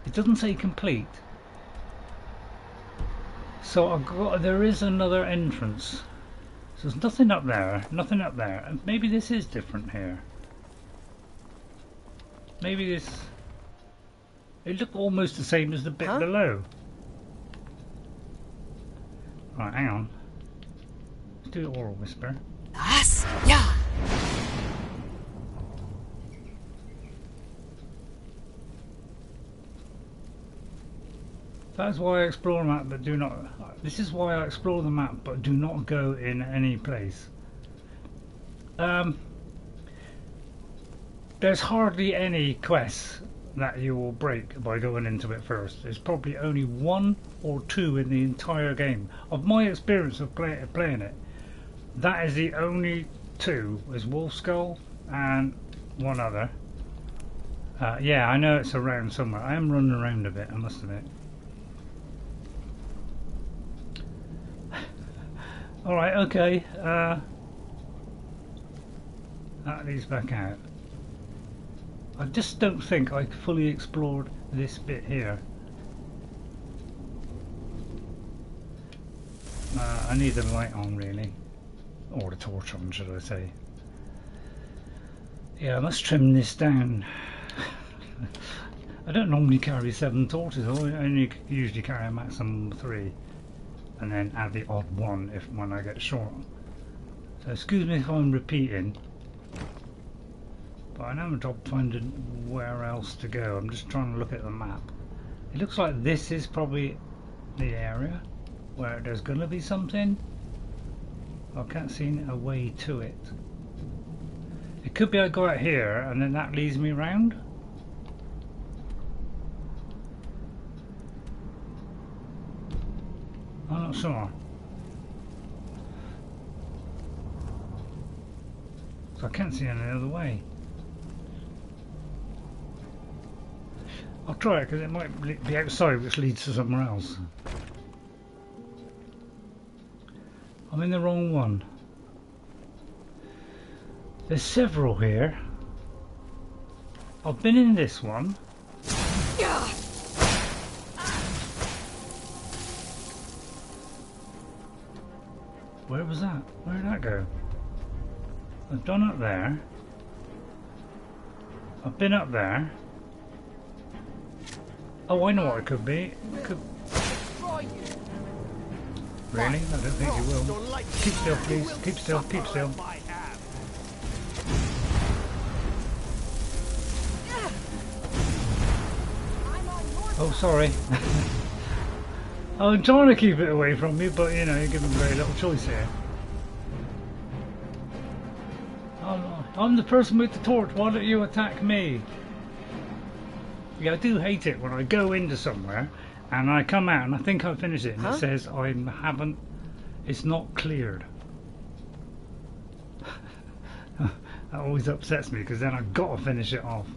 It doesn't say complete. So there is another entrance. So there's nothing up there, nothing up there. And maybe this is different here. Maybe this... It looked almost the same as the bit below. Right, hang on. Let's do Oral Whisper. Yeah. That's why I explore the map, but do not. This is why I explore the map, but do not go in any place. There's hardly any quests that you will break by going into it first. There's probably only 1 or 2 in the entire game. Of my experience of playing it, that is the only 2. Is Wolf Skull and one other. Yeah, I know it's around somewhere. I am running around a bit, I must admit. Alright, okay. That leads back out. I just don't think I fully explored this bit here. I need the light on, really. Or the torch on, should I say. Yeah, I must trim this down. I don't normally carry 7 torches. I only usually carry a maximum of 3, and then add the odd one when I get short. So excuse me if I'm repeating, but I know I'm finding where else to go. I'm just trying to look at the map. It looks like this is probably the area where there's going to be something. I can't see a way to it. It could be I go out here and then that leads me round. I'm not sure. So I can't see any other way. I'll try it because it might be outside, which leads to somewhere else. I'm in the wrong one. There's several here. I've been in this one. Where was that? Where did that go? I've done up there. I've been up there. Oh, I know what it could be. It could... Really? I don't think you will. Keep still, please. Keep still, keep still. Oh, sorry. I'm trying to keep it away from me, but you know, you're given very little choice here. I'm the person with the torch, why don't you attack me? Yeah, I do hate it when I go into somewhere and I come out and I think I've finished it and it says it's not cleared. That always upsets me because then I've got to finish it off.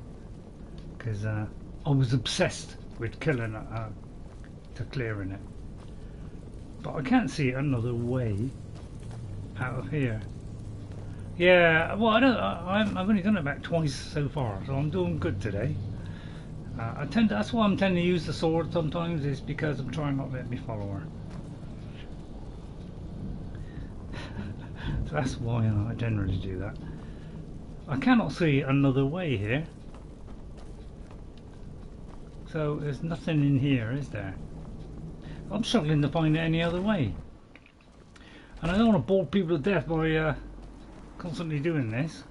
Because I was obsessed with killing to clearing it. But I can't see another way out of here. Yeah, well, I've only done it about twice so far, so I'm doing good today. That's why I'm tending to use the sword sometimes, is because I'm trying not to let me follower. So that's why I generally do that. I cannot see another way here. So there's nothing in here, is there? I'm struggling to find any other way. And I don't want to bore people to death by constantly doing this.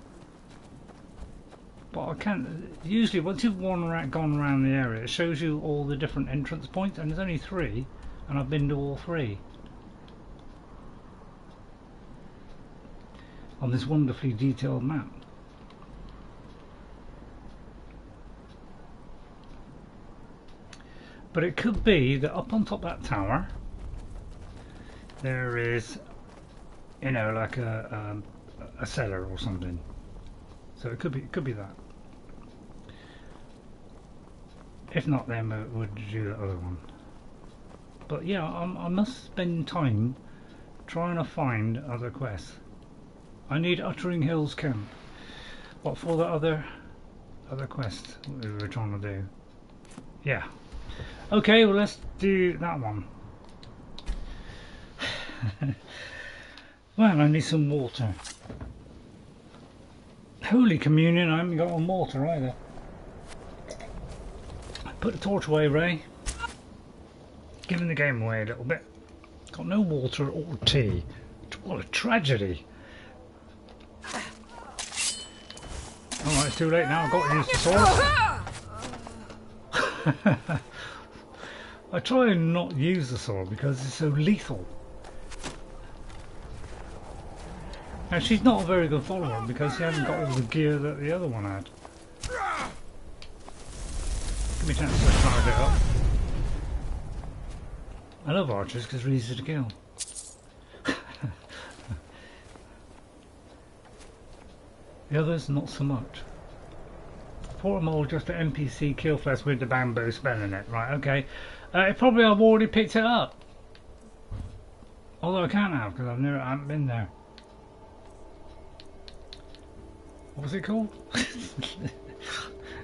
But I can't. Usually once you've gone around the area, it shows you all the different entrance points, and there's only 3, and I've been to all 3 on this wonderfully detailed map. But it could be that up on top of that tower there is, you know, like a cellar or something. So it could be that. If not, then we'll do the other one. But yeah, I must spend time trying to find other quests. I need Uttering Hills Camp. What for the other quest we were trying to do? Yeah. Okay, well let's do that one. Well, I need some water. Holy Communion, I haven't got on water either. Put the torch away, Ray. Giving the game away a little bit. Got no water or tea. What a tragedy. Alright, it's too late now. I've got to use the sword. I try and not use the sword because it's so lethal. Now she's not a very good follower because she hasn't got all the gear that the other one had. Give me a chance to charge it up. I love archers because they're easy to kill. The others not so much. Portamole just an NPC kill fest with the bamboo spell in it. Right, okay. Probably I've already picked it up. Although I can't have because I haven't been there. What was it called?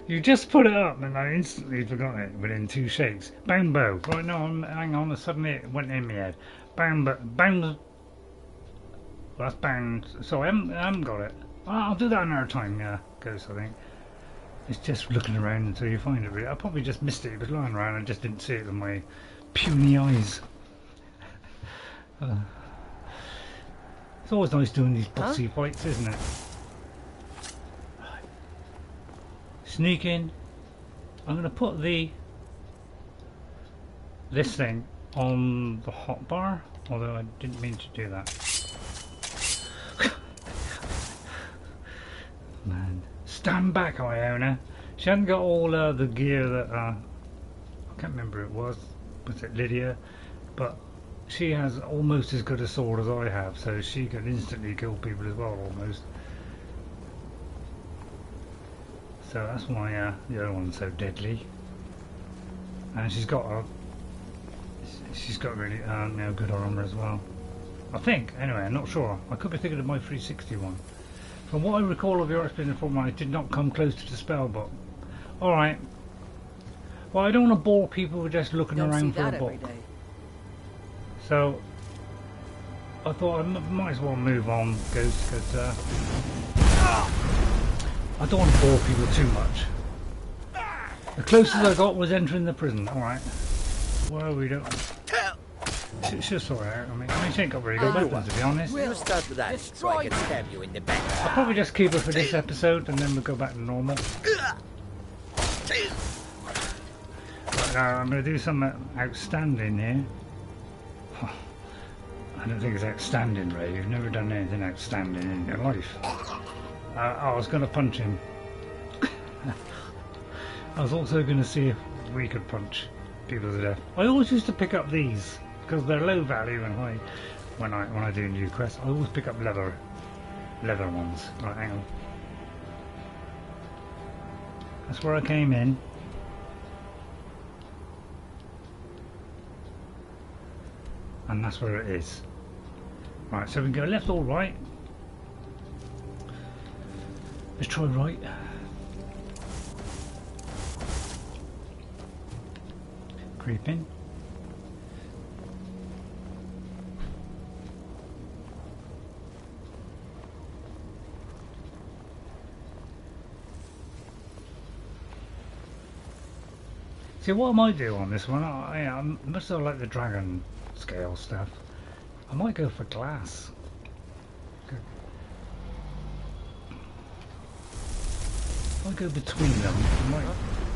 You just put it up and I instantly forgot it within 2 shakes. Bambo. Right, no, hang on, suddenly it went in my head. Bambo. Well, that's bang. So I haven't got it. Well, I'll do that another time, yeah, Ghost, I think. It's just looking around until you find it. Really. I probably just missed it. It was lying around. I just didn't see it with my puny eyes. It's always nice doing these bossy fights, isn't it? Right. Sneak in. I'm going to put this thing on the hotbar, although I didn't mean to do that. Man, stand back, Iona. She hadn't got all the gear that I can't remember who it was it Lydia? But she has almost as good a sword as I have, so she can instantly kill people as well, almost. So that's why the other one's so deadly. And she's got really good armor as well. I think, anyway, I'm not sure. I could be thinking of my 360 one. From what I recall of your experience before, I did not come close to the spell book. Alright. Well, I don't want to bore people with just looking around for a book. So, I thought I might as well move on, Ghost, because I don't want to bore people too much. The closest I got was entering the prison. Alright. Well, we don't... She'll sort it out. I mean, she ain't got very good weapons, to be honest. We'll start with that so I can stab you in the back. I'll probably just keep her for this episode and then we'll go back to normal. Right, now I'm going to do something outstanding here. I don't think it's outstanding, Ray. You've never done anything outstanding in your life. I was going to punch him. I was also going to see if we could punch people to death. I always used to pick up these because they're low value and high. When I do new quests, I always pick up leather ones. Right, hang on. That's where I came in. And that's where it is. Right, so we can go left or right. Let's try right. Creep in. See, what I might do on this one, I must have like the dragon scale stuff. I might go for glass. If I go between them, I might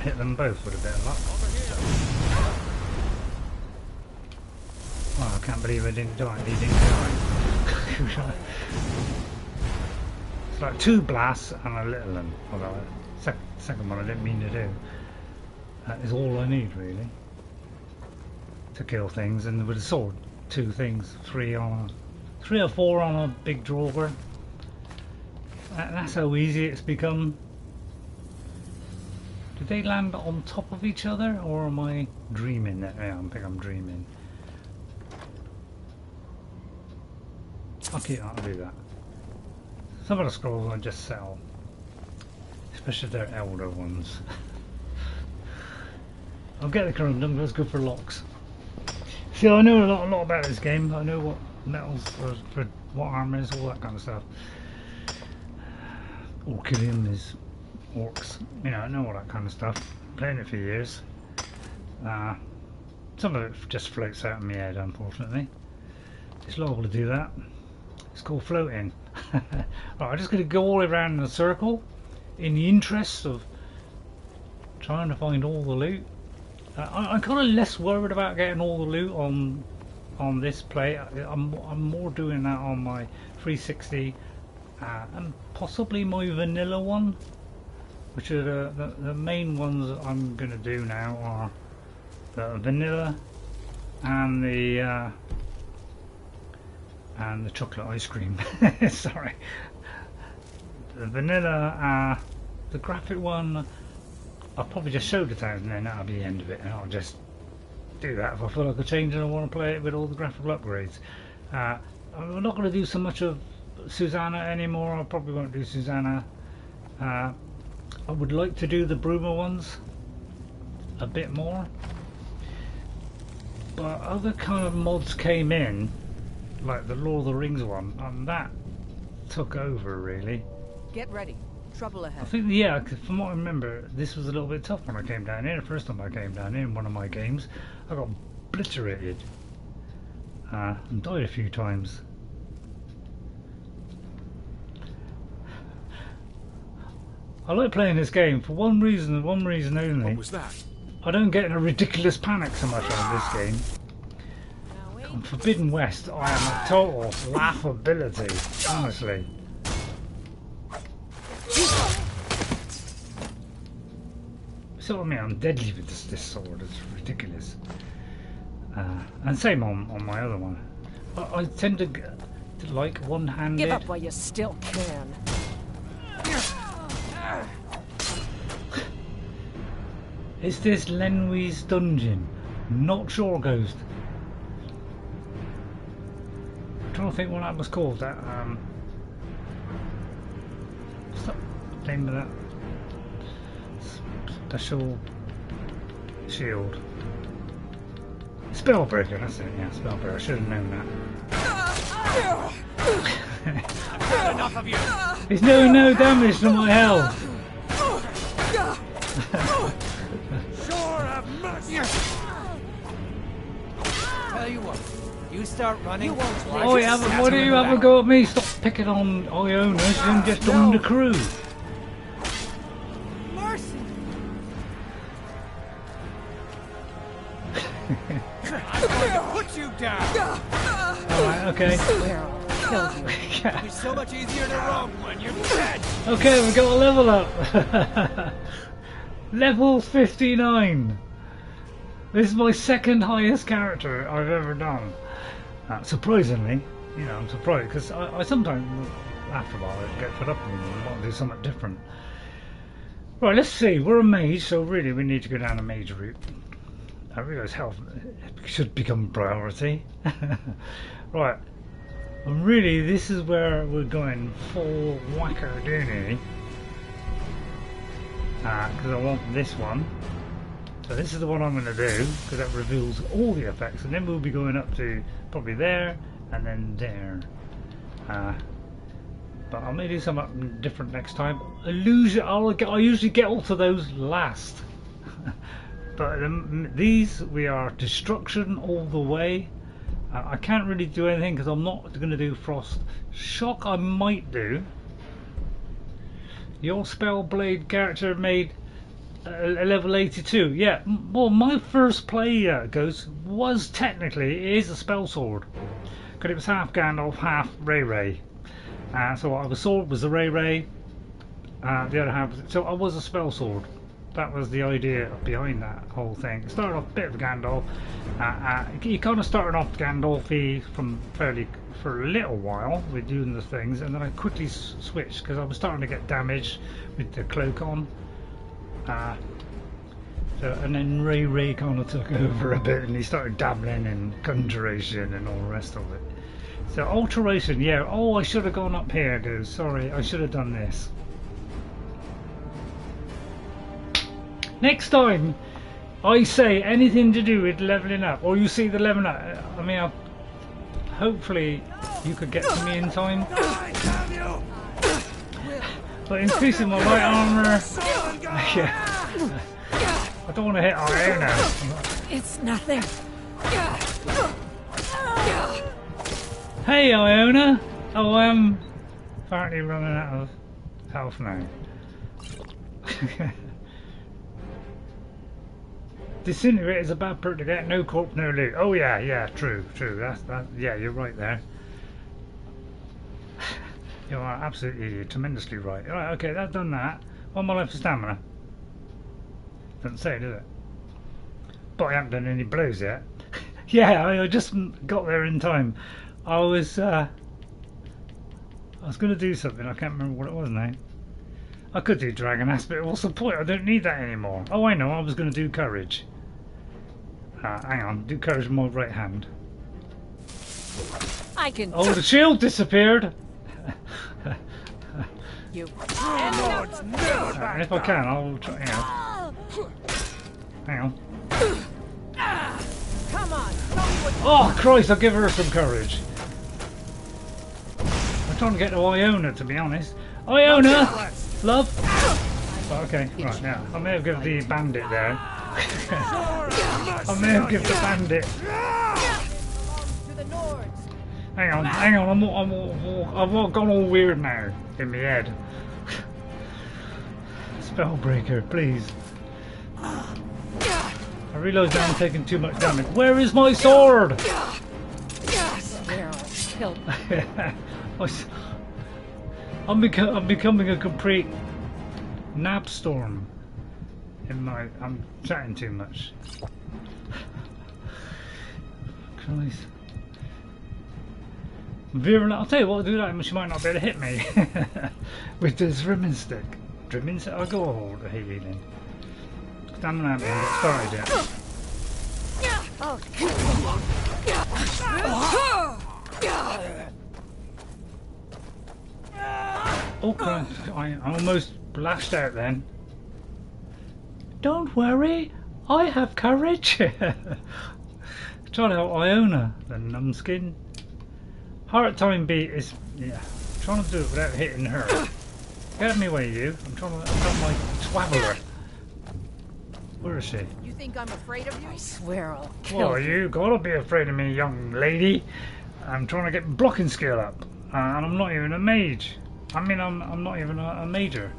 hit them both with a bit of luck. Oh, I can't believe I didn't die. He didn't die. It's like 2 blasts and a little one. Although the second one I didn't mean to do. That is all I need, really, to kill things. And with a sword, 2 things, 3 or 4 on a big draugr. That's how easy it's become. Do they land on top of each other, or am I dreaming? Yeah, I think I'm dreaming. Okay, I'll do that. Some of the scrolls I just sell, especially if they're elder ones. I'll get the corundum, that's good for locks. See, I know a lot about this game. I know what metals for what armors, all that kind of stuff. Orchidum is orcs. You know, I know all that kind of stuff. Playing it for years. Some of it just floats out of my head, unfortunately. It's liable to do that. It's called floating. Right, I'm just going to go all around in a circle in the interest of trying to find all the loot. I'm kind of less worried about getting all the loot on this play. I'm more doing that on my 360 and possibly my vanilla one, which are the main ones that I'm going to do now are the vanilla and the chocolate ice cream. Sorry, the vanilla, the graphic one. I'll probably just show the town and then that'll be the end of it, and I'll just do that if I feel like a change and I want to play it with all the graphical upgrades. I'm not going to do so much of Susanna anymore. I probably won't do Susanna. I would like to do the Bruma ones a bit more, but other kind of mods came in, like the Lord of the Rings one, and that took over really. Get ready. Trouble ahead. I think, yeah, 'cause from what I remember, this was a little bit tough when I came down here. The first time I came down here in one of my games, I got obliterated and died a few times. I like playing this game for one reason and one reason only. What was that? I don't get in a ridiculous panic so much on this game. On Forbidden West, I am a total laughability, honestly. So I mean, I'm deadly with this sword. It's ridiculous. And same on my other one. I tend to like one-handed. Give up while you still can. Is this Lenwee's dungeon? Not sure, Ghost. I'm trying to think what that was called. That what's the name of that? Special shield. Spellbreaker, that's it, yeah, Spellbreaker. I should have known that. I've had enough of you. He's doing no damage to my health. Sure have mercy. Tell you what, you start running. Oh, yeah, but why do you have a go at me? Stop picking on Ionas and just join the crew. Mercy. I'm going to put you down. Alright, okay. You're so much easier to roam when you're dead. Okay, we got a level up. Level 59. This is my second highest character I've ever done. Surprisingly, you know, I'm surprised because I sometimes, after a while, I get fed up with them and want to do something different. Right, let's see. We're a mage, so really we need to go down a mage route. I realise health should become a priority. Right, and really this is where we're going full wackadoony. Because I want this one. So this is the one I'm going to do, because that reveals all the effects, and then we'll be going up to probably there, and then there. But I may do something different next time. Illusion, I usually get all to those last. But these, we are destruction all the way. I can't really do anything, because I'm not going to do frost. Shock I might do. Your Spellblade character made a level 82. Yeah, well, my first play Ghost was technically, it is a spell sword. Because it was half Gandalf, half Ray. So the sword was the Ray. The other half was, so I was a spell sword. That was the idea behind that whole thing. It started off a bit of Gandalf. You kind of started off Gandalf-y from for a little while with doing the things, and then I quickly switched because I was starting to get damaged with the cloak on. And then Ray kind of took over a bit, and he started dabbling in conjuration and all the rest of it. So alteration, yeah. Oh, I should have gone up here, dude. Sorry, I should have done this. Next time I say anything to do with leveling up, or you see the leveling up, I mean, hopefully you could get to me in time. But increasing my light armor, yeah. I don't want to hit Iona. It's nothing. Hey Iona! Oh, I'm apparently running out of health now. Disintegrate is a bad perk to get. No corpse, no loot. Oh yeah, true. Yeah, you're right there. You are absolutely tremendously right. Right, okay, I've done that. One more left for stamina. Doesn't say, does it? But I haven't done any blows yet. Yeah, I just got there in time. I was going to do something. I can't remember what it was now. I could do Dragon Ass, but what's the point? I don't need that anymore. Oh, I know. I was going to do Courage. Hang on. Do Courage with my right hand. I can. Oh, the shield disappeared. You. And if I can, I'll try. You know. Hang on. Come on. Oh Christ! I'll give her some courage. I'm trying to get to Iona, to be honest. Iona! Love? Oh, okay, right now. I may have given the bandit there. I may have given the bandit. Hang on, I've gone all weird now in my head. Spellbreaker, please. I realise now I'm taking too much damage. Where is my sword? I'm becoming a complete nabstorm. I'm chatting too much. Christ. Virulent. I'll tell you what, I'll do that. She might not be able to hit me with this rimming stick. Trimming stick. I'll go hold the healing. Stamina haven't even got started yet. Oh Christ, I almost blashed out then. Don't worry, I have courage. Trying to help Iona, the numbskin. Hard time beat is, yeah, trying to do it without hitting her. Get out of my way, you. I'm trying to help my twaddler. Where is she? You think I'm afraid of you? I swear I'll kill you. Well, you gotta be afraid of me, young lady. I'm trying to get blocking skill up, and I'm not even a mage. I mean, I'm not even a major.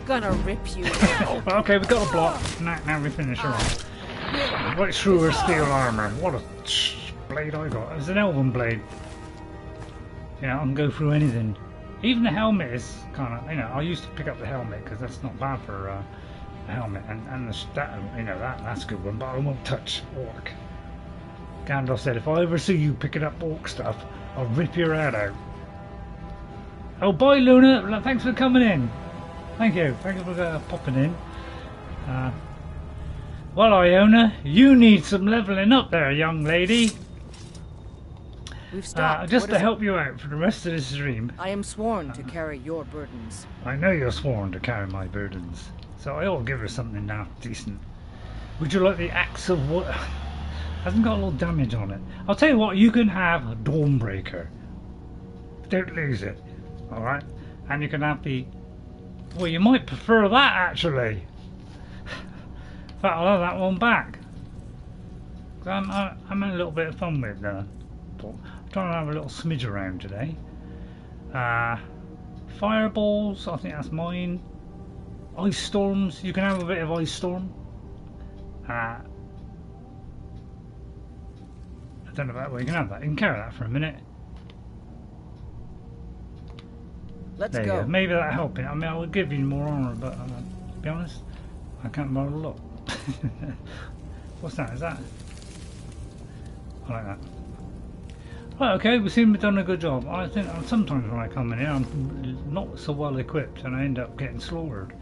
Gonna rip you. Okay, we got a block. Now we finish her off. Right through her steel armor. What a blade I got. It's an elven blade. Yeah, I can go through anything. Even the helmet is kind of, I used to pick up the helmet because that's not bad for a helmet, and the that's a good one. But I won't touch orc. Gandalf said, if I ever see you picking up orc stuff, I'll rip your head out. Oh, bye, Luna. Thanks for coming in. Thank you for popping in. Well, Iona, you need some leveling up there, young lady. We've stopped. Just to help you out for the rest of the stream. I am sworn to carry your burdens. I know you're sworn to carry my burdens, so I ought to give her something now decent. Would you like the axe of wood? Hasn't got a lot of damage on it. I'll tell you what, you can have a Dawnbreaker. Don't lose it, alright? And you can have the... Well, you might prefer that, actually. In fact, I'll have that one back. I'm having a little bit of fun with I'm trying to have a little smidge around today. Fireballs, I think that's mine. Ice storms, you can have a bit of ice storm. I don't know about where you can have that. You can carry that for a minute. Let's there go. You go. Maybe that'll help it. I mean, I would give you more armor, but to be honest, I can't model a lot. What's that? Is that? I like that. Right, okay, we seem to have done a good job. I think sometimes when I come in here, I'm not so well equipped, and I end up getting slaughtered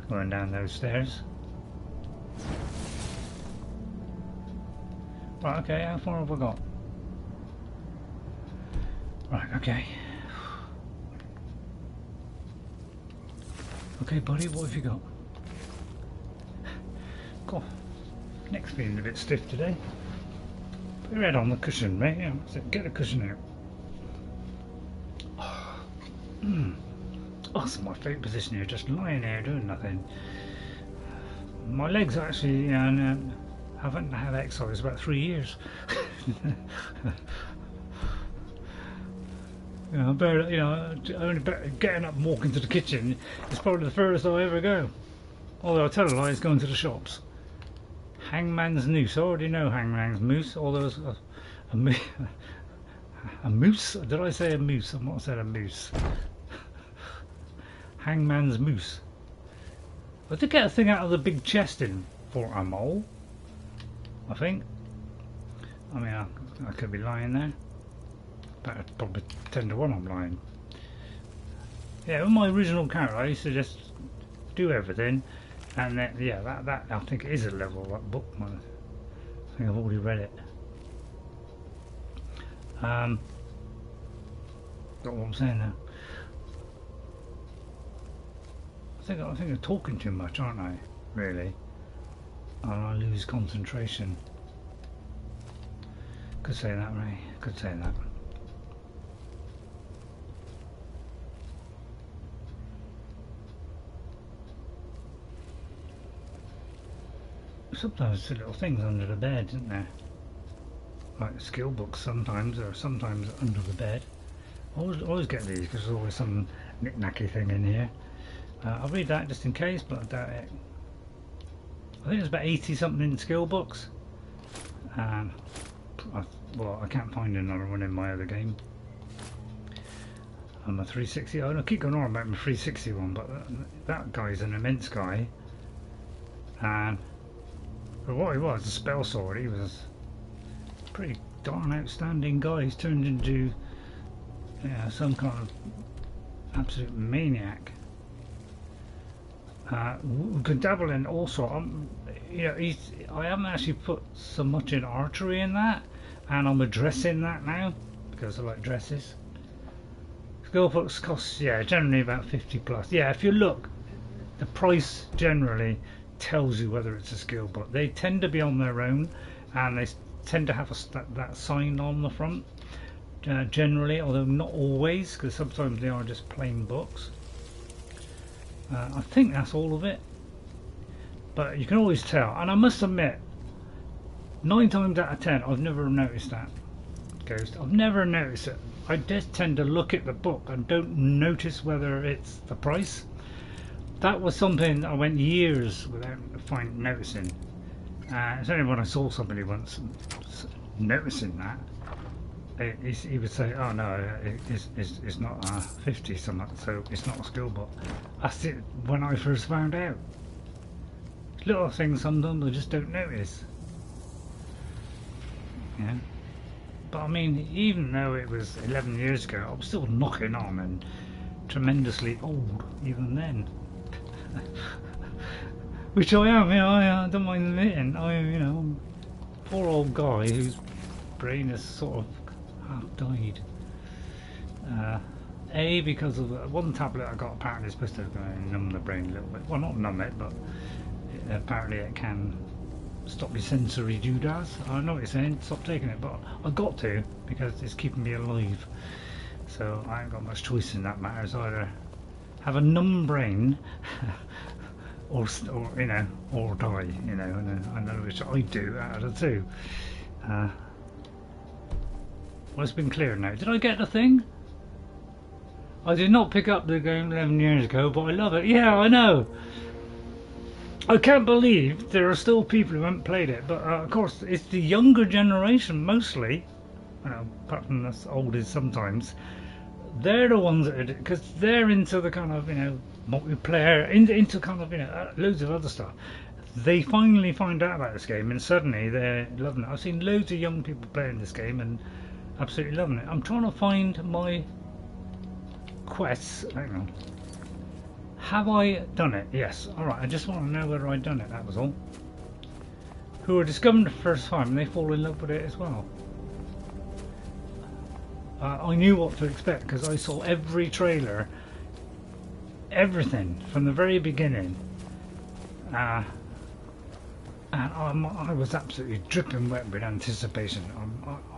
going down those stairs. Right, okay, how far have we got? Right, okay. Okay, buddy, what have you got? God, neck's feeling a bit stiff today. Put your head on the cushion, mate. Yeah, get the cushion out. Oh, it's my favourite position here, just lying here doing nothing. My legs actually, haven't had exercise about 3 years. Only getting up and walking to the kitchen is probably the furthest I'll ever go. Although I tell a lie, it's going to the shops. Hangman's Noose. I already know Hangman's Moose. Although a moose? Did I say a moose? I've not said a moose. Hangman's Moose. I did get a thing out of the big chest in Fort Amol, I think. I mean, I could be lying there. But probably 10 to 1 I'm lying. Yeah, with my original character, I used to just do everything, and then that I think is a level up book. I think I've already read it. Got what I'm saying now. I think I'm talking too much, aren't I? Really, and I lose concentration. Could say that, Ray. Could say that. sometimes little things under the bed, isn't there? Like skill books sometimes, or sometimes under the bed. I always get these because there's always some knick-knacky thing in here. I'll read that just in case, but I doubt it. I think there's about 80 something skill books. Well, I can't find another one in my other game. On my 360, I keep going on about my 360 one, but that guy's an immense guy. And for what he was, a spell sword, he was a pretty darn outstanding guy. He's turned into some kind of absolute maniac. We could dabble in all sorts. I haven't actually put so much in archery in that, and I'm addressing that now because I like dresses. Skill books cost generally about 50 plus. Yeah, if you look, the price generally tells you whether it's a skill book. They tend to be on their own, and they tend to have that sign on the front. Generally, although not always, because sometimes they are just plain books. I think that's all of it, but you can always tell. And I must admit, 9 times out of 10, I've never noticed that ghost. I've never noticed it. I just tend to look at the book and don't notice whether it's the price. That was something I went years without noticing. It's only when I saw somebody once noticing that. He would say, "Oh no, it's not 50 something, so it's not a skill book." That's it. When I first found out, little things sometimes I just don't notice. Yeah, but I mean, even though it was 11 years ago, I was still knocking on and tremendously old even then. Which I am. I don't mind admitting. I'm a poor old guy whose brain is sort of half died. Because of one tablet I got, apparently it's supposed to numb the brain a little bit. Well, not numb it, but apparently it can stop your sensory doodads. I know what you're saying, stop taking it, but I've got to because it's keeping me alive. So I ain't got much choice in that matter. It's either have a numb brain or die. And I know which I do out of the two. Well, it's been clear now. Did I get the thing? I did not pick up the game 11 years ago, but I love it. Yeah, I know. I can't believe there are still people who haven't played it, but of course it's the younger generation mostly. Apart from us oldies sometimes. They're the ones that are, because they're into the kind of multiplayer, into kind of loads of other stuff. They finally find out about this game, and suddenly they're loving it. I've seen loads of young people playing this game and absolutely loving it. I'm trying to find my quests. Hang on. Have I done it? Yes. Alright, I just want to know whether I've done it, that was all. Who are discovering the first time and they fall in love with it as well. I knew what to expect because I saw every trailer, everything from the very beginning. And I was absolutely dripping wet with anticipation.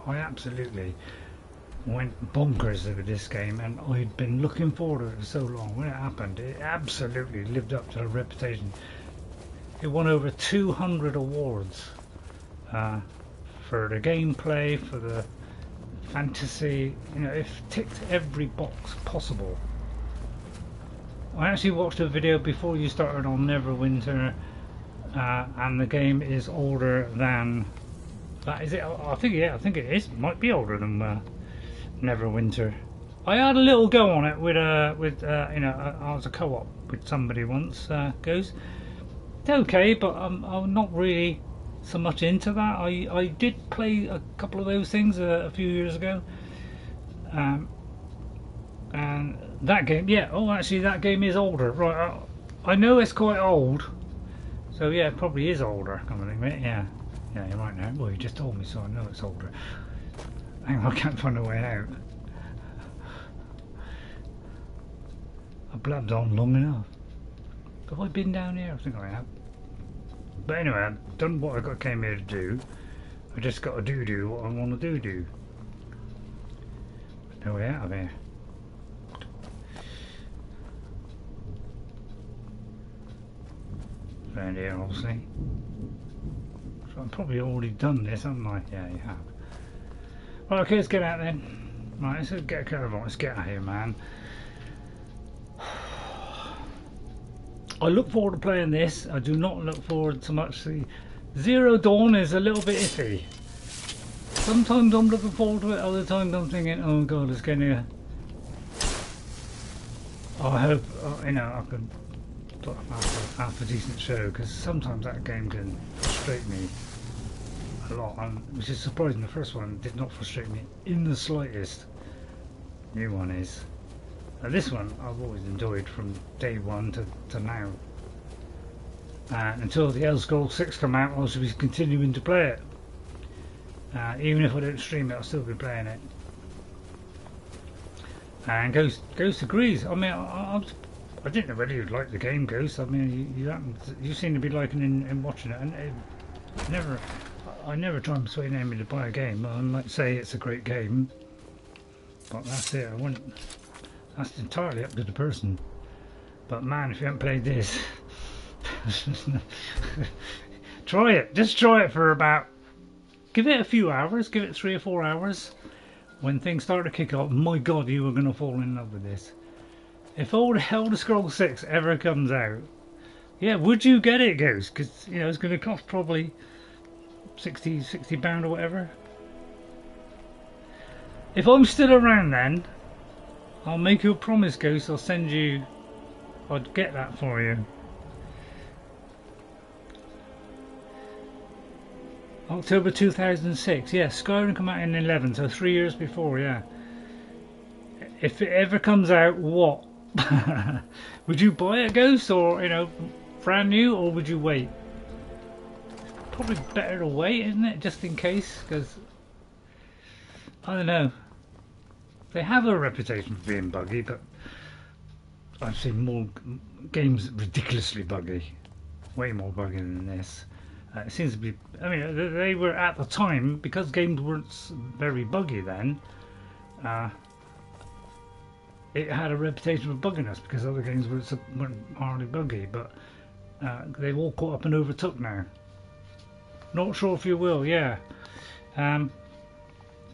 I absolutely went bonkers over this game, and I'd been looking forward to it for so long. When it happened, it absolutely lived up to the reputation. It won over 200 awards for the gameplay, for the fantasy. It ticked every box possible. I actually watched a video before you started on Neverwinter. And the game is older than that. Is it? I think it is. It might be older than Neverwinter. I had a little go on it with I was a co-op with somebody once. Goes okay, but I'm not really so much into that. I did play a couple of those things a few years ago, and that game, actually that game is older. Right, I know it's quite old. So yeah, it probably is older, come to think of it. Yeah, you're right now. Well, you just told me, so I know it's older. Hang on, I can't find a way out. I blabbed on long enough. Have I been down here? I think I have. But anyway, I've done what I came here to do. I just got to do what I want to do. There's no way out of here. Around here, obviously. I've probably already done this, haven't I? Yeah, you have. Right, okay, let's get out then. Right, let's get a caravan. Let's get out of here, man. I look forward to playing this. I do not look forward to much. The Zero Dawn is a little bit iffy. Sometimes I'm looking forward to it, other times I'm thinking, oh god, it's going to... I hope, you know, I can have a decent show, because sometimes that game can frustrate me a lot, which is surprising. The first one did not frustrate me in the slightest. New one is. This one I've always enjoyed from day one to now. Until the Elder Scrolls 6 come out, I'll be continuing to play it. Even if I don't stream it, I'll still be playing it. And Ghost agrees. I mean, I didn't know whether you'd like the game, Ghost. I mean, you seem to be liking in watching it, and I never try and persuade anybody to buy a game. I might say it's a great game, but that's it. That's entirely up to the person. But man, if you haven't played this, try it. Just try it for about. Give it a few hours. Give it 3 or 4 hours. When things start to kick off, my god, you are going to fall in love with this. If Elder Scrolls 6 ever comes out, yeah, would you get it, Ghost? Because, you know, it's going to cost probably £60 or whatever. If I'm still around then, I'll make you a promise, Ghost. I'd get that for you. October 2006, yeah, Skyrim came out in 11, so 3 years before, yeah. If it ever comes out, what? Would you buy it, Ghost, or, you know, brand new, or would you wait? Probably better to wait, isn't it, just in case, because, I don't know. They have a reputation for being buggy, but I've seen more games ridiculously buggy. Way more buggy than this. It seems to be, I mean, they were at the time, because games weren't very buggy then, it had a reputation for bugginess, because other games weren't hardly buggy, but they've all caught up and overtook now. Not sure if you will, yeah. Let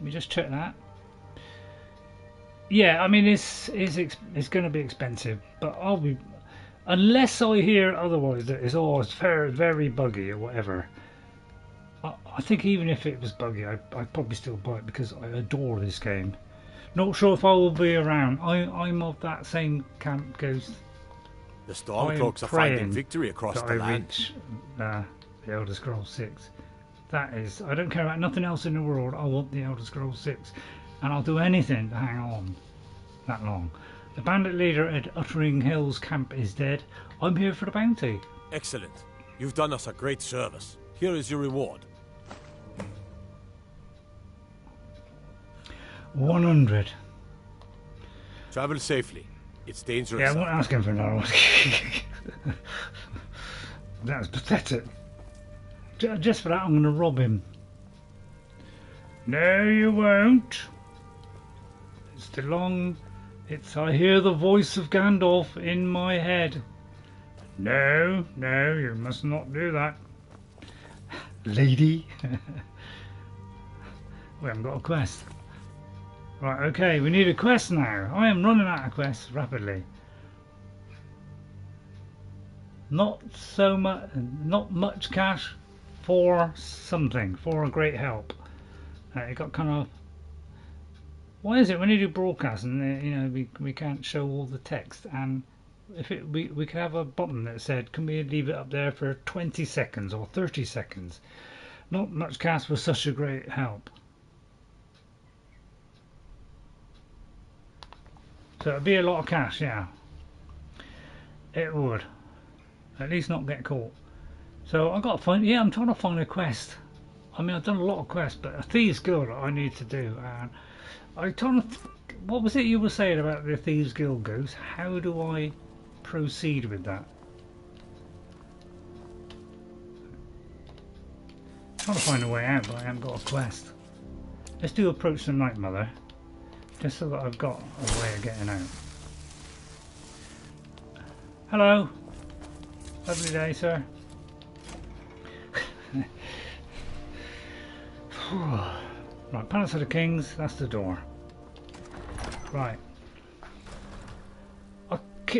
me just check that. Yeah, I mean, it's going to be expensive, but I'll be... Unless I hear otherwise that it's very, very buggy or whatever, I think even if it was buggy, I'd probably still buy it because I adore this game. Not sure if I will be around. I'm of that same camp, Ghost. The Stormcloaks are finding victory across the land. Reach, the Elder Scrolls 6. That is, I don't care about nothing else in the world. I want the Elder Scrolls 6, and I'll do anything to hang on that long. The bandit leader at Uttering Hills camp is dead. I'm here for the bounty. Excellent. You've done us a great service. Here is your reward. 100. Travel safely. It's dangerous. Yeah, I'm not asking for another one. That's pathetic. Just for that, I'm going to rob him. No, you won't. It's the long... I hear the voice of Gandalf in my head. No, no, you must not do that. Lady. We haven't got a quest. Right, okay, we need a quest now. I am running out of quests rapidly. Not much cash for something, for a great help. It got kind of... Why is it when you do broadcasting, you know, we can't show all the text, and if we could have a button that said, can we leave it up there for 20 seconds or 30 seconds? Not much cash for such a great help. So it'd be a lot of cash, yeah. It would. At least not get caught. So I've got to find, yeah, I'm trying to find a quest. I mean, I've done a lot of quests, but a Thieves Guild I need to do, and I'm trying to... What was it you were saying about the Thieves Guild, Ghost? How do I proceed with that? I'm trying to find a way out, but I haven't got a quest. Let's do Approach the Night Mother, just so that I've got a way of getting out. Hello. Lovely day, sir. Right, Palace of the Kings, that's the door. Right.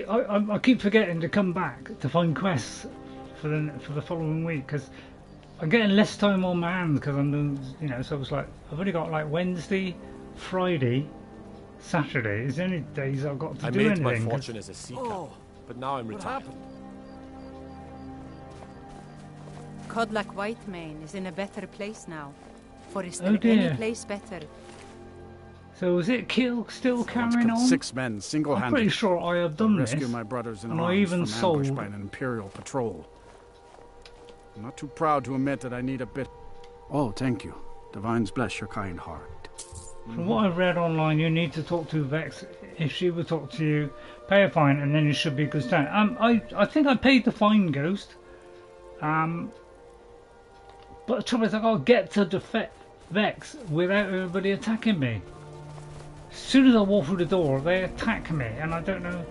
I keep forgetting to come back to find quests for the following week because I'm getting less time on my hands because I'm doing, you know, so it's like I've only got like Wednesday, Friday, Saturday is the only days I've got to do anything. I made my fortune as a sea captain, but now I'm retired. Codlac Whitemane is in a better place now. For is there any place better? So is it still carrying on? 6 men single-handed. I'm pretty sure I have done this. Rescue my brothers in and arms I even from sold ambush by an Imperial patrol. I'm not too proud to admit that I need a bit. Oh, thank you. Divines bless your kind heart. From what I've read online, you need to talk to Vex. If she will talk to you, pay a fine, and then you should be good stand. I think I paid the fine, Ghost. But the trouble is, I gotta get to defect Vex without everybody attacking me. As soon as I walk through the door, they attack me, and I don't know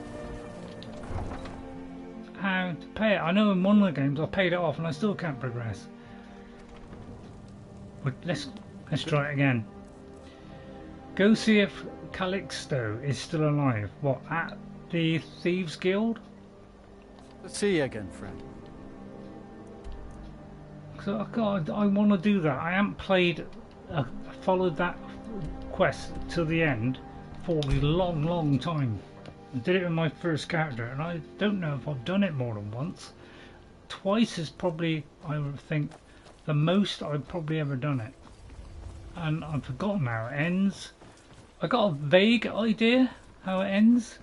how to pay it. I know in one of the games I paid it off, and I still can't progress. But let's try it again. Go see if Calixto is still alive. What, at the Thieves Guild? Let's see you again, friend. So I want to do that. I haven't followed that quest to the end for a long time. I did it with my first character, and I don't know if I've done it more than once. Twice is probably, I would think, the most I've probably ever done it. And I've forgotten how it ends. I got a vague idea how it ends.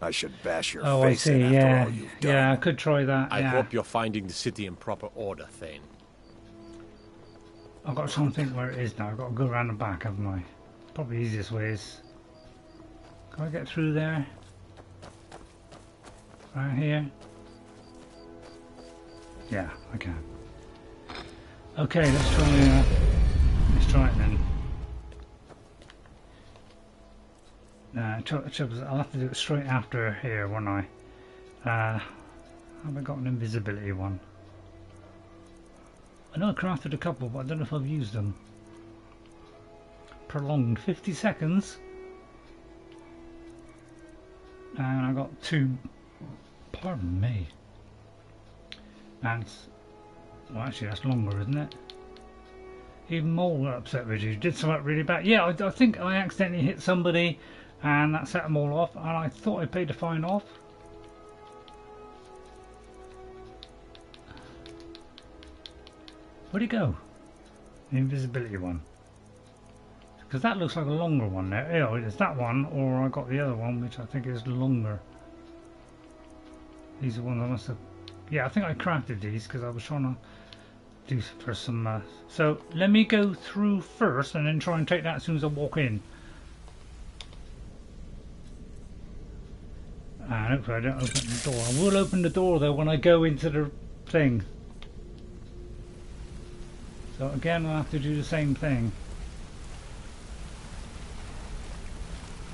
I should bash your face I see, in after yeah. All you've done. Yeah, I could try that. I hope you're finding the city in proper order, Thane. I've got to try and think where it is now. I've got to go around the back, haven't I? Probably the easiest way is... Can I get through there? Right here? Yeah, I can. Okay, let's try it then. I'll have to do it straight after here, won't I? Have I got an invisibility one? I know I crafted a couple, but I don't know if I've used them. Prolonged 50 seconds. And I got 2. Pardon me. And well, actually, that's longer, isn't it? Even more upset with you. Did something really bad. Yeah, I think I accidentally hit somebody, and that set them all off. And I thought I paid the fine off. Where'd it go? The invisibility one. Because that looks like a longer one there. Yeah, it's that one, or I got the other one, which I think is longer. These are ones I must have... Yeah, I think I crafted these because I was trying to do for some... So, let me go through first and then try and take that as soon as I walk in. And hopefully I don't open the door. I will open the door though when I go into the thing. So again, I'll have to do the same thing.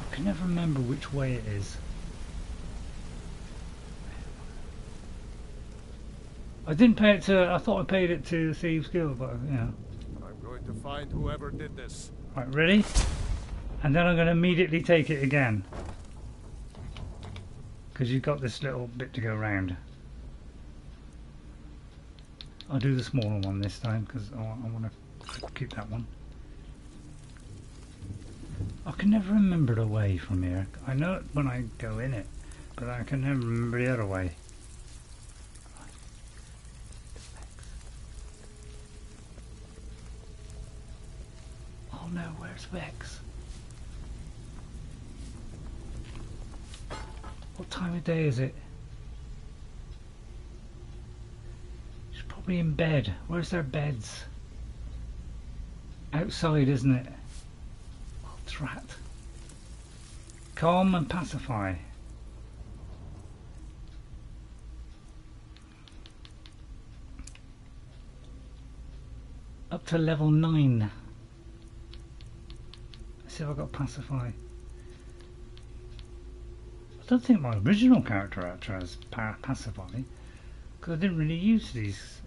I can never remember which way it is. I didn't pay it to... I thought I paid it to Thieves Guild, but yeah. I'm going to find whoever did this. Right, ready? And then I'm going to immediately take it again. Because you've got this little bit to go round. I'll do the smaller one this time because I want to keep that one. I can never remember the way from here. I know it when I go in it, but I can never remember the other way. Oh no, where's Vex? What time of day is it? She's probably in bed. Where's their beds? Outside, isn't it? Oh, drat. Calm and pacify. Up to level 9. Let's see if I've got pacify. I don't think my original character actor has pacify. Because I didn't really use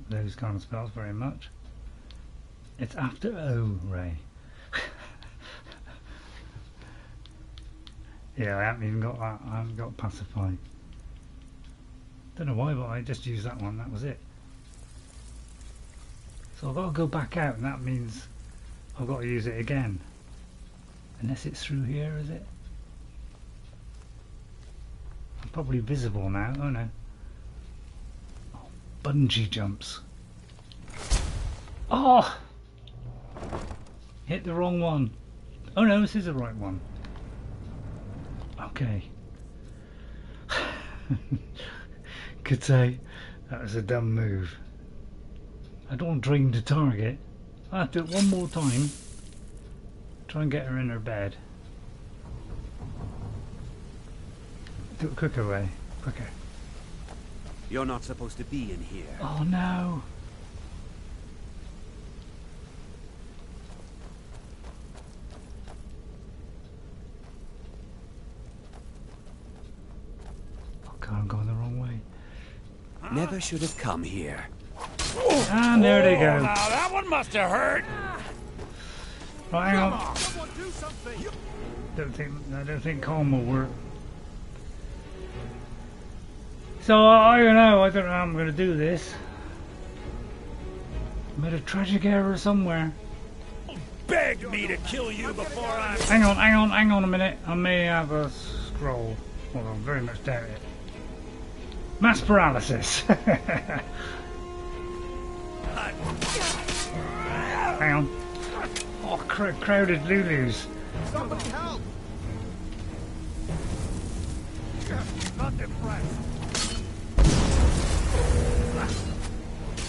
those kind of spells very much. It's after O, Ray. Yeah, I haven't even got that. I haven't got Pacify. Don't know why, but I just used that one. That was it. So I've got to go back out, and that means I've got to use it again. Unless it's through here, is it? I'm probably visible now. Oh no. Oh, bungee jumps. Oh! Hit the wrong one. Oh no, this is the right one. Okay. Could say that was a dumb move. I don't want to dream the target. I'll have to do it one more time. Try and get her in her bed. Do it quicker, Ray. Quicker. You're not supposed to be in here. Oh no. Okay, I'm going the wrong way. Never should have come here. And there they go. Now that one must have hurt. Right, hang on. I don't think calm will work. So I don't know how I'm going to do this. I made a tragic error somewhere. Beg me to kill you before I... Hang on a minute. I may have a scroll. Well, I very much doubt it. Mass paralysis. Hang on. Oh, crowded Lulus. Somebody help! Not impressed.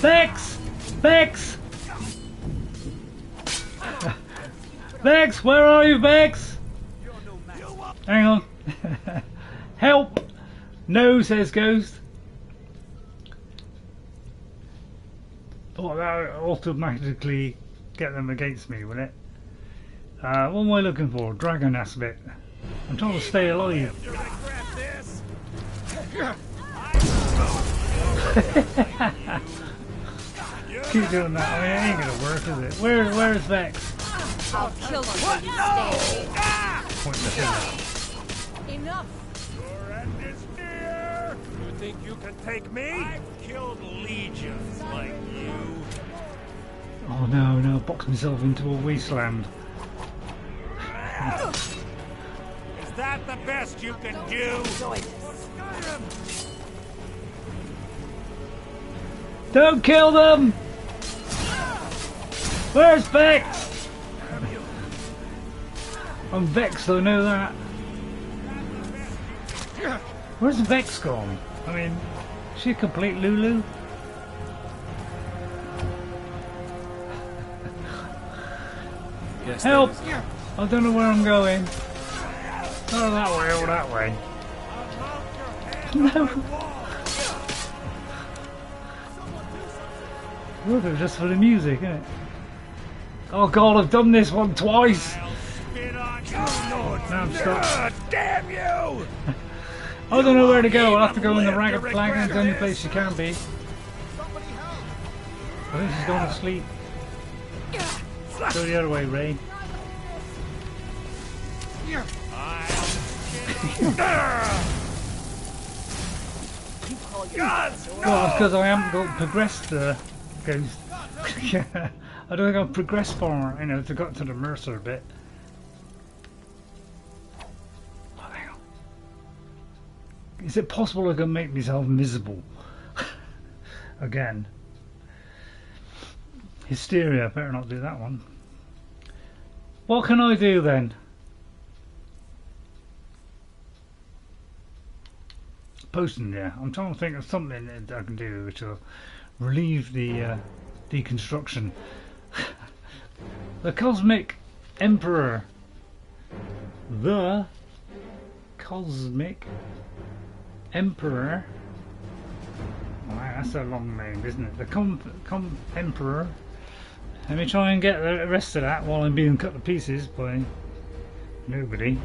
Vex! Vex! Vex, where are you, Vex? Hang on. Help! No, says Ghost. Oh, that will automatically get them against me, will it? What am I looking for? Dragon aspect. I'm trying to stay alive. Keep doing that. I mean, it ain't gonna work, is it? Where's Vex? I'll kill you. Point the finger. Enough. Your end is near. You think you can take me? I've killed legions like you. Oh no, no, box myself into a wasteland. Is that the best you can do? Don't kill them! Where's Vex? I'm vexed, I know that. Where's Vex gone? I mean, is she a complete Lulu? Help! I don't know where I'm going. Oh, that way or that way. No! Look, it's just for the music, isn't it? Oh god, I've done this one twice! Now I'm stuck. Damn you! I don't know where to go. I'll have to go in the ragged flag. It's the only place she can be. I think she's going to sleep. Go the other way, Ray. Well, it's because I haven't got progressed the Ghost. Yeah, I don't think I've progressed far, you know, to got to the Mercer bit. Oh, hang on. Is it possible I can make myself invisible? Again. Hysteria, better not do that one. What can I do then? Posting there. I'm trying to think of something that I can do which will relieve the deconstruction. The Cosmic Emperor. The Cosmic Emperor. Wow, that's a long name, isn't it? The Emperor. Let me try and get the rest of that while I'm being cut to pieces by nobody.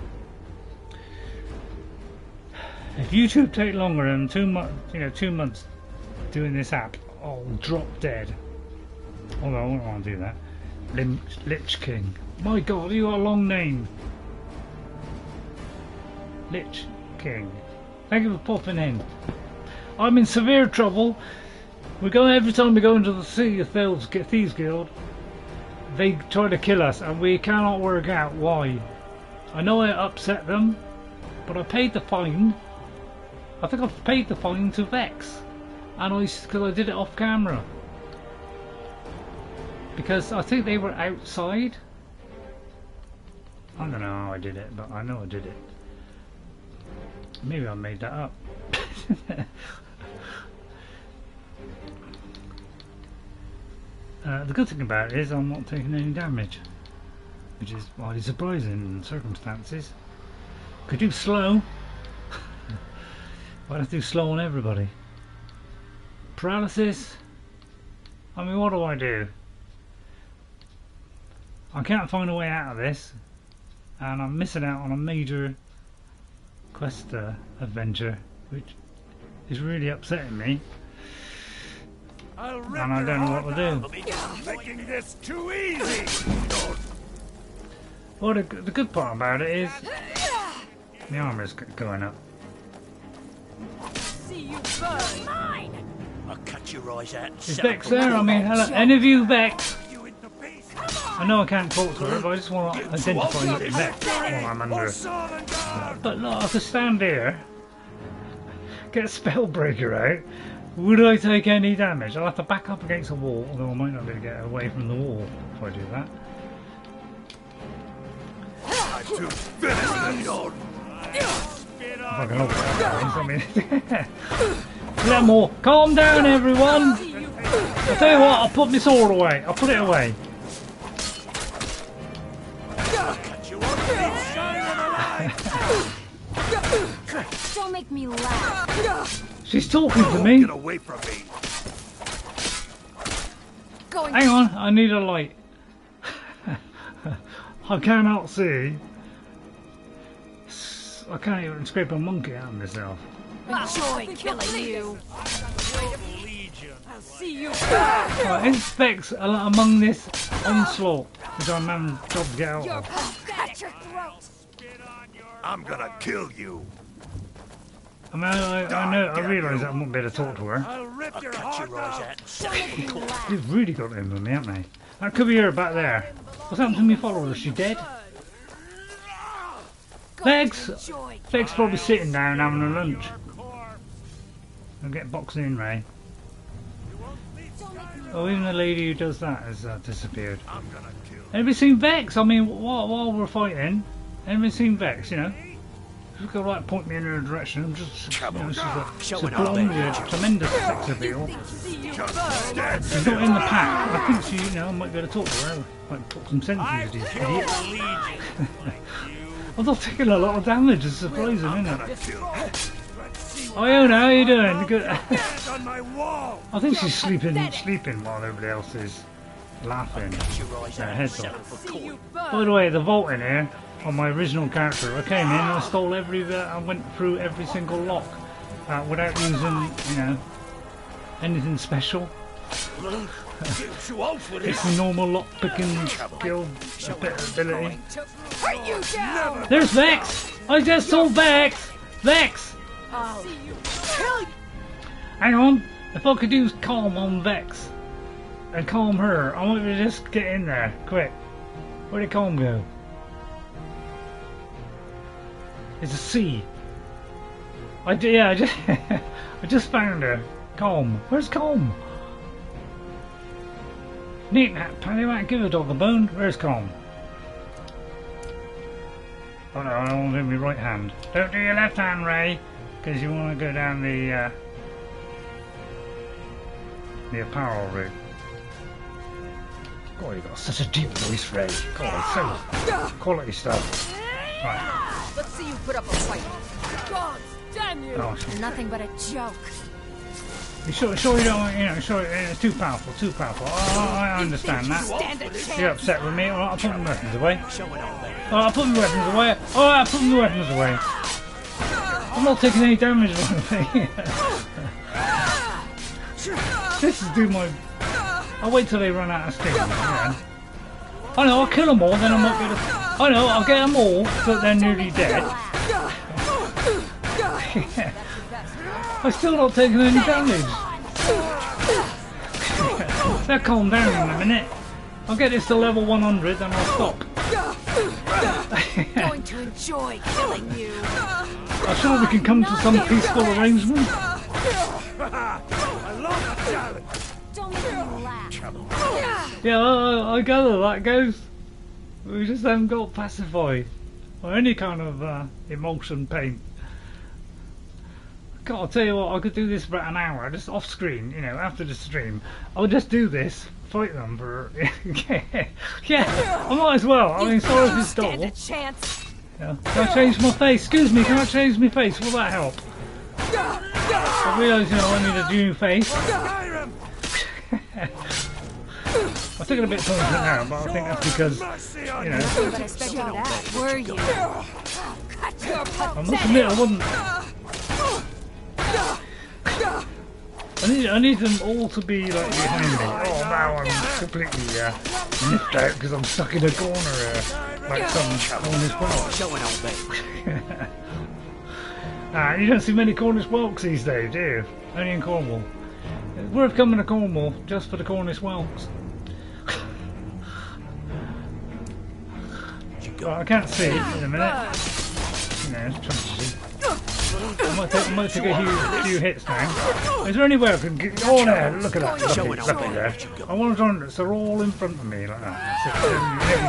If YouTube take longer than 2 months, 2 months doing this app, I'll drop dead. Although I wouldn't want to do that. Lich King. My God, you got a long name. Lich King. Thank you for popping in. I'm in severe trouble. Every time we go into the Thieves Guild, they try to kill us, and we cannot work out why. I know I upset them, but I paid the fine. I think I've paid the fine to Vex, and because I did it off camera. Because I think they were outside. I don't know how I did it, but I know I did it. Maybe I made that up. The good thing about it is I'm not taking any damage, which is highly surprising in circumstances. Could do slow. Why'd I do slow on everybody? Paralysis? I mean, what do I do? I can't find a way out of this, and I'm missing out on a major quest adventure, which is really upsetting me. And I don't know what to do. Making this too easy. Well, the good part about it is the armor's going up. See you burn. Mine. I'll cut your eyes out. Is Vex there? I mean, hello, any of you Vex? I know I can't talk to her, but I just want to identify that it's Vex while I'm under. But look, I could stand here, get Spellbreaker out. Would I take any damage? I'll have to back up against a wall, although I might not be able to get away from the wall if I do that. If I can open that, I mean. Let more. Calm down, everyone. I'll tell you what. I'll put my sword away. I'll put it away. Don't make me laugh. She's talking to me. Get away from me. Hang on, I need a light. I cannot see. I can't even scrape a monkey out of myself. Enjoy killing you. I'll see you. Right, is Vex among this onslaught, which I'm having to get out of? Cut your throat. I'm gonna kill you. I mean, I realise that I won't be able to talk to her. I'll rip your heart out. They've really got in with me, haven't they? That could be her back there. What's happened to me follower? Is she dead? Vex! Vex probably sitting down having her lunch. I'll get boxing in, Ray. Oh, even the lady who does that has disappeared. Anybody seen Vex? I mean, while we're fighting, anybody seen Vex, you know? She's got right point me in her direction. I'm just, you know, she's a blonde with a tremendous sex appeal. She's not in the pack. I think she, you know, might be able to talk to her. Might talk some sense into these idiots. I'm not taking a lot of damage. It's surprising, isn't it? Iona, how you doing? Good. I think she's sleeping while everybody else is laughing their heads off. By the way, the vault in here. On my original character, I came in and I stole I went through every single lock without using, you know, anything special. It's a normal lock picking skill ability. There's Vex! I just saw Vex! Vex! Hang on, if I could use calm on Vex and calm her, I want you to just get in there, quick. Where did calm go? It's a C. I just found her. Calm. Where's Calm? Neat nap. Paddy might give a dog a bone. Where's Calm? Oh no, I don't want to do my right hand. Don't do your left hand, Ray, because you want to go down the apparel route. God, you got such a deep voice, Ray. God, so quality stuff. Right. Let's see you put up a fight. God damn you! Oh, nothing but a joke. You sure you don't, you know, sure it's too powerful, too powerful. Oh, I understand that. You're upset with me. Alright, I'll put my weapons away. Alright, I'll put my weapons away. Alright, I'll put my weapons away. I'm not taking any damage from me. This is do my... I'll wait till they run out of steam. Yeah. I know, I'll kill them all, then I might be able to... I know, I'll get them all, so they're nearly dead. Yeah. I'm still not taking any damage. They'll calm down in a minute. I'll get this to level 100, then I'll stop. Going to enjoy killing you. I'm sure we can come to some peaceful arrangement. Don't make me laugh. Yeah, I gather that goes. We just haven't got pacify or any kind of emotion paint. God, I'll tell you what, I could do this for about an hour, just off screen, you know, after the stream. I'll just do this, fight them for... yeah, I might as well. I mean, sorry if it's dull. Yeah. Can I change my face? Excuse me, can I change my face? Will that help? I realise, you know, I need a new face. I took it a bit too much now, but I think that's because, you know... Were you? I must admit, I wouldn't... I need them all to be like behind me. Oh, now I'm completely nipped out because I'm stuck in a corner like some Cornish whelk. You don't see many Cornish whelks these days, do you? Only in Cornwall. It's worth coming to Cornwall just for the Cornish whelks. Well, I can't see in a minute. You know, trying to see. I might take a few hits now. Is there any way I can get... Oh, there, look at that. Look there. I want to run this. They're all in front of me like that.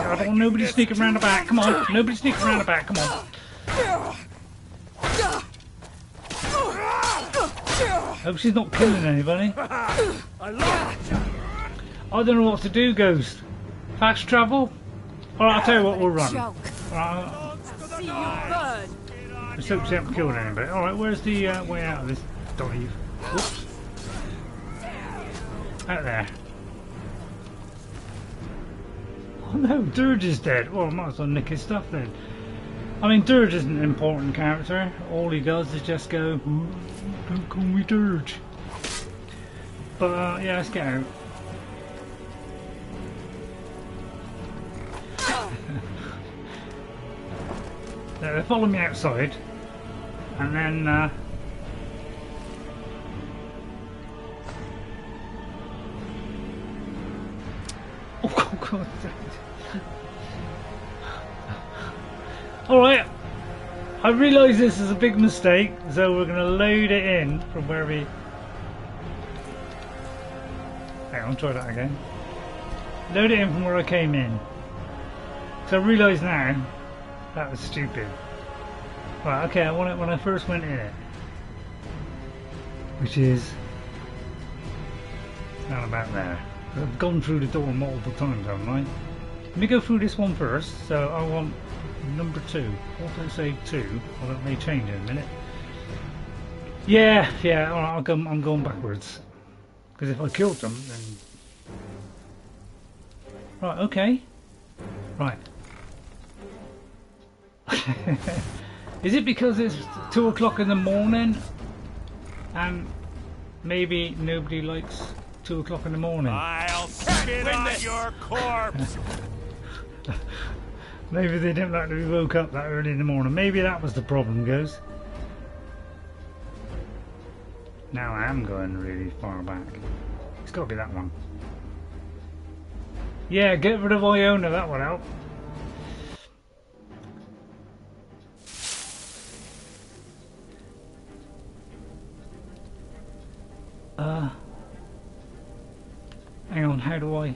I don't want nobody sneaking around the back. Come on. Nobody sneaking around the back. Come on. Hope she's not killing anybody. I don't know what to do, Ghost. Fast travel? Alright, I'll tell you what, we'll run. Let's hope she hasn't killed anybody. Alright, where's the way out of this dive? Whoops. Out there. Oh no, Dirge is dead. Well, I might as well nick his stuff then. I mean, Dirge isn't an important character. All he does is just go, don't call me Dirge. But yeah, let's get out. They follow me outside, and then oh God! All right, I realise this is a big mistake, so we're going to load it in from where we. Hang on, try that again. Load it in from where I came in. So I realise now. That was stupid. Right, okay, I want it when I first went in it. Which is not about there. I've gone through the door multiple times, haven't I? Let me go through this one first. So I want number 2. Auto save 2. Well, that may change in a minute. Yeah, alright, I'm going backwards. Because if I killed them, then... Right, okay. Right. Is it because it's 2 o'clock in the morning and maybe nobody likes 2 o'clock in the morning? I'll spit on your corpse. Maybe they didn't like to be woke up that early in the morning. Maybe that was the problem, Goes. Now I am going really far back. It's got to be that one. Yeah, get rid of Iona, that would help. Hang on, how do I...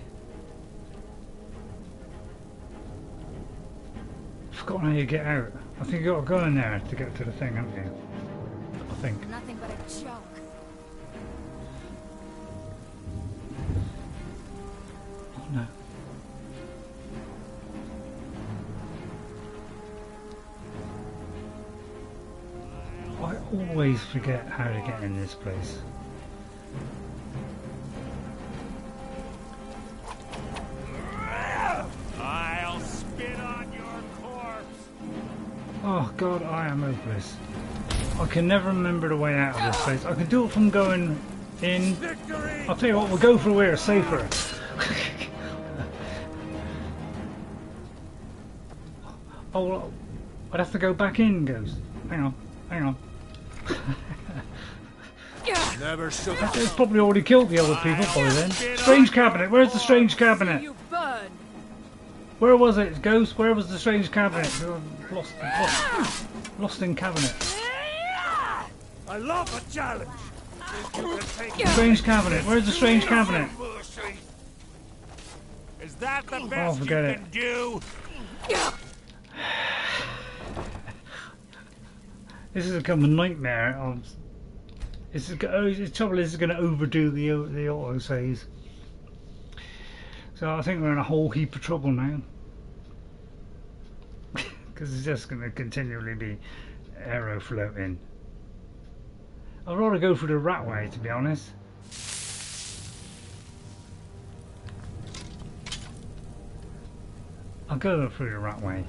I've forgotten how you get out. I think you got to go in there to get to the thing, haven't you? I think. Nothing but a joke. Oh no. I always forget how to get in this place. I'll spit on your corpse. Oh God, I am hopeless. I can never remember the way out of this place. I can do it from going in. I'll tell you what, we'll go for where it's safer. Oh, well, I'd have to go back in, Ghost. Hang on, hang on. Never shook. It's probably already killed the other people by then. Strange cabinet. Where's the strange cabinet? Where was it, Ghost? Where was the strange cabinet? Lost in cabinet. I love a challenge. Strange cabinet. Where's the strange cabinet? Is that the best you can do? This has become a nightmare. The trouble is, it's going to overdo the auto saves. So I think we're in a whole heap of trouble now. Because it's just going to continually be arrow floating. I'd rather go through the rat way, to be honest. I'll go through the rat way.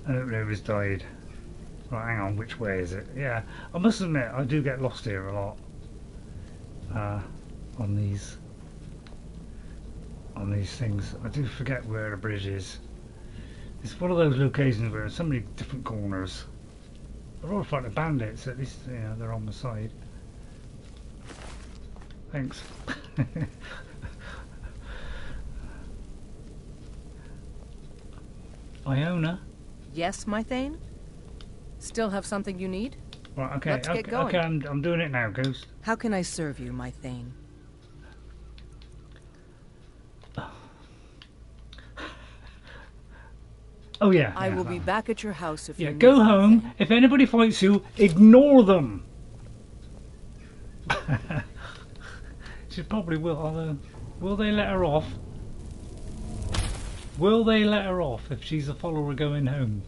I don't know who's died. Right, hang on, which way is it? Yeah, I must admit, I do get lost here a lot. On these things. I do forget where the bridge is. It's one of those locations where there's so many different corners. I'd rather fight the bandits, at least they're on the side. Thanks. Iona? Yes, my Thane? Still have something you need? Right, okay, Let's get going. Okay, I'm doing it now, Ghost. How can I serve you, my Thane? Oh yeah. I will be back at your house if you need go home. something. If anybody fights you, ignore them. She probably will, although will they let her off? Will they let her off if she's a follower going home?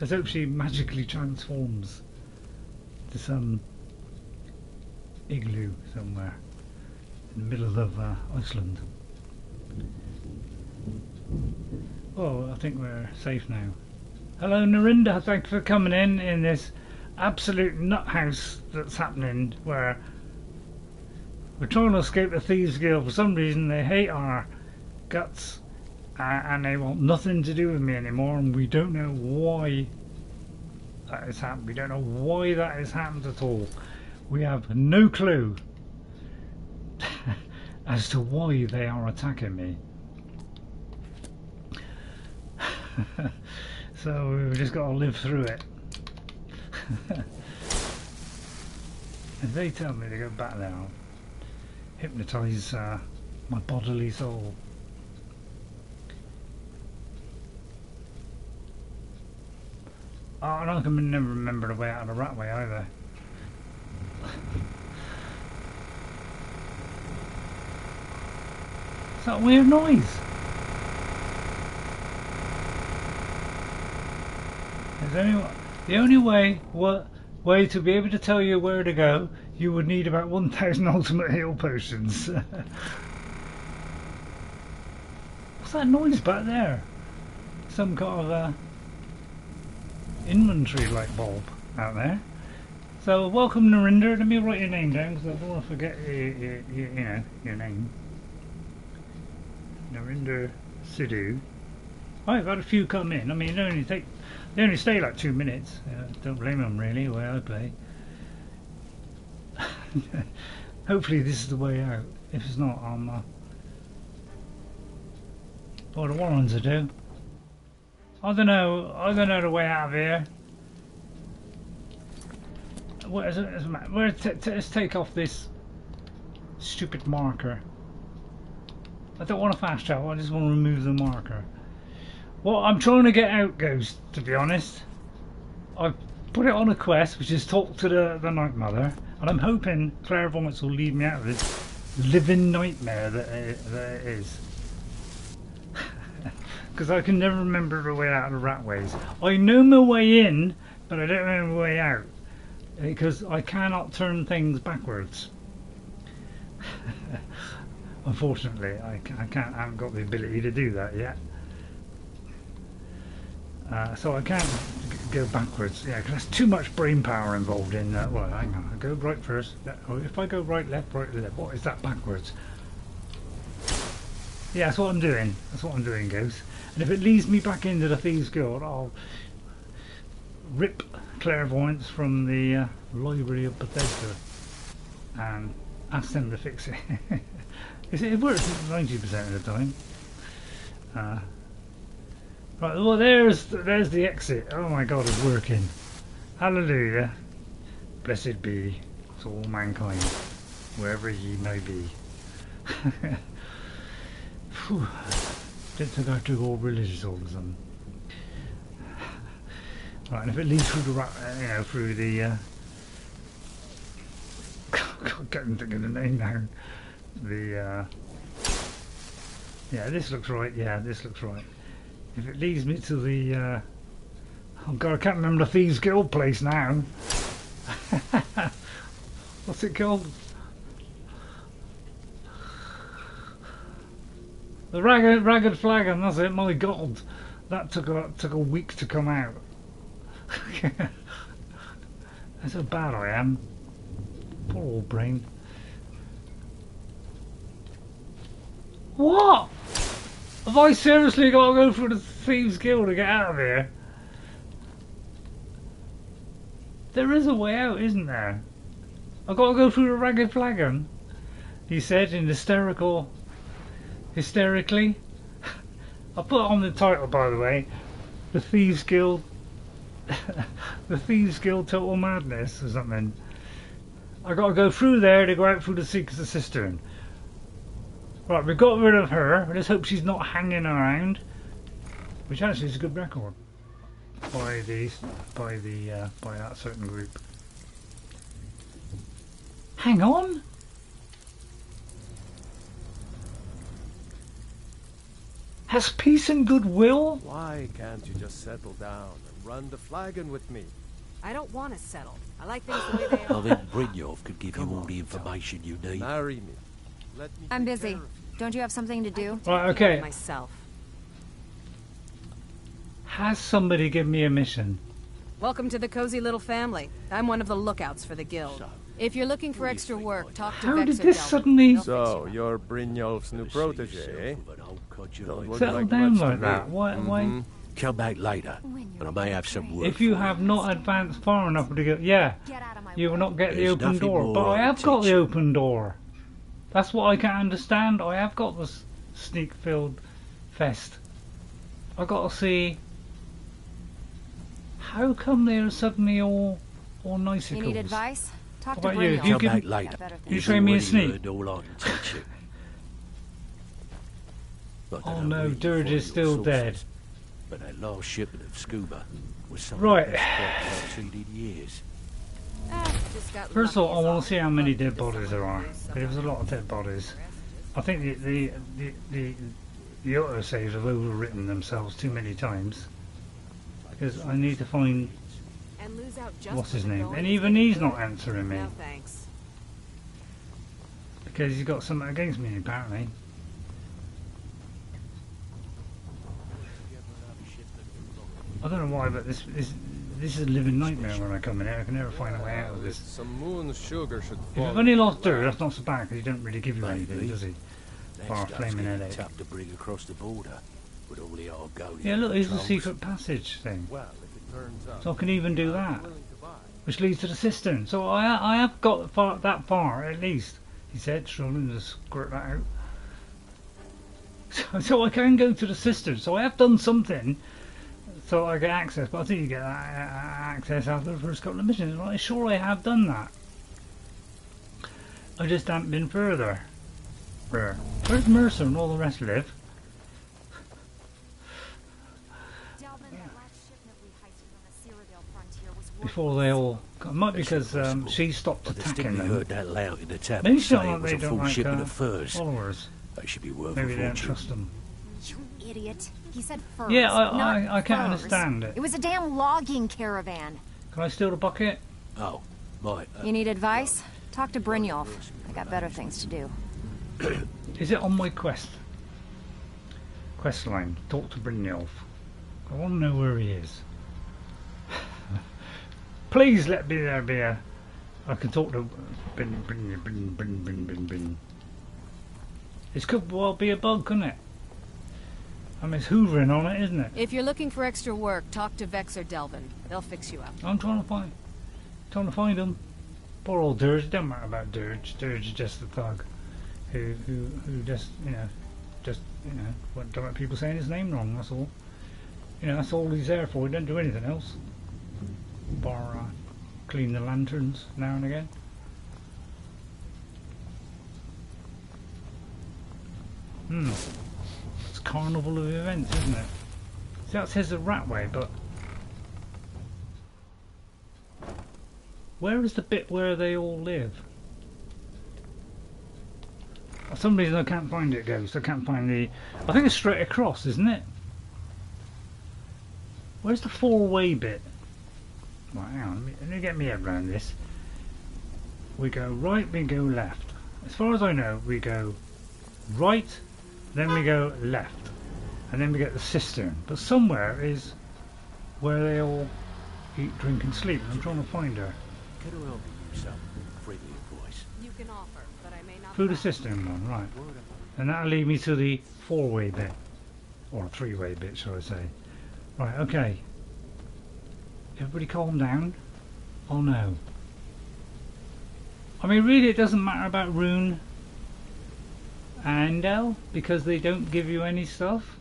Let's hope she magically transforms to some igloo somewhere in the middle of Iceland. Oh, I think we're safe now. Hello Narinda, thanks for coming in this absolute nut house that's happening where we're trying to escape the Thieves Guild. For some reason they hate our guts and they want nothing to do with me anymore, and we don't know why that has happened. We don't know why that has happened at all. We have no clue as to why they are attacking me. So we've just got to live through it. If they tell me to go back there, I'll hypnotise my bodily soul. Oh, and I can never remember the way out of the rat way either. Is that a weird noise? The only way to be able to tell you where to go, you would need about 1,000 ultimate heal potions. What's that noise back there? Some kind of inventory light bulb out there. So welcome Narinder. Let me write your name down because I don't want to forget your name. Narinder Sidhu. I've had a few come in. I mean, they only stay like 2 minutes. Don't blame them really, the way I play. Hopefully this is the way out. If it's not, I'm what do Warrens do? I don't know the way out of here. Let's take off this stupid marker. I don't want to fast travel, I just want to remove the marker. Well, I'm trying to get out, Ghost, to be honest. I've put it on a quest, which is talk to the Night Mother, and I'm hoping clairvoyance will lead me out of this living nightmare that it is. Because I can never remember the way out of the rat ways. I know my way in, but I don't know my way out. Because I cannot turn things backwards. Unfortunately, I haven't got the ability to do that yet. So I can't go backwards. Yeah, because there's too much brain power involved in that. Well, hang on. I go right first. Oh, if I go right, left, what is that backwards? Yeah, that's what I'm doing. That's what I'm doing, Ghost. And if it leads me back into the Thieves Guild, I'll rip clairvoyance from the Library of Bethesda and ask them to fix it. It works 90% of the time. Right, well, there's the exit. Oh my God, it's working. Hallelujah. Blessed be to all mankind, wherever ye may be. Phew. Didn't think I had to go all religious all of a sudden. Right, and if it leads through the, through the, God, can't think of the name now. The, yeah, this looks right. Yeah, this looks right. If it leads me to the, oh God, I can't remember the Thieves Guild place now. What's it called? The Ragged Flagon, that's it. My God, that took a week to come out. That's how bad I am. Poor old brain. What? Have I seriously got to go through the Thieves Guild to get out of here? There is a way out, isn't there? I've got to go through the Ragged Flagon, he said in hysterically. I put on the title, by the way, the Thieves Guild, the Thieves Guild Total Madness or something. I got to go through there to go out through the Secret Cistern. Right, we've got rid of her. Let's hope she's not hanging around, which actually is a good record by that certain group. Hang on. Has peace and goodwill? Why can't you just settle down and run the flagon with me? I don't want to settle. I like things the way they are. I think Brynjolf could give you all the information you need. Marry me. I'm busy. Don't you have something to do? Right, okay. Myself. Has somebody given me a mission? Welcome to the cozy little family. I'm one of the lookouts for the guild. If you're looking for extra work, talk to How did this suddenly... So, you're Brynjolf's new protege, eh? Settle down like that. Why? Come back later, and I may have some work. If you have not advanced far enough to go... Yeah, you will not get the open door. But I have got the open door. That's what I can't understand. I have got the sneak-filled fest. I got to see... How come they're suddenly all nicicles? You need advice? Talk to Brynjolf. You come back later. You train me a sneak. All I can teach you. Oh no, Dirge is still dead. But that last shipment of scuba was something right. I've seen in years. First of all, I want to see how many dead bodies there are. There's a lot of dead bodies. I think the autosaves have overwritten themselves too many times. Because I need to find what's his name, and even he's not answering me. Because he's got something against me apparently. I don't know why, but this is a living nightmare when I come in here. I can never find a way out of this. Some moon sugar should if you've only lost dirt, that's not so bad because he don't really give you anything, does he? Bar flaming headache. Tough to bring across the border with all the Argonian. Yeah, look, here's the secret passage thing. Well, if it turns out, so I can even do that, which leads to the cistern. So I have got that far at least. He said, struggling to squirt that out. So I can go to the cistern. So I have done something. So I get access, but I think you get access after the first couple of missions. I'm sure I have done that. I just haven't been further. Where's Mercer and all the rest live? Before they all... It might be because she stopped attacking them. Heard that loud in the tavern. Maybe she don't like they don't like followers. They should be worth maybe they don't trust them. You idiot. He said furs. Yeah, I can't understand it. It was a damn logging caravan. Can I steal the bucket? Oh, my. You need advice? Talk to Brynjolf. I got better things to do. Is it on my quest? Quest line. Talk to Brynjolf. I want to know where he is. Please let me there be a... I can talk to... Bin. This could well be a bug, couldn't it? I mean, it's hoovering on it, isn't it? If you're looking for extra work, talk to Vex or Delvin. They'll fix you up. I'm trying to find them. Poor old Dirge. Don't matter about Dirge. Dirge is just a thug who just, don't want people saying his name wrong, that's all. That's all he's there for. He doesn't do anything else. Bar clean the lanterns now and again. It's Carnival of Events, isn't it? See, that says the Ratway, but where is the bit where they all live? For some reason I can't find it, Ghost. I can't find the... I think it's straight across, isn't it? Where's the four-way bit? Right, hang on, let me get my head around this. We go right, we go left. As far as I know, we go right, then we go left, and then we get the cistern. But somewhere is where they all eat, drink, and sleep. I'm trying to find her. Get around to yourself, freely, of course. You can offer, but I may not. Through the cistern one, right. And that'll lead me to the four-way bit, or three-way bit, shall I say. Right, okay. Everybody calm down. Oh no. I mean, really, it doesn't matter about Rune and Andel because they don't give you any stuff,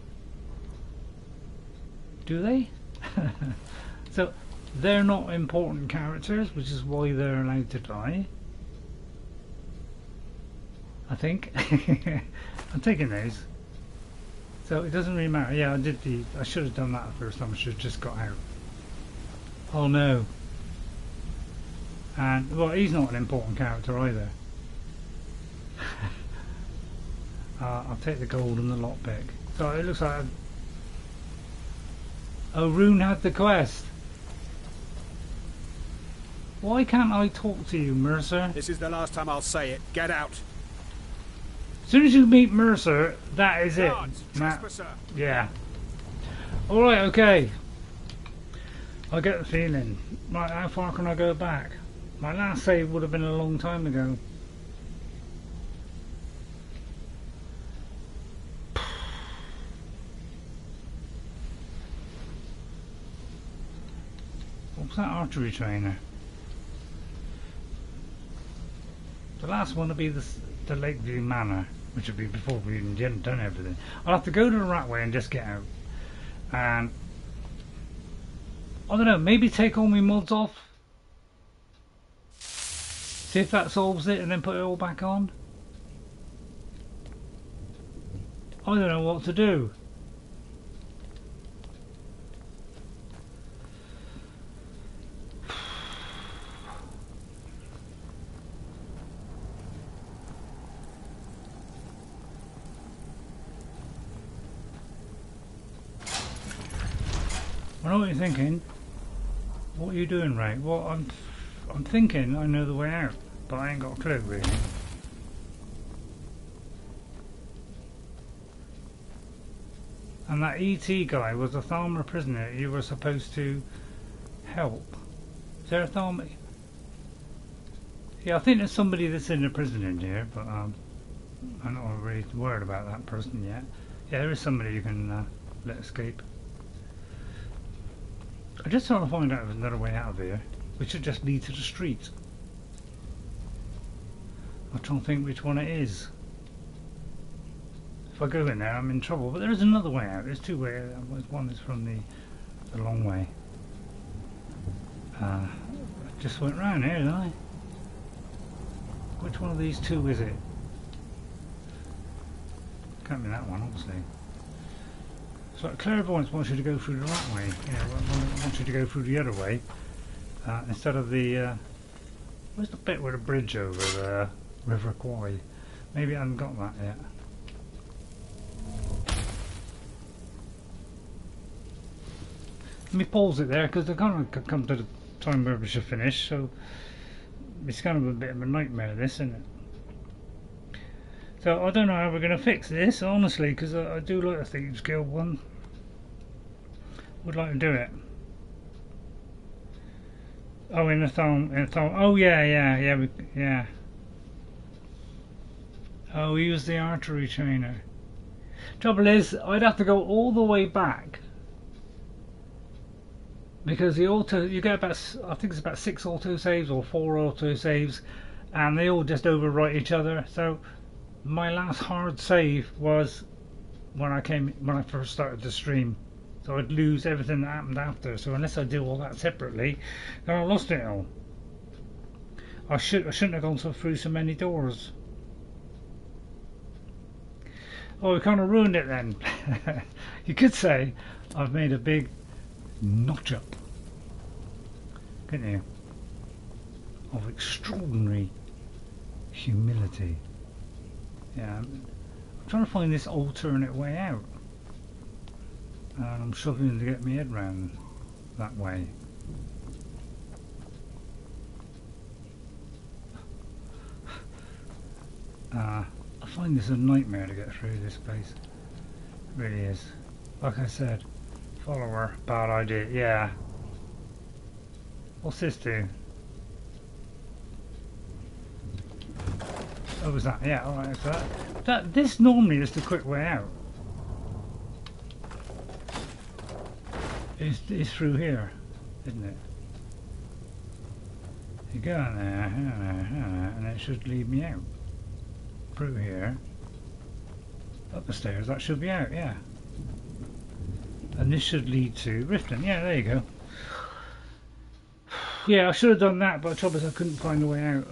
do they? So they're not important characters, which is why they're allowed to die. I think. I'm taking those. So it doesn't really matter. Yeah, I should have done that first time. I should have just got out. Oh no. And, well, he's not an important character either. I'll take the gold and the lockpick. So it looks like... Oh, Rune had the quest. Why can't I talk to you, Mercer? This is the last time I'll say it. Get out. As soon as you meet Mercer, that is it. Yeah. Alright, okay. I get the feeling. Right, how far can I go back? My last save would have been a long time ago. What's that archery trainer? The last one would be the Lakeview Manor, which would be before we even done everything. I'll have to go to the Ratway and just get out. And I don't know, maybe take all my mods off. See if that solves it and then put it all back on. I don't know what to do. I know what you're thinking. What are you doing, Ray? Well, I'm thinking I know the way out, but I ain't got a clue really. And that ET guy was a Thalmor prisoner you were supposed to help. Is there a Thalmor? Yeah, I think there's somebody that's in the prison in here, but I'm not really worried about that person yet. Yeah, there is somebody you can let escape. I just want to find out if there's another way out of here, which should just lead to the street. I'm trying to think which one it is. If I go in there, I'm in trouble. But there is another way out. There's two ways. One is from the long way. I just went round here, didn't I? Which one of these two is it? Can't be that one, obviously. So clairvoyance wants you to go through the right way, wants you to go through the other way, instead of the, where's the bit with the bridge over the River Kwai? Maybe I haven't got that yet. Let me pause it there, because they're going to come to the time where we should finish, so it's kind of a bit of a nightmare this, isn't it? So I don't know how we're going to fix this, honestly, because I do like the Thieves Guild one. Would like to do it. Oh, in the thong. Oh, yeah. Oh, he was the archery trainer. Trouble is, I'd have to go all the way back because the auto, you get about, I think it's about 6 auto saves or 4 auto saves, and they all just overwrite each other. So my last hard save was when I first started the stream. So I'd lose everything that happened after. So unless I do all that separately, then I lost it all. I shouldn't have gone through so many doors. Oh, we kind of ruined it then. You could say I've made a big notch up, couldn't you? Of extraordinary humility. Yeah, I'm trying to find this alternate way out. And I'm struggling to get my head round that way. I find this a nightmare to get through this place. It really is. Like I said, follower, bad idea. Yeah. What's this do? Oh, was that? Yeah, alright, so this normally is the quick way out. It's through here, isn't it? You go in there, and it should lead me out. Through here. Up the stairs, that should be out, yeah. And this should lead to Riften. Yeah, there you go. Yeah, I should have done that, but the trouble is I couldn't find the way out.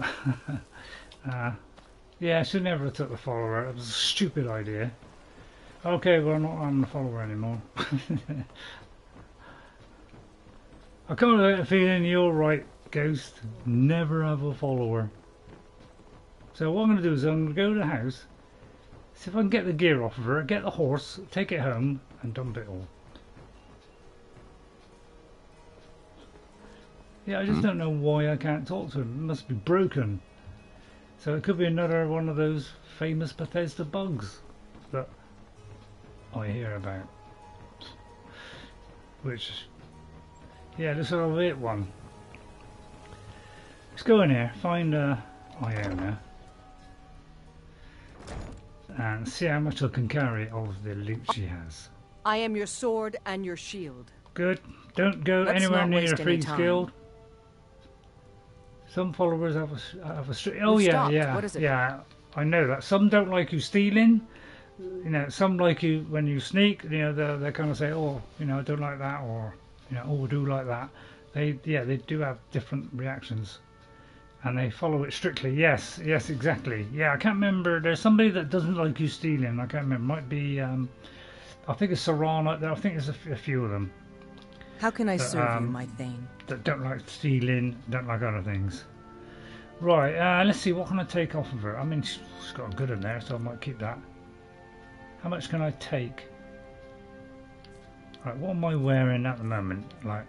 Yeah, I should never have took the follower. It was a stupid idea. Okay, well, I'm not the follower anymore. I kind of get a feeling you're right, Ghost. Never have a follower. So what I'm going to do is I'm going to go to the house, see if I can get the gear off of her, get the horse, take it home, and dump it all. Yeah, I just don't know why I can't talk to him. It must be broken. So it could be another one of those famous Bethesda bugs that I hear about. Which, yeah, this sort of it one. Let's go in here, find Iona, and see how much I can carry of the loot she has. I am your sword and your shield. Good. Don't go anywhere near Thieves Guild. Some followers have a streak. Oh yeah. What is it? Yeah, I know that. Some don't like you stealing. You know, some like you when you sneak. You know, they kind of say, oh, you know, I don't like that, or you know, oh, I do like that. They do have different reactions, and they follow it strictly. Yes, exactly. Yeah, I can't remember. There's somebody that doesn't like you stealing. I can't remember. Might be. I think it's Serrano. I think there's a few of them. How can I serve you, my Thane? That don't like stealing, don't like other things. Right, let's see, what can I take off of her? I mean, she's got a good in there, so I might keep that. How much can I take? Right, what am I wearing at the moment? Like,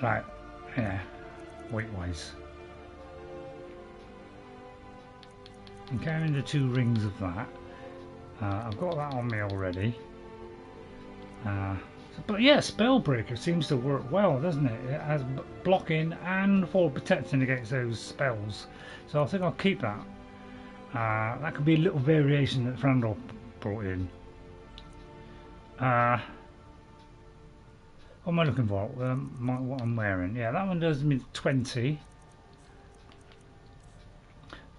yeah, weight-wise. I'm carrying the 2 rings of that. I've got that on me already. But yeah, Spellbreaker seems to work well, doesn't it? It has blocking and for protecting against those spells. So I think I'll keep that. That could be a little variation that Frandalf brought in. What am I looking for? What I'm wearing. Yeah, that one does me 20.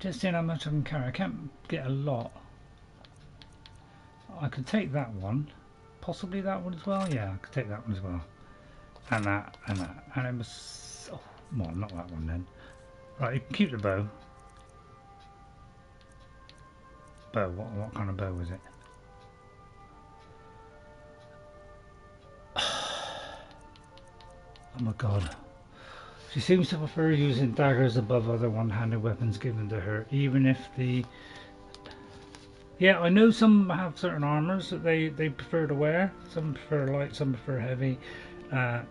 Just seeing how much I can carry. I can't get a lot. I could take that one. Possibly that one as well. Yeah, I could take that one as well, and that, and it was. Oh, well, not that one then. Right, you can keep the bow. Bow. What kind of bow is it? Oh my God. She seems to prefer using daggers above other one-handed weapons given to her, even if the. Yeah, I know some have certain armors that they prefer to wear. Some prefer light, some prefer heavy.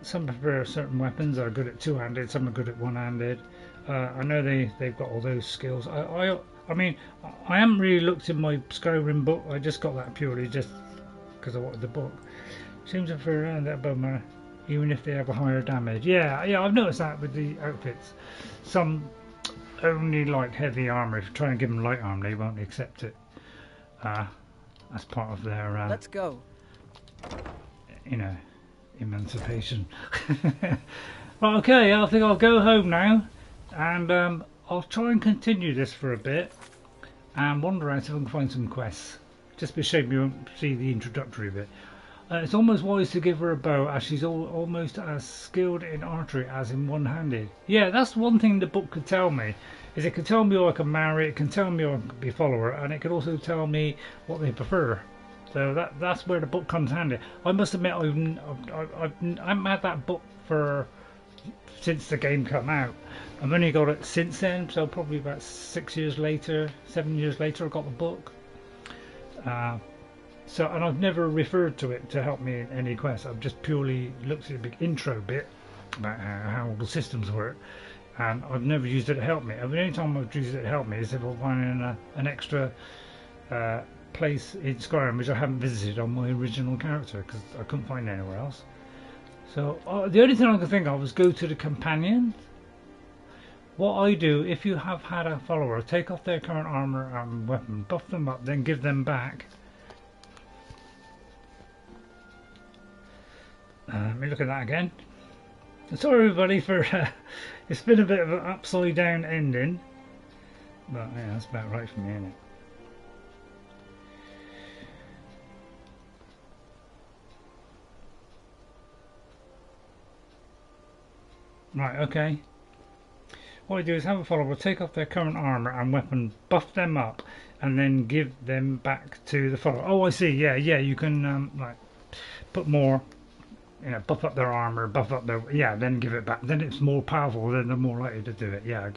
Some prefer certain weapons that are good at two-handed, some are good at one-handed. I know they've got all those skills. I mean, I haven't really looked in my Skyrim book. I just got that purely just because I wanted the book. Seems to prefer that above my even if they have a higher damage. Yeah, I've noticed that with the outfits. Some only like heavy armor. If you try and give them light armor, they won't accept it. As part of their let's go. You know, emancipation. Right, okay, I think I'll go home now, and I'll try and continue this for a bit and wander out if I can find some quests. Just be a shame you won't see the introductory bit. It's almost wise to give her a bow, as she's almost as skilled in archery as in one-handed. Yeah, that's one thing the book could tell me. Is it could tell me who I can marry, it can tell me who I can be a follower, and it could also tell me what they prefer. So that's where the book comes handy. I must admit, I haven't had that book since the game came out. I've only got it since then, so probably about 7 years later I got the book. And I've never referred to it to help me in any quest. I've just purely looked at the big intro bit about how all the systems work, and I've never used it to help me. The only time I've used it to help me is if I'm finding an extra place in Skyrim which I haven't visited on my original character, because I couldn't find anywhere else. So the only thing I can think of is go to the companion. What I do, if you have had a follower, take off their current armor and weapon, buff them up, then give them back. Let me look at that again. Sorry everybody for it's been a bit of an upside down ending, but yeah, that's about right for me, isn't it? Right, okay. What I do is have a follower, take off their current armor and weapon, buff them up, and then give them back to the follower. Oh, I see. Yeah, you can like put more, you know, buff up their armor, buff up their, then give it back. Then it's more powerful. Then they're more likely to do it. I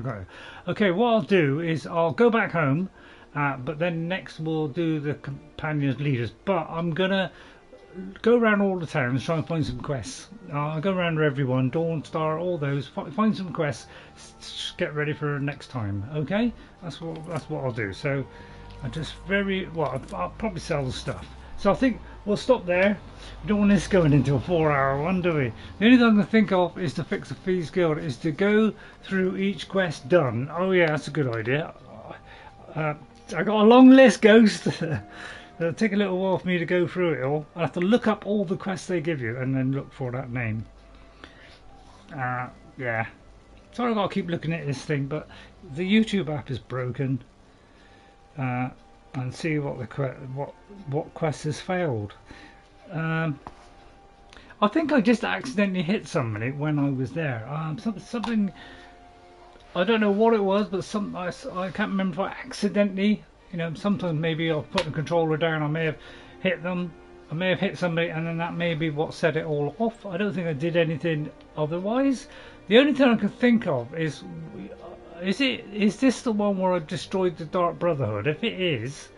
got it. Okay, what I'll do is I'll go back home, but then next we'll do the companions leaders. But I'm gonna go around all the towns, try and find some quests. I'll go around everyone, Dawn, Star, all those, find some quests, get ready for next time. Okay, that's what I'll do. So I just I'll probably sell the stuff. So I think we'll stop there. We don't want this going into a 4-hour one, do we? The only thing I can think of is to fix the Thieves Guild, is to go through each quest done. Oh yeah, that's a good idea. I got a long list, Ghost. It'll take a little while for me to go through it all. I'll have to look up all the quests they give you and then look for that name. Yeah. Sorry I've got to keep looking at this thing, but the YouTube app is broken. And see what quest has failed. I think I just accidentally hit somebody when I was there. Something, I don't know what it was, but I can't remember if I accidentally, you know, sometimes maybe I'll put the controller down, I may have hit them, I may have hit somebody, and then that may be what set it all off. I don't think I did anything otherwise. The only thing I can think of is this the one where I destroyed the Dark Brotherhood? If it is,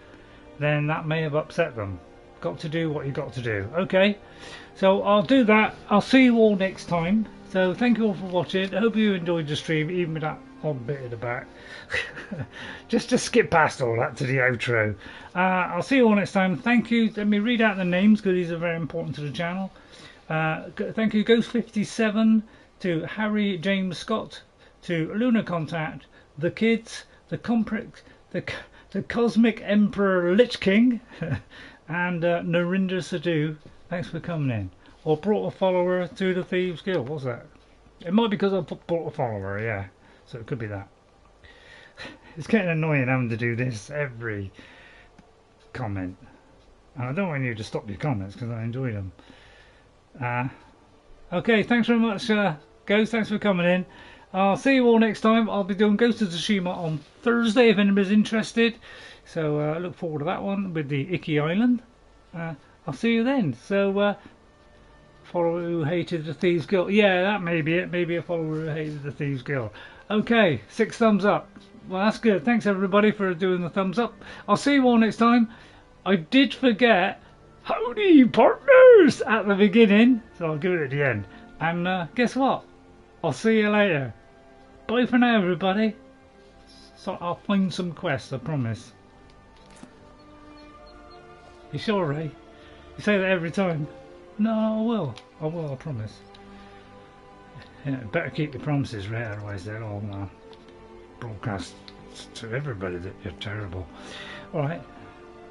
then that may have upset them. Got to do what you got to do. Okay, so I'll do that. I'll see you all next time. So thank you all for watching. I hope you enjoyed the stream, even with that odd bit at the back. just skip past all that to the outro. I'll see you all next time. Thank you. Let me read out the names because these are very important to the channel. Thank you, Ghost57, to Harry James Scott, to Luna Contact, the Kids, the Cosmic Emperor Lich King, and Narinder Sadhu. Thanks for coming in. Or brought a follower to the Thieves Guild. What's that? It might be because I brought a follower, yeah. So it could be that. It's getting annoying having to do this every comment. And I don't want you to stop your comments because I enjoy them. Okay, thanks very much, Ghost. Thanks for coming in. I'll see you all next time. I'll be doing Ghost of Tsushima on Thursday if anybody's interested. So I look forward to that one with the Icky Island. I'll see you then. So follower who hated the Thieves Guild. Yeah, that may be it. Maybe a follower who hated the Thieves Guild. Okay, 6 thumbs up. Well, that's good. Thanks everybody for doing the thumbs up. I'll see you all next time. I did forget howdy partners at the beginning, so I'll give it at the end. And guess what? I'll see you later. Bye for now, everybody. So I'll find some quests, I promise. You sure, Ray? You say that every time. No, I will. I promise. Yeah, better keep your promises, right? Otherwise they'll all broadcast to everybody that you're terrible. Alright.